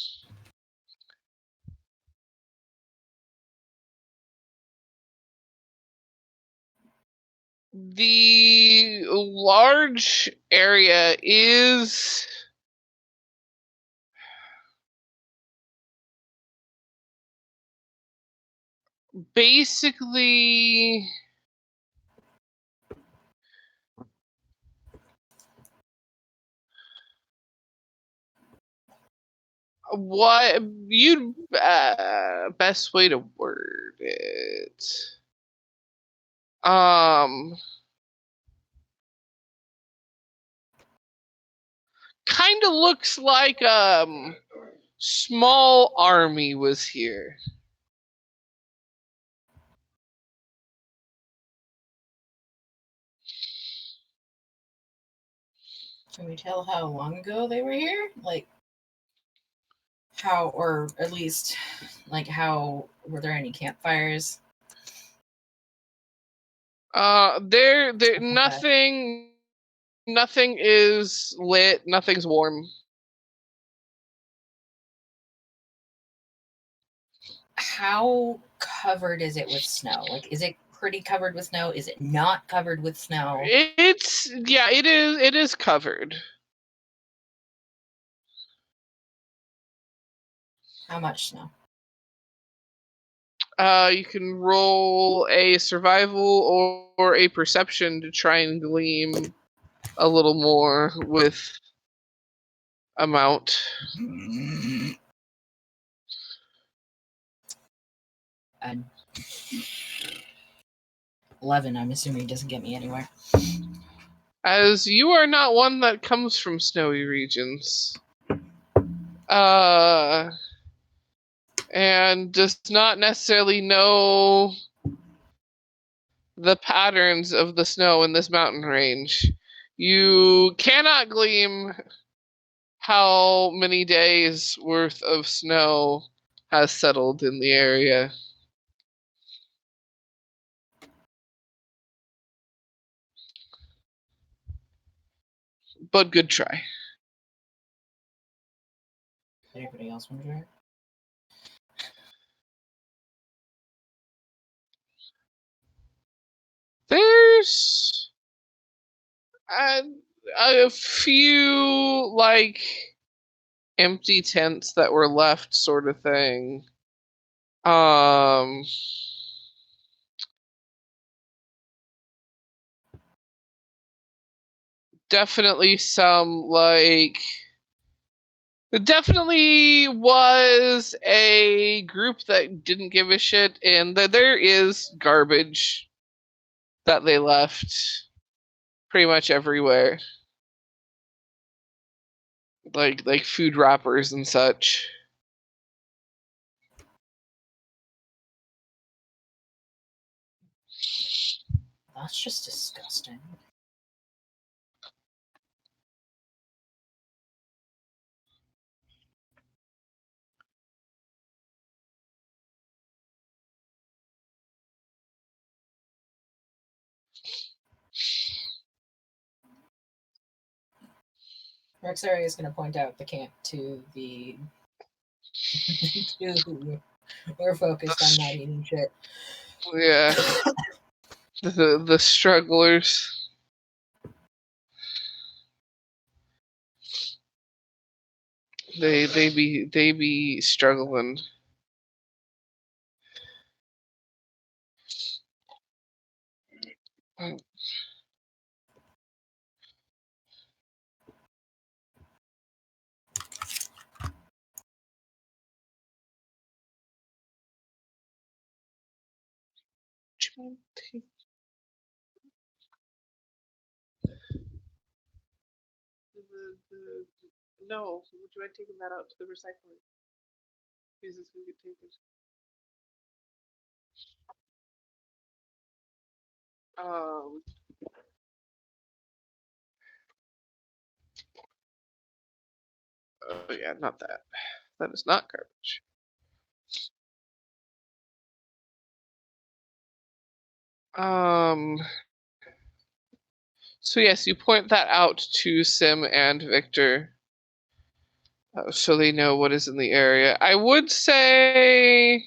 the large area is basically what you'd best way to word it. Kind of looks like small army was here. Can we tell how long ago they were here? Like, how, or at least, like, how, were there any campfires? There, Okay. nothing is lit, nothing's warm. How covered is it with snow? Like, is it pretty covered with snow? Is it not covered with snow? It is covered. How much snow? You can roll a survival or a perception to try and glean a little more with amount. 11, I'm assuming, doesn't get me anywhere. As you are not one that comes from snowy regions. And does not necessarily know the patterns of the snow in this mountain range. You cannot glean how many days worth of snow has settled in the area. But good try. Anybody else want to try? There's a few like empty tents that were left, sort of thing. Definitely some like. It definitely was a group that didn't give a shit, and there is garbage that they left pretty much everywhere, like food wrappers and such. That's just disgusting. Rexeria is going to point out the camp to the two who are focused on not eating shit. Yeah, the strugglers. They be struggling. No, would you mind taking that out to the recycling? Because it's gonna get taken. Oh yeah, not that. That is not garbage. So yes, you point that out to Sim and Victor, so they know what is in the area. I would say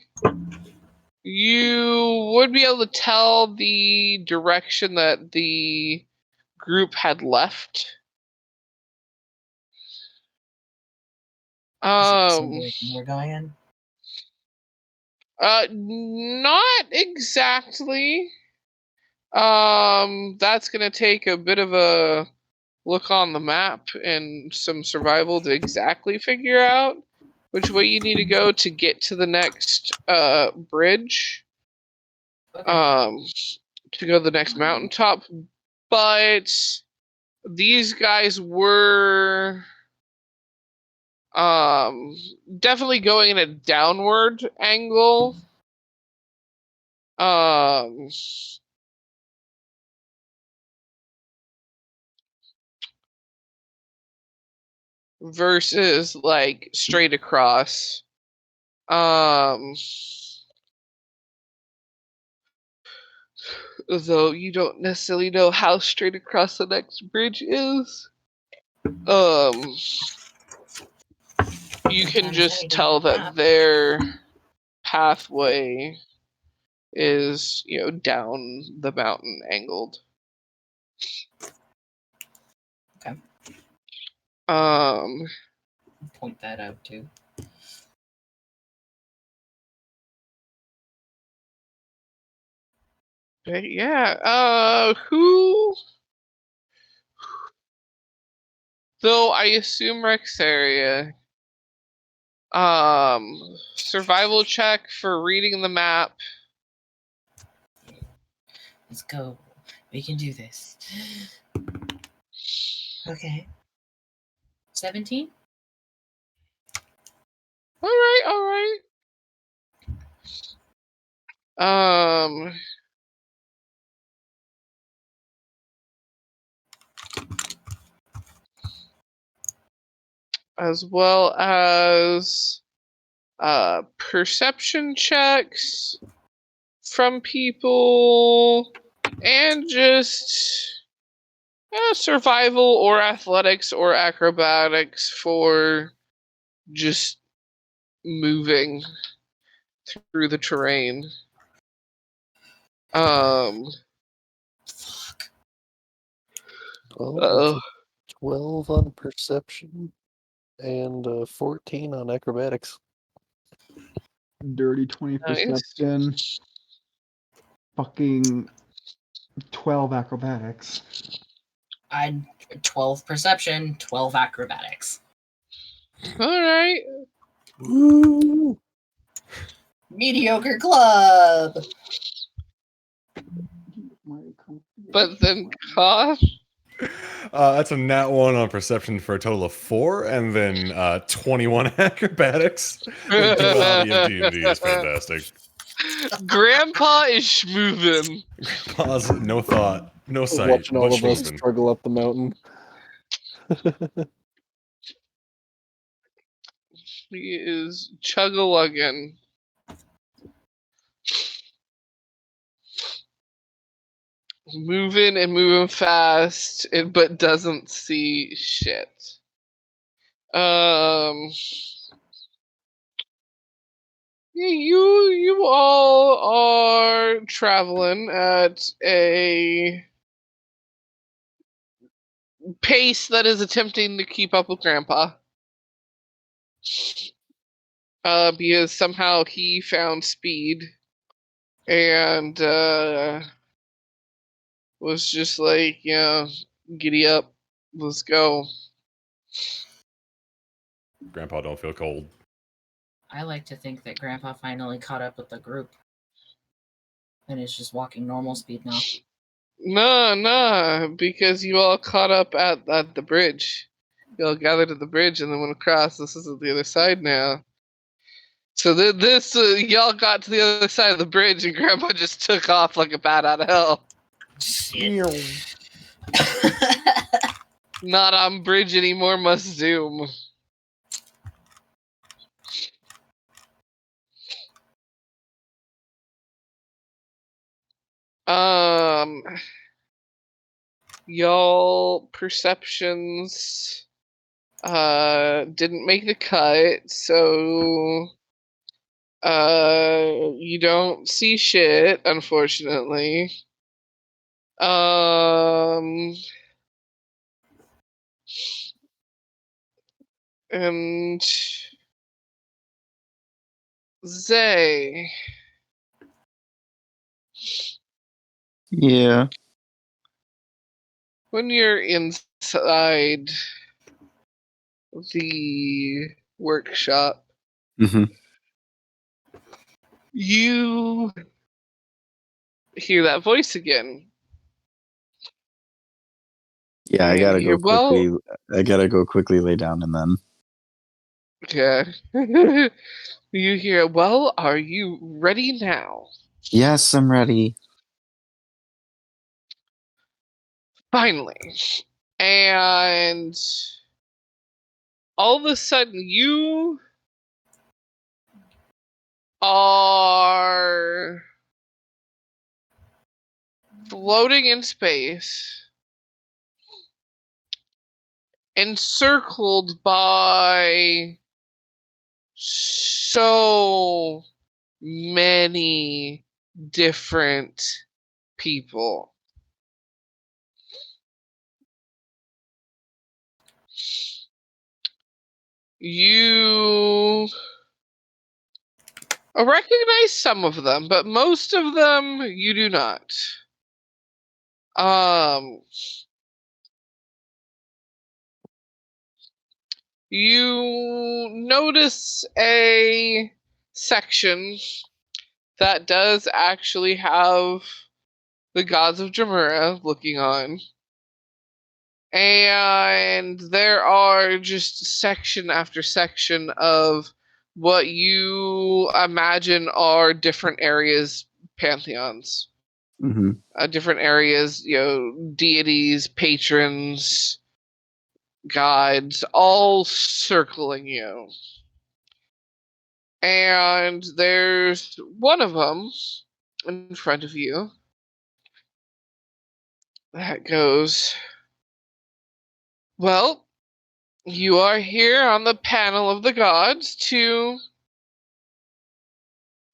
you would be able to tell the direction that the group had left. We're going in. Not exactly. That's gonna take a bit of a look on the map and some survival to exactly figure out which way you need to go to get to the next bridge. Okay. To go to the next mountaintop. But these guys were definitely going in a downward angle. Versus like straight across. Though you don't necessarily know how straight across the next bridge is. You can just tell that their pathway is, down the mountain angled. Okay. Point that out too. Yeah. Who? Though I assume Rexeria. Survival check for reading the map. Let's go. We can do this. Okay. 17? All right. As well as perception checks from people and just survival or athletics or acrobatics for just moving through the terrain. Fuck. Well, 12 on perception and 14 on acrobatics. Dirty 20 Nice. perception. Fucking 12 acrobatics. 12 perception, 12 acrobatics. All right. Woo! Mediocre club. But then Koth. That's a nat 1 on perception for a total of 4, and then 21 acrobatics. The duality of D&D is fantastic. Grandpa is schmoovin'. Grandpa's no thought, no sight, Watching all but of us schmoovin'. struggle up the mountain. He is chug-a-luggin'. Moving fast, but doesn't see shit. You all are traveling at a pace that is attempting to keep up with Grandpa. Because somehow he found speed and was just like, giddy up, let's go. Grandpa don't feel cold. I like to think that Grandpa finally caught up with the group. And it's just walking normal speed now. No, because you all caught up at the bridge. You all gathered at the bridge and then went across. This is the other side now. So this y'all got to the other side of the bridge and Grandpa just took off like a bat out of hell. Shit. Not on bridge anymore, must zoom. Y'all perceptions didn't make the cut, so you don't see shit, unfortunately. And Zay, Yeah. when you're inside the workshop, hmm you hear that voice again. Yeah, I And gotta you go hear, well, quickly. I gotta go quickly lay down and then. yeah. You hear, well, are you ready now? Yes, I'm ready. Finally. And all of a sudden, you are floating in space, encircled by so many different people. You recognize some of them, but most of them you do not. You notice a section that does actually have the gods of Dremura looking on. And there are just section after section of what you imagine are different areas, pantheons. hmm Different areas, deities, patrons, gods, all circling you. And there's one of them in front of you that goes, well, you are here on the panel of the gods to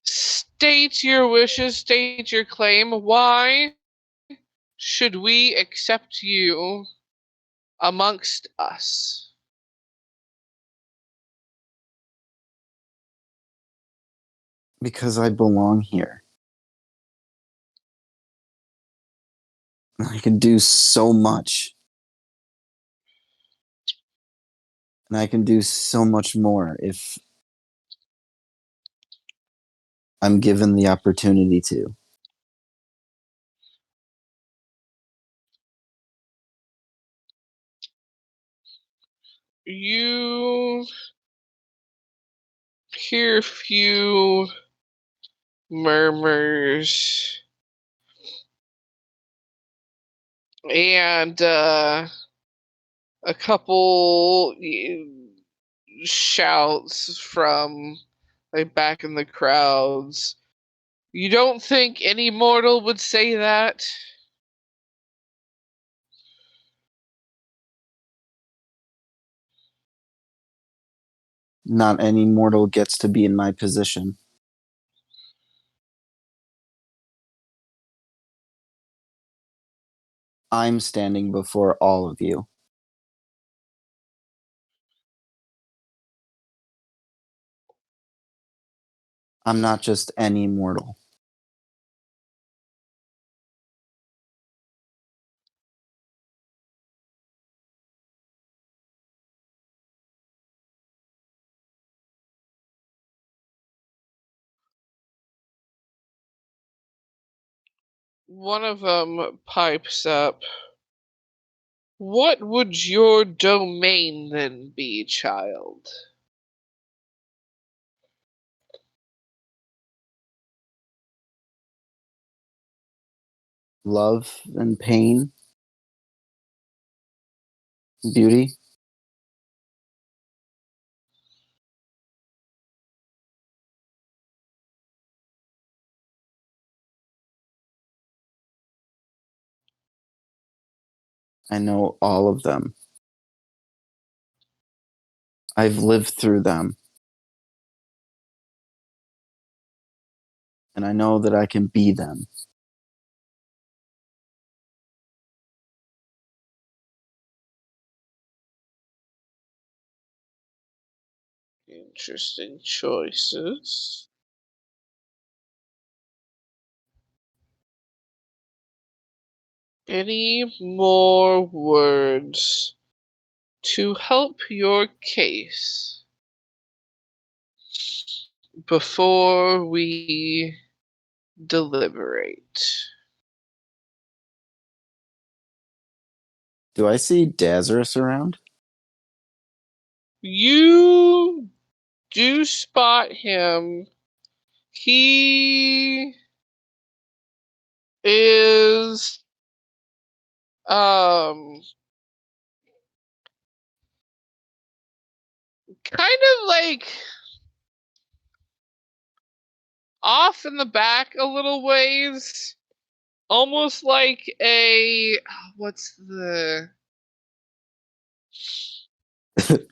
state your wishes, state your claim. Why should we accept you amongst us? Because I belong here. I can do so much. And I can do so much more if I'm given the opportunity to. You hear a few murmurs and a couple shouts from like back in the crowds. You don't think any mortal would say that? Not any mortal gets to be in my position. I'm standing before all of you. I'm not just any mortal. One of them pipes up. What would your domain then be, child? Love and pain, beauty. I know all of them. I've lived through them. And I know that I can be them. Interesting choices. Any more words to help your case before we deliberate? Do I see Dazarus around? You do spot him. He is kind of like off in the back a little ways, almost like a what's the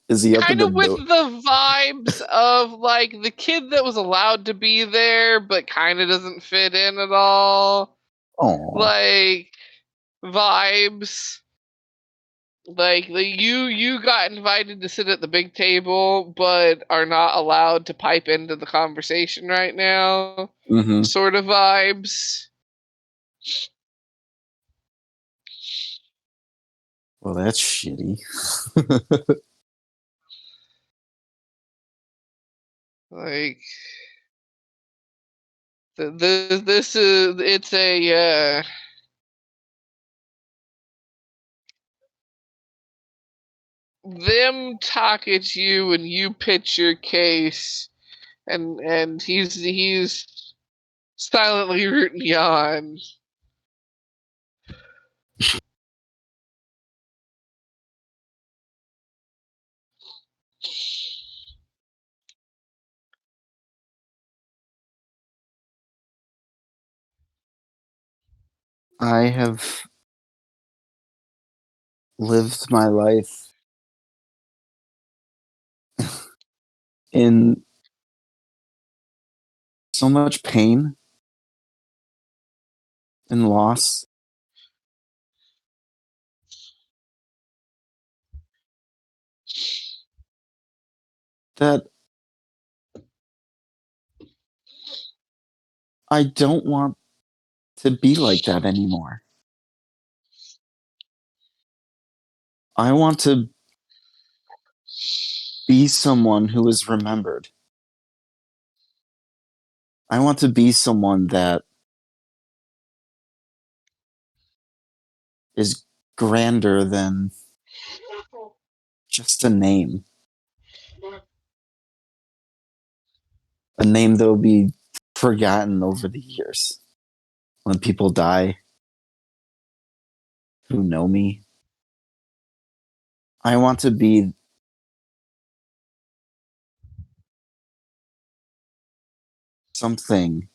Is he up in kind the of with no- the vibes of like the kid that was allowed to be there but kind of doesn't fit in at all, Aw. like vibes. Like you got invited to sit at the big table but are not allowed to pipe into the conversation right now, Mm-hmm. sort of vibes. Well, that's shitty. Like this is it's a them talk at you and you pitch your case, and he's silently rooting you on. I have lived my life in so much pain and loss that I don't want to be like that anymore. I want to be someone who is remembered. I want to be someone that is grander than just a name. A name that will be forgotten over the years. When people die who know me, I want to be something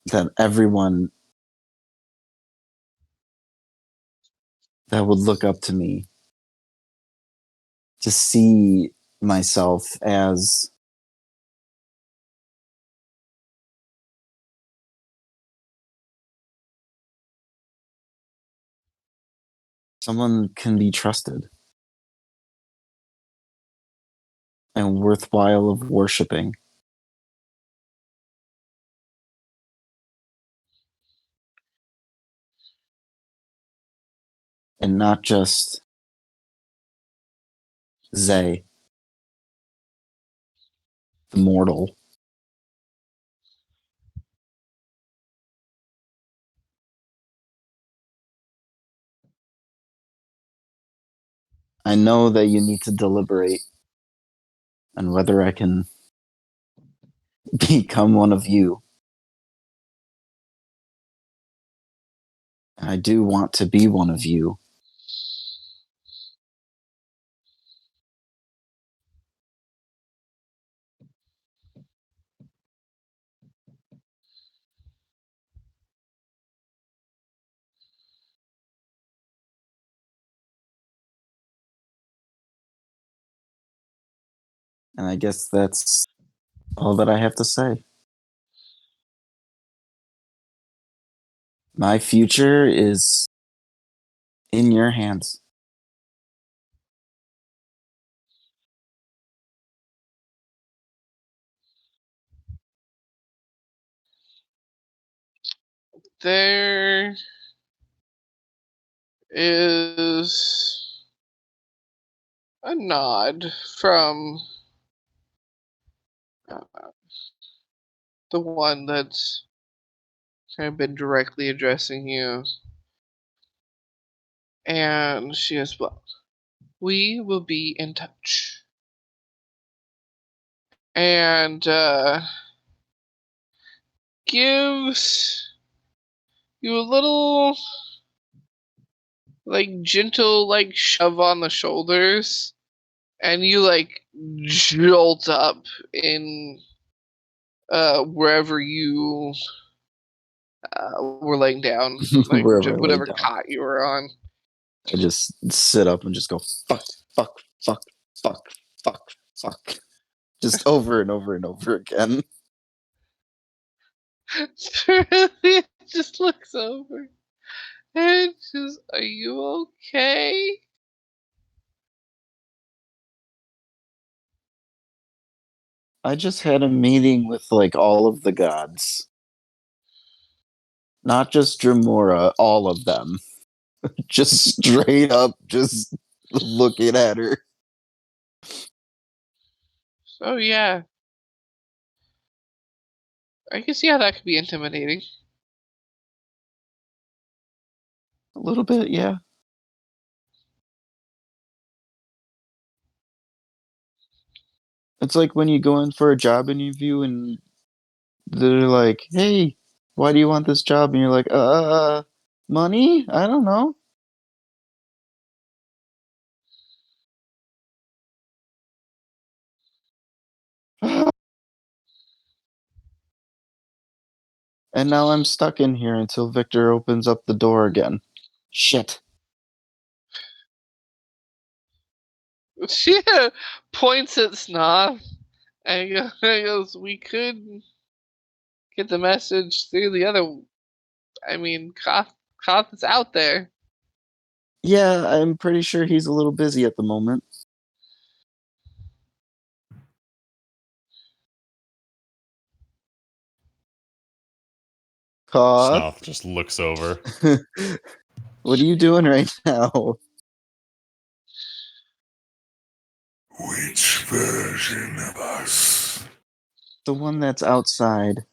that everyone that would look up to me, to see myself as someone can be trusted and worthwhile of worshiping. And not just Zay, the mortal. I know that you need to deliberate on whether I can become one of you. I do want to be one of you. And I guess that's all that I have to say. My future is in your hands. There is a nod from the one that's kind of been directly addressing you. And she goes, well, we will be in touch. And gives you a little like gentle like shove on the shoulders, and you like jolt up in wherever you were laying down, like Wherever I lay whatever down. cot you were on. I just sit up and just go, fuck, fuck, fuck, fuck, fuck, fuck. Just over and over and over again. It just looks over and just, are you okay? I just had a meeting with like all of the gods. Not just Dremura, all of them. Just straight up, just looking at her. So yeah, I can see how that could be intimidating. A little bit, yeah. It's like when you go in for a job interview and they're like, hey, why do you want this job? And you're like, money? I don't know. And now I'm stuck in here until Victor opens up the door again. Shit. She points at Snob and goes, we could get the message through the other. I mean, Koth is out there. Yeah, I'm pretty sure he's a little busy at the moment. Koth? Snoth just looks over. What are you doing right now? Which version of us? The one that's outside.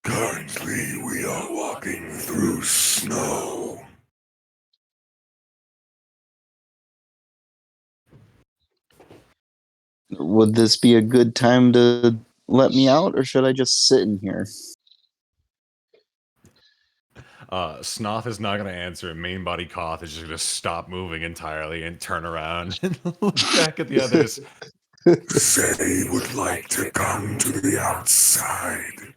Currently, we are walking through snow. Would this be a good time to let me out, or should I just sit in here? Snoth is not going to answer. Main body Koth is just going to stop moving entirely and turn around and look back at the others. They would like to come to the outside.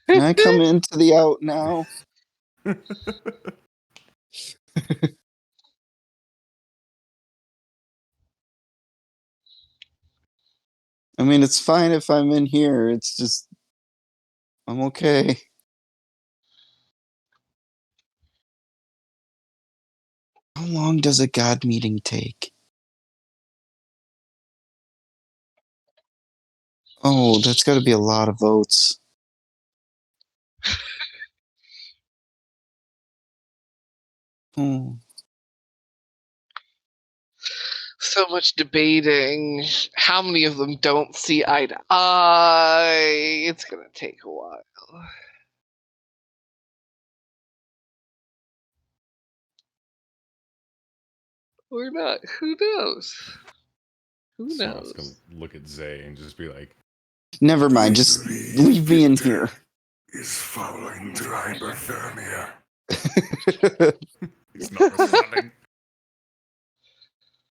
Can I come into the out now? I mean, it's fine if I'm in here. It's just, I'm okay. How long does a god meeting take? Oh, that's got to be a lot of votes. Oh. So much debating. How many of them don't see eye to eye? It's gonna take a while. Or not. Who knows? Who Smoth's gonna knows? look at Zay and just be like, Never mind, just leave me in here. Is falling to hypothermia. he's not responding.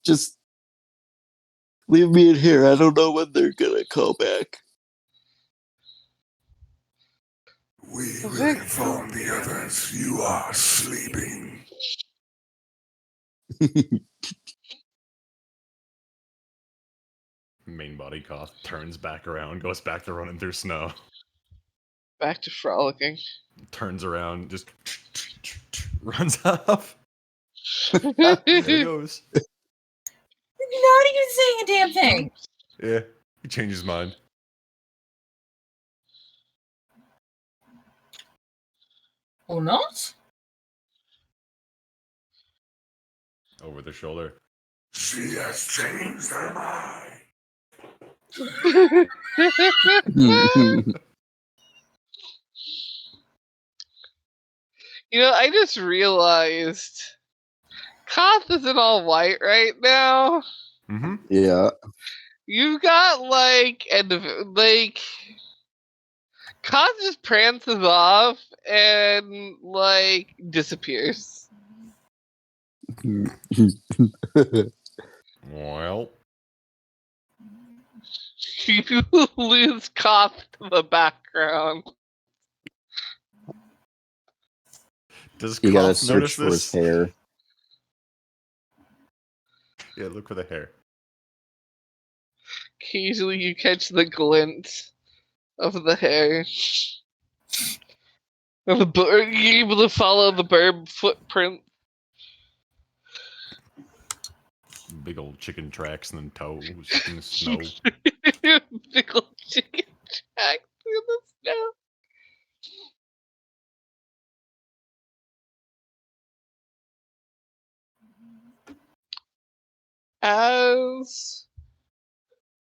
Just leave me in here. I don't know when they're gonna call back. We will inform the others you are sleeping. Main body Koth turns back around, goes back to running through snow. Back to frolicking. Turns around, just runs off. There he goes. Not even saying a damn thing. Yeah, he changed his mind. Or not? Over the shoulder. She has changed her mind. You know, I just realized Koth isn't all white right now. Mm-hmm. Yeah. You've got like Koth just prances off and like disappears. Well, You lose Koth to the background. You does Koth gotta search notice for his this? hair. Yeah, look for the hair. Occasionally you catch the glint of the hair. Of the bird, you're able to follow the bird footprint. Big old chicken tracks and then toes in the snow. Big old chicken tracks in the snow. As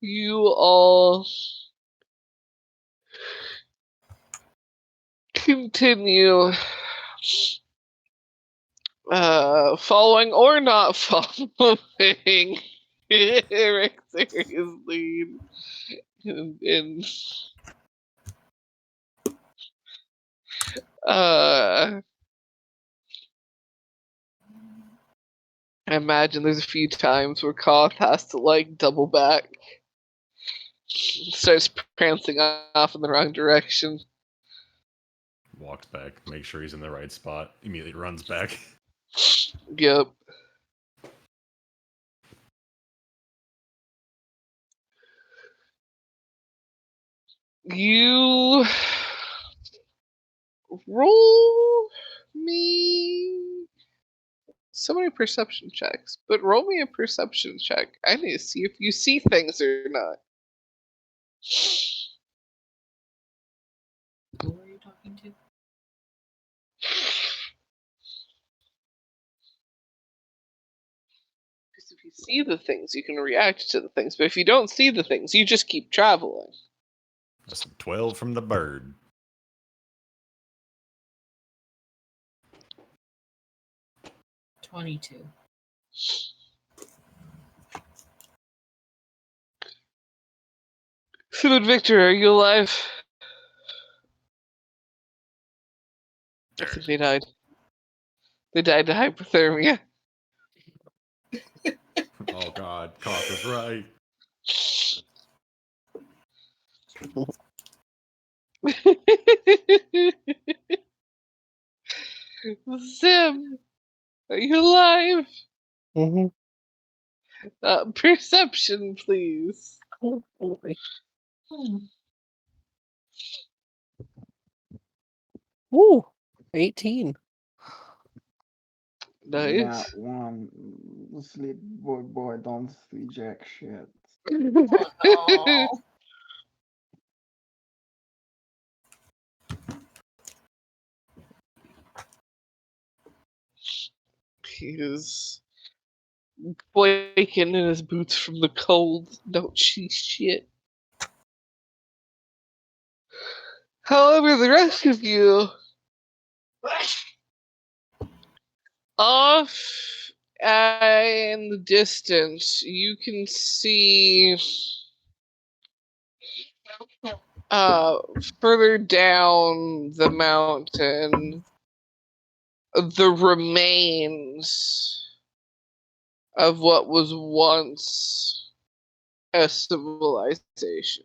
you all continue following or not following Rexeria's lead in I imagine there's a few times where Koth has to like double back, starts prancing off in the wrong direction. Walks back, makes sure he's in the right spot, immediately runs back. Yep. You roll me so many perception checks, but roll me a perception check. I need to see if you see things or not. Who are you talking to? Because if you see the things, you can react to the things. But if you don't see the things, you just keep traveling. That's 12 from the bird. $22. Food Victor, are you alive? I think they died. They died to hypothermia. Oh god, Koth is right. Sim, are you alive? Mm-hmm. Perception, please. Oh boy. Woo! 18. Nice. That one. Sleep, boy, don't see jack shit. Oh, He's waking in his boots from the cold. Don't see shit. However, the rest of you off In the distance, you can see further down the mountain the remains of what was once a civilization.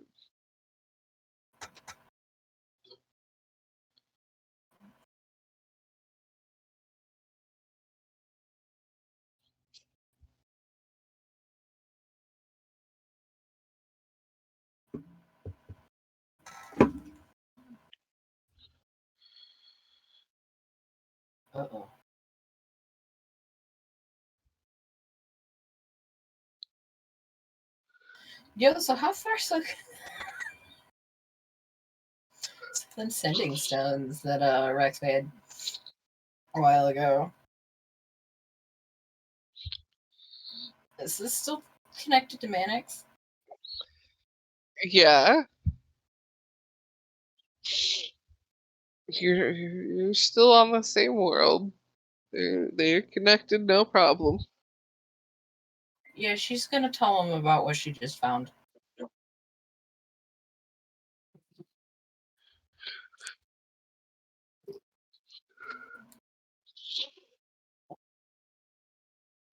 Uh-oh. Yo, so how far them sending stones that Rex made a while ago? Is this still connected to Manix? Yeah. You're still on the same world. They're connected, no problem. Yeah, she's gonna tell him about what she just found.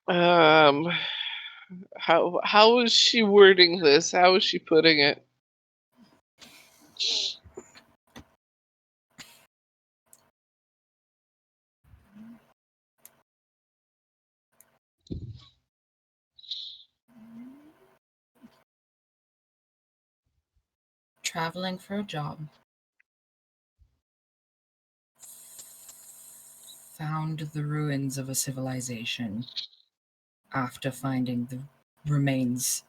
How is she wording this? How is she putting it? Traveling for a job. Found the ruins of a civilization after finding the remains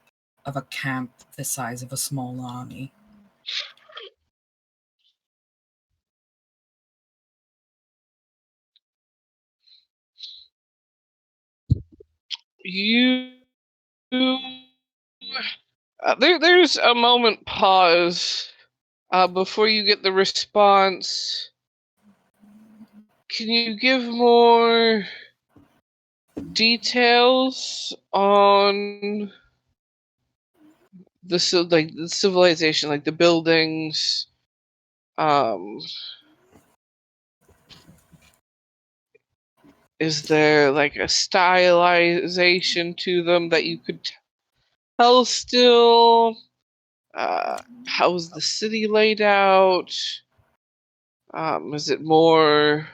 of a camp the size of a small army. You there's a moment pause before you get the response. Can you give more details on the civilization, like the buildings? Is there like a stylization to them that you could tell still? How's the city laid out? Is it more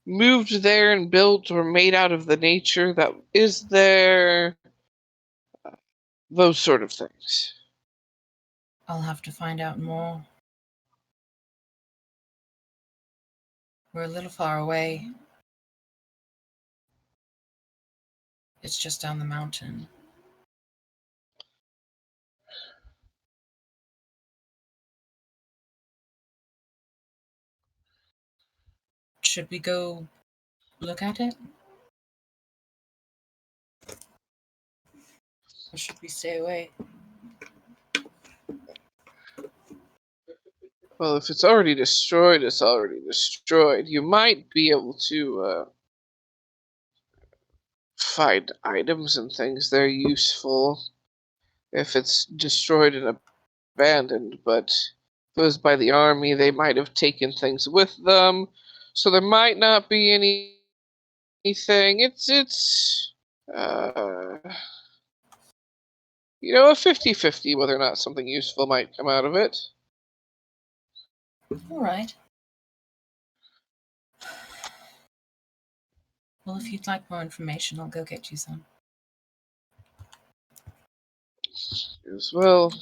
moved there and built or made out of the nature that is there? Those sort of things. I'll have to find out more. We're a little far away. It's just down the mountain. Should we go look at it? Or should we stay away? Well, if it's already destroyed, it's already destroyed. You might be able to find items and things that are useful if it's destroyed and abandoned, but if it was by the army, they might have taken things with them, so there might not be anything. It's uh, a 50-50 whether or not something useful might come out of it. All right. Well, if you'd like more information, I'll go get you some. As well.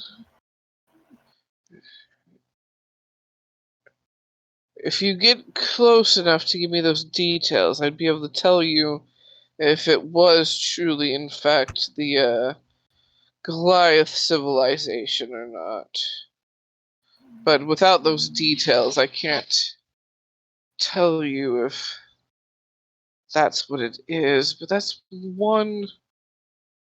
If you get close enough to give me those details, I'd be able to tell you if it was truly, in fact, the Goliath civilization or not. But without those details, I can't tell you if that's what it is. But that's one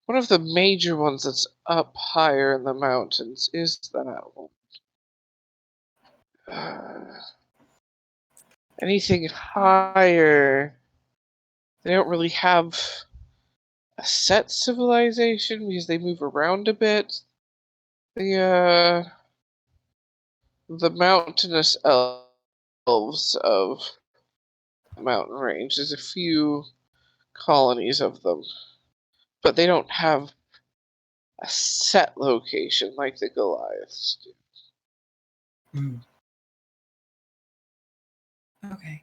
of the major ones that's up higher in the mountains is that one. anything higher, they don't really have a set civilization because they move around a bit. The mountainous elves of the mountain range, there's a few colonies of them, but they don't have a set location like the Goliaths do. Okay.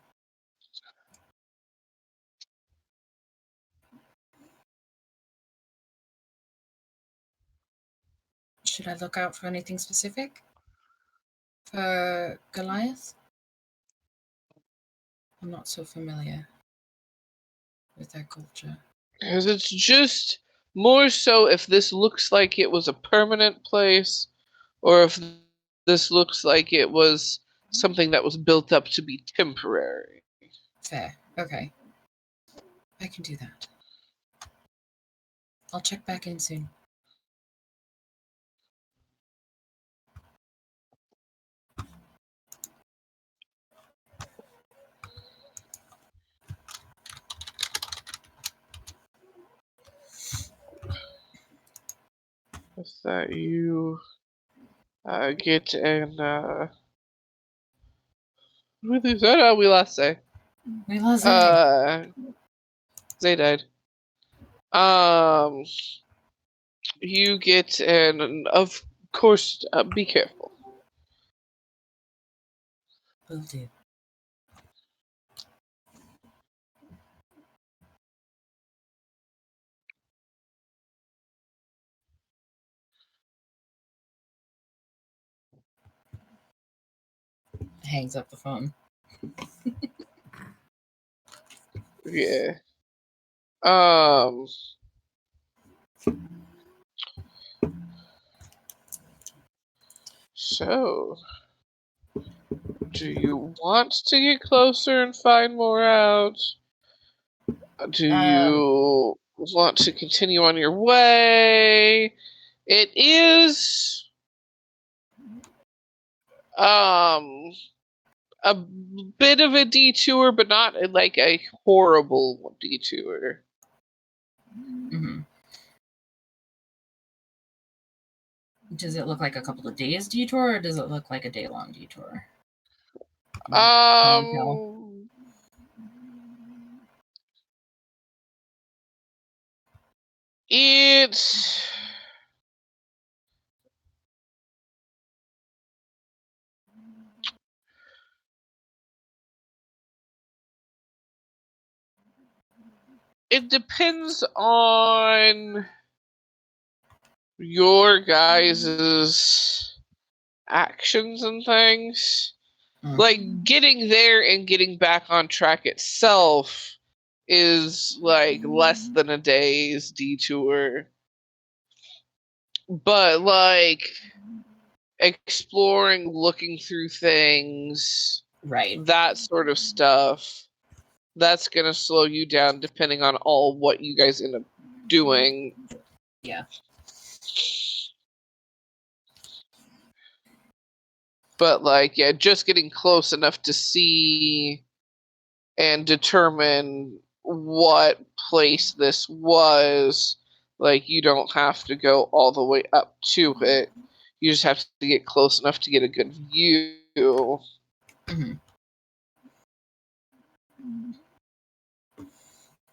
Should I look out for anything specific for Goliath? I'm not so familiar with their culture. Because it's just more so if this looks like it was a permanent place, or if this looks like it was something that was built up to be temporary. Fair. Okay. I can do that. I'll check back in soon. With that, you get an what is that? We last say. We lost it. They died. You get an of course. Be careful. Will do. Hangs up the phone. Yeah. So, do you want to get closer and find more out? Do you want to continue on your way? It is a bit of a detour, but not like a horrible detour. Mm-hmm. Does it look like a couple of days detour, or does it look like a day-long detour? It depends on your guys' actions and things. Like, getting there and getting back on track itself is like less than a day's detour. But like exploring, looking through things, right, that sort of stuff, that's gonna slow you down depending on all what you guys end up doing. Yeah. But like, yeah, just getting close enough to see and determine what place this was. Like, you don't have to go all the way up to it. You just have to get close enough to get a good view. Mm-hmm.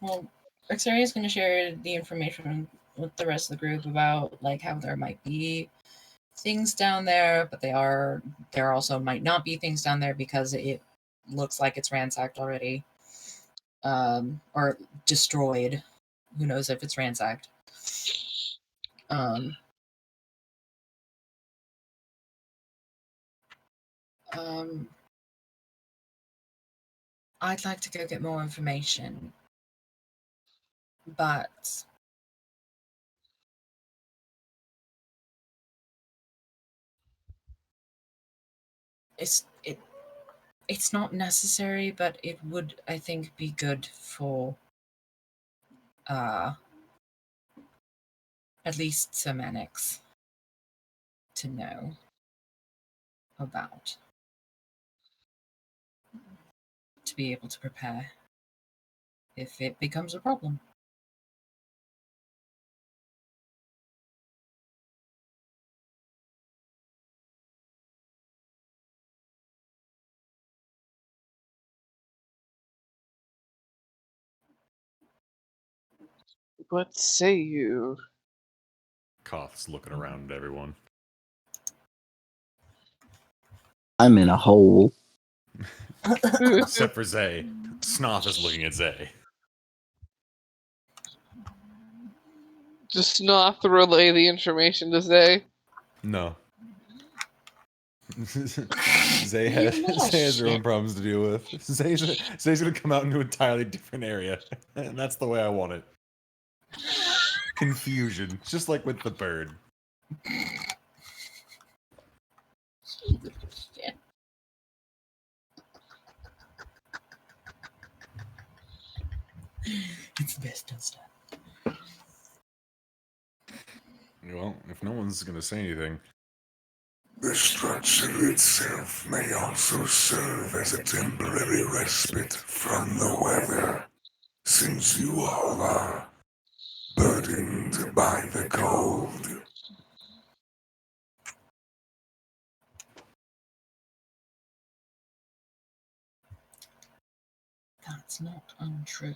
Well, Rexeria is going to share the information with the rest of the group about like how there might be things down there, but there also might not be things down there because it looks like it's ransacked already, or destroyed. Who knows if it's ransacked? I'd like to go get more information, but it's not necessary, but it would, I think, be good for at least some annex to know about. to be able to prepare if it becomes a problem. What say you? Koth's looking around at everyone. I'm in a hole. Except for Zay. Snoth is looking at Zay. Just not to relay the information to Zay. No. Zay has her own problems to deal with. Zay's gonna come out into an entirely different area. And that's the way I want it. Confusion. Just like with the bird. It's the best of stuff. Well, if no one's gonna say anything. The structure itself may also serve as a temporary respite from the weather, since you all are burdened by the cold. That's not untrue.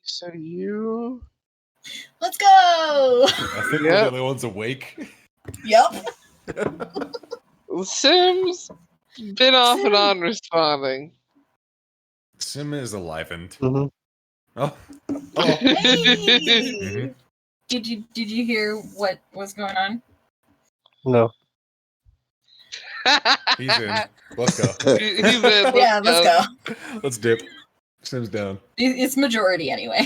So you... Let's go! I think we're the Yep. only ones awake. Yep. Sim's been off and on responding. Sim is enlivened. Mhm. Oh. Hey! Did you hear what was going on? No. He's in. Let's go. He's in. Yeah, let's go. Let's dip. Sim's down. It's majority anyway.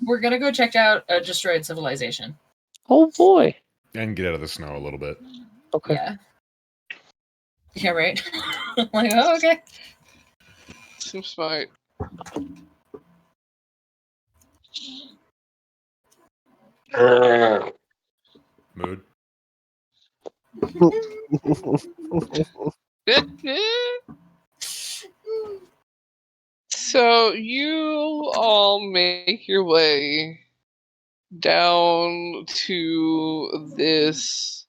We're gonna go check out a destroyed civilization. Oh boy. And get out of the snow a little bit. Okay. Yeah. Yeah, right. Like, oh, okay. Seems smart. Mood. So you all make your way down to this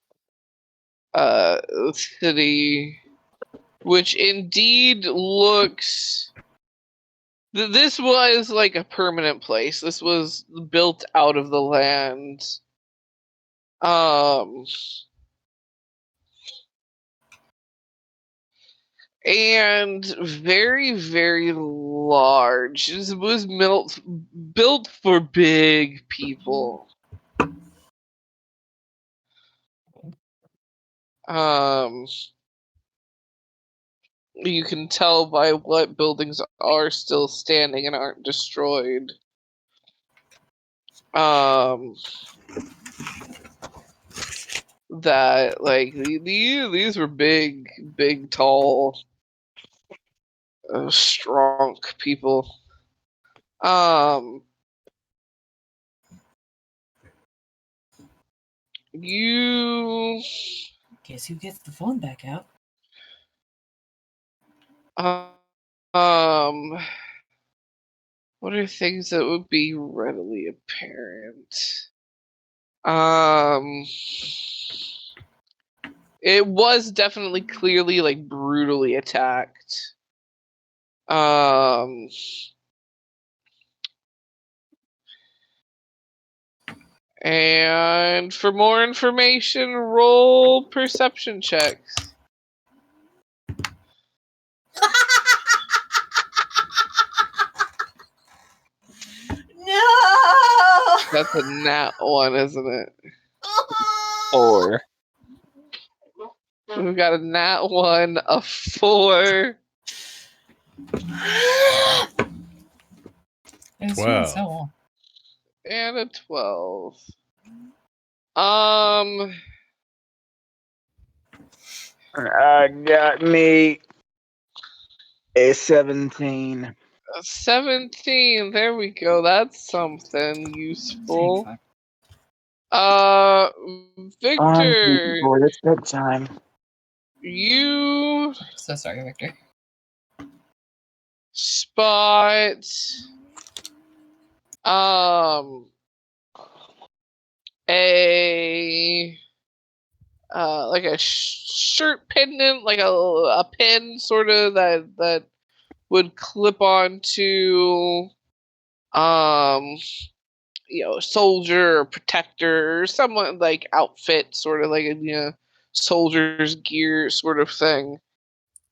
city, which indeed looks... This was like a permanent place. This was built out of the land. And very, very large. It was built for big people. You can tell by what buildings are still standing and aren't destroyed. That like these were big, tall, strong people. You Guess who gets the phone back out? what are things that would be readily apparent? It was definitely clearly like brutally attacked. And for more information, roll perception checks. No! That's a nat one, isn't it? 4. We've got a nat one, a 4. It was Wow. doing so well. And a 12. I got me a 17. 17. There we go. That's something useful. Fuck. Victor, Boy, it's bedtime. you So sorry, Victor. spot a like a shirt pendant, like a pin sort of that would clip onto soldier or protector or someone like outfit, sort of like a soldier's gear sort of thing.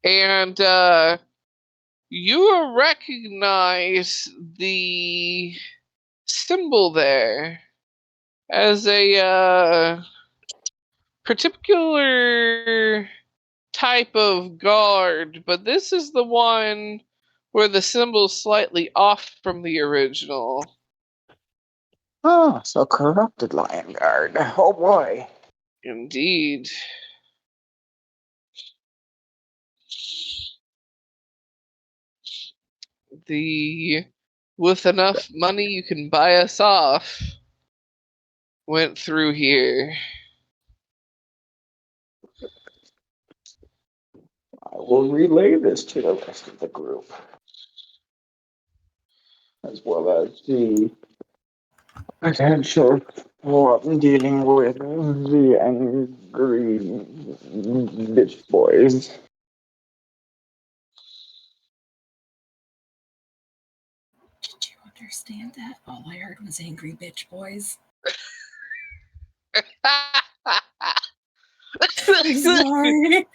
And you recognize the symbol there as a particular type of guard, but this is the one where the symbol's slightly off from the original. Oh, so corrupted Lion Guard. Oh boy. Indeed. The with enough money you can buy us off went through here. I will relay this to the rest of the group, as well as the potential for dealing with the angry bitch boys. Did you understand that? All I heard was angry bitch boys. Sorry.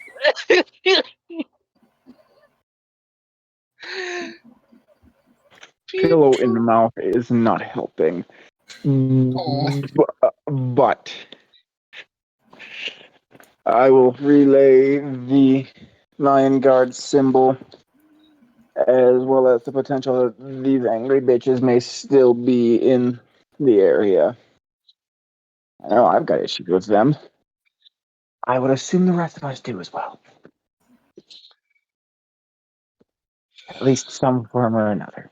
Pillow in the mouth is not helping. But I will relay the Lion Guard symbol, as well as the potential that these angry bitches may still be in the area. I know I've got issues with them. I would assume the rest of us do as well. At least some form or another.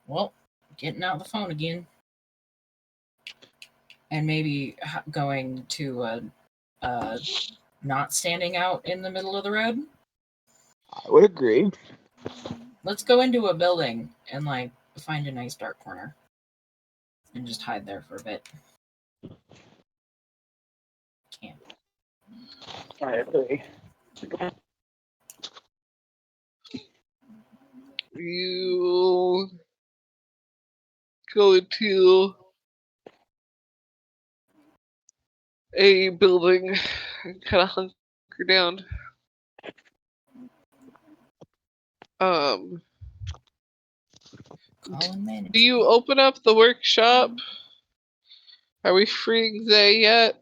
Well, getting out the phone again. And maybe going to not standing out in the middle of the road. I would agree. Let's go into a building and find a nice dark corner and just hide there for a bit. Can't. I agree. You go into a building and kind of hunker down. Do you open up the workshop? Are we freeing Zay yet?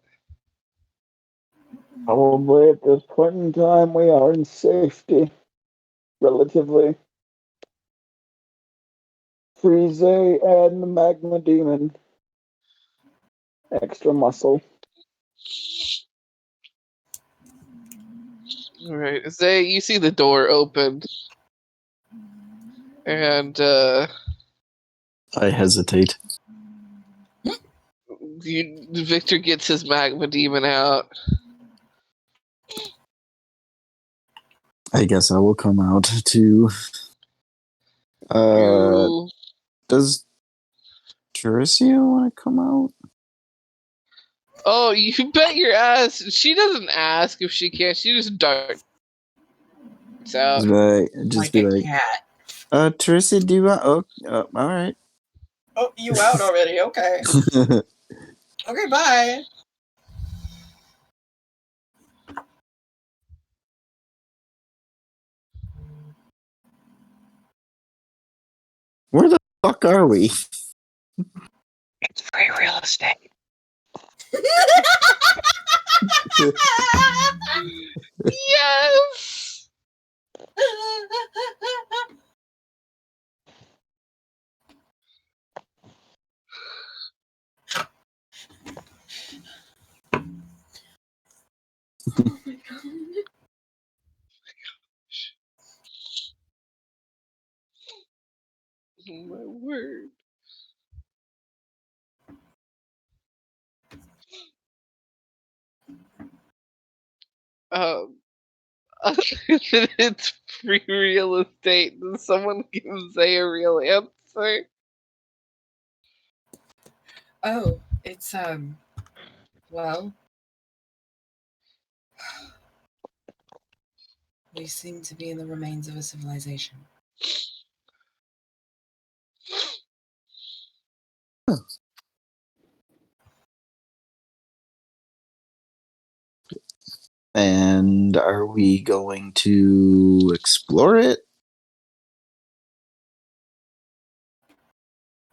Probably at this point in time, we are in safety. Relatively. Freeze and the Magma Demon. Extra muscle. Alright, Zay, you see the door open. And I hesitate. Victor gets his Magma Demon out. I guess I will come out to. Does Teresia want to come out? Oh, you bet your ass. She doesn't ask if she can. She just darts out. Just be like, cat. Teresia, do you want? Oh, all right. Oh, you out already? Okay. Okay, bye. Where the fuck are we? It's free real estate. Yes! it's free real estate, and someone gives a real answer. Oh, it's well, we seem to be in the remains of a civilization. And are we going to explore it?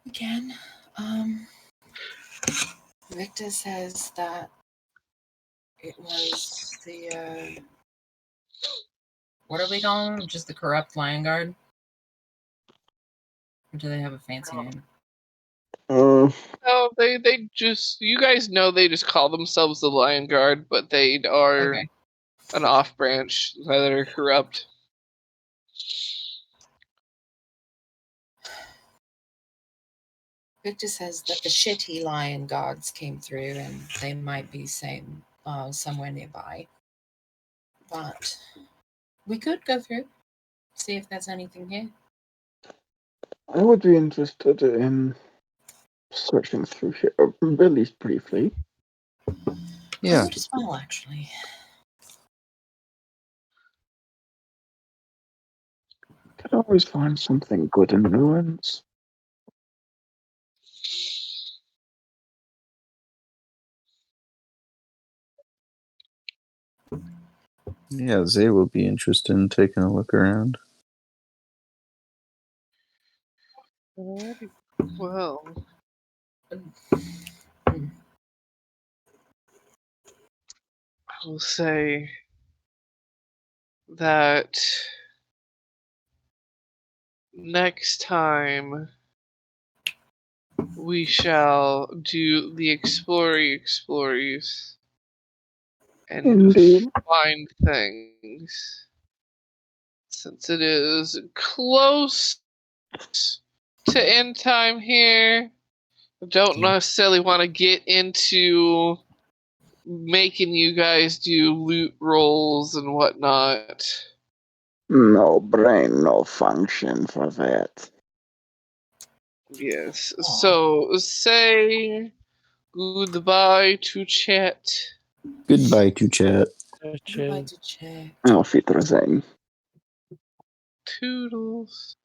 Again, Victor says that it was the what are we calling them? Just the corrupt lion guard? Or do they have a fancy name? No, they just, you guys know they just call themselves the Lion Guard, but they are Okay. an off branch that are corrupt. Victor says that the shitty lion guards came through and they might be somewhere nearby. But we could go through, see if there's anything here. I would be interested in searching through here, at least briefly. I Yeah. would as well, actually. Can always find something good in ruins. Yeah, Zay will be interested in taking a look around. Alrighty. Well, I will say that next time we shall do the explories and Indeed. find things. Since it is close to end time here, I don't necessarily want to get into making you guys do loot rolls and whatnot. No brain, no function for that. Yes. So say goodbye to chat. Goodbye to chat. Goodbye to check. Auf Wiedersehen. Toodles.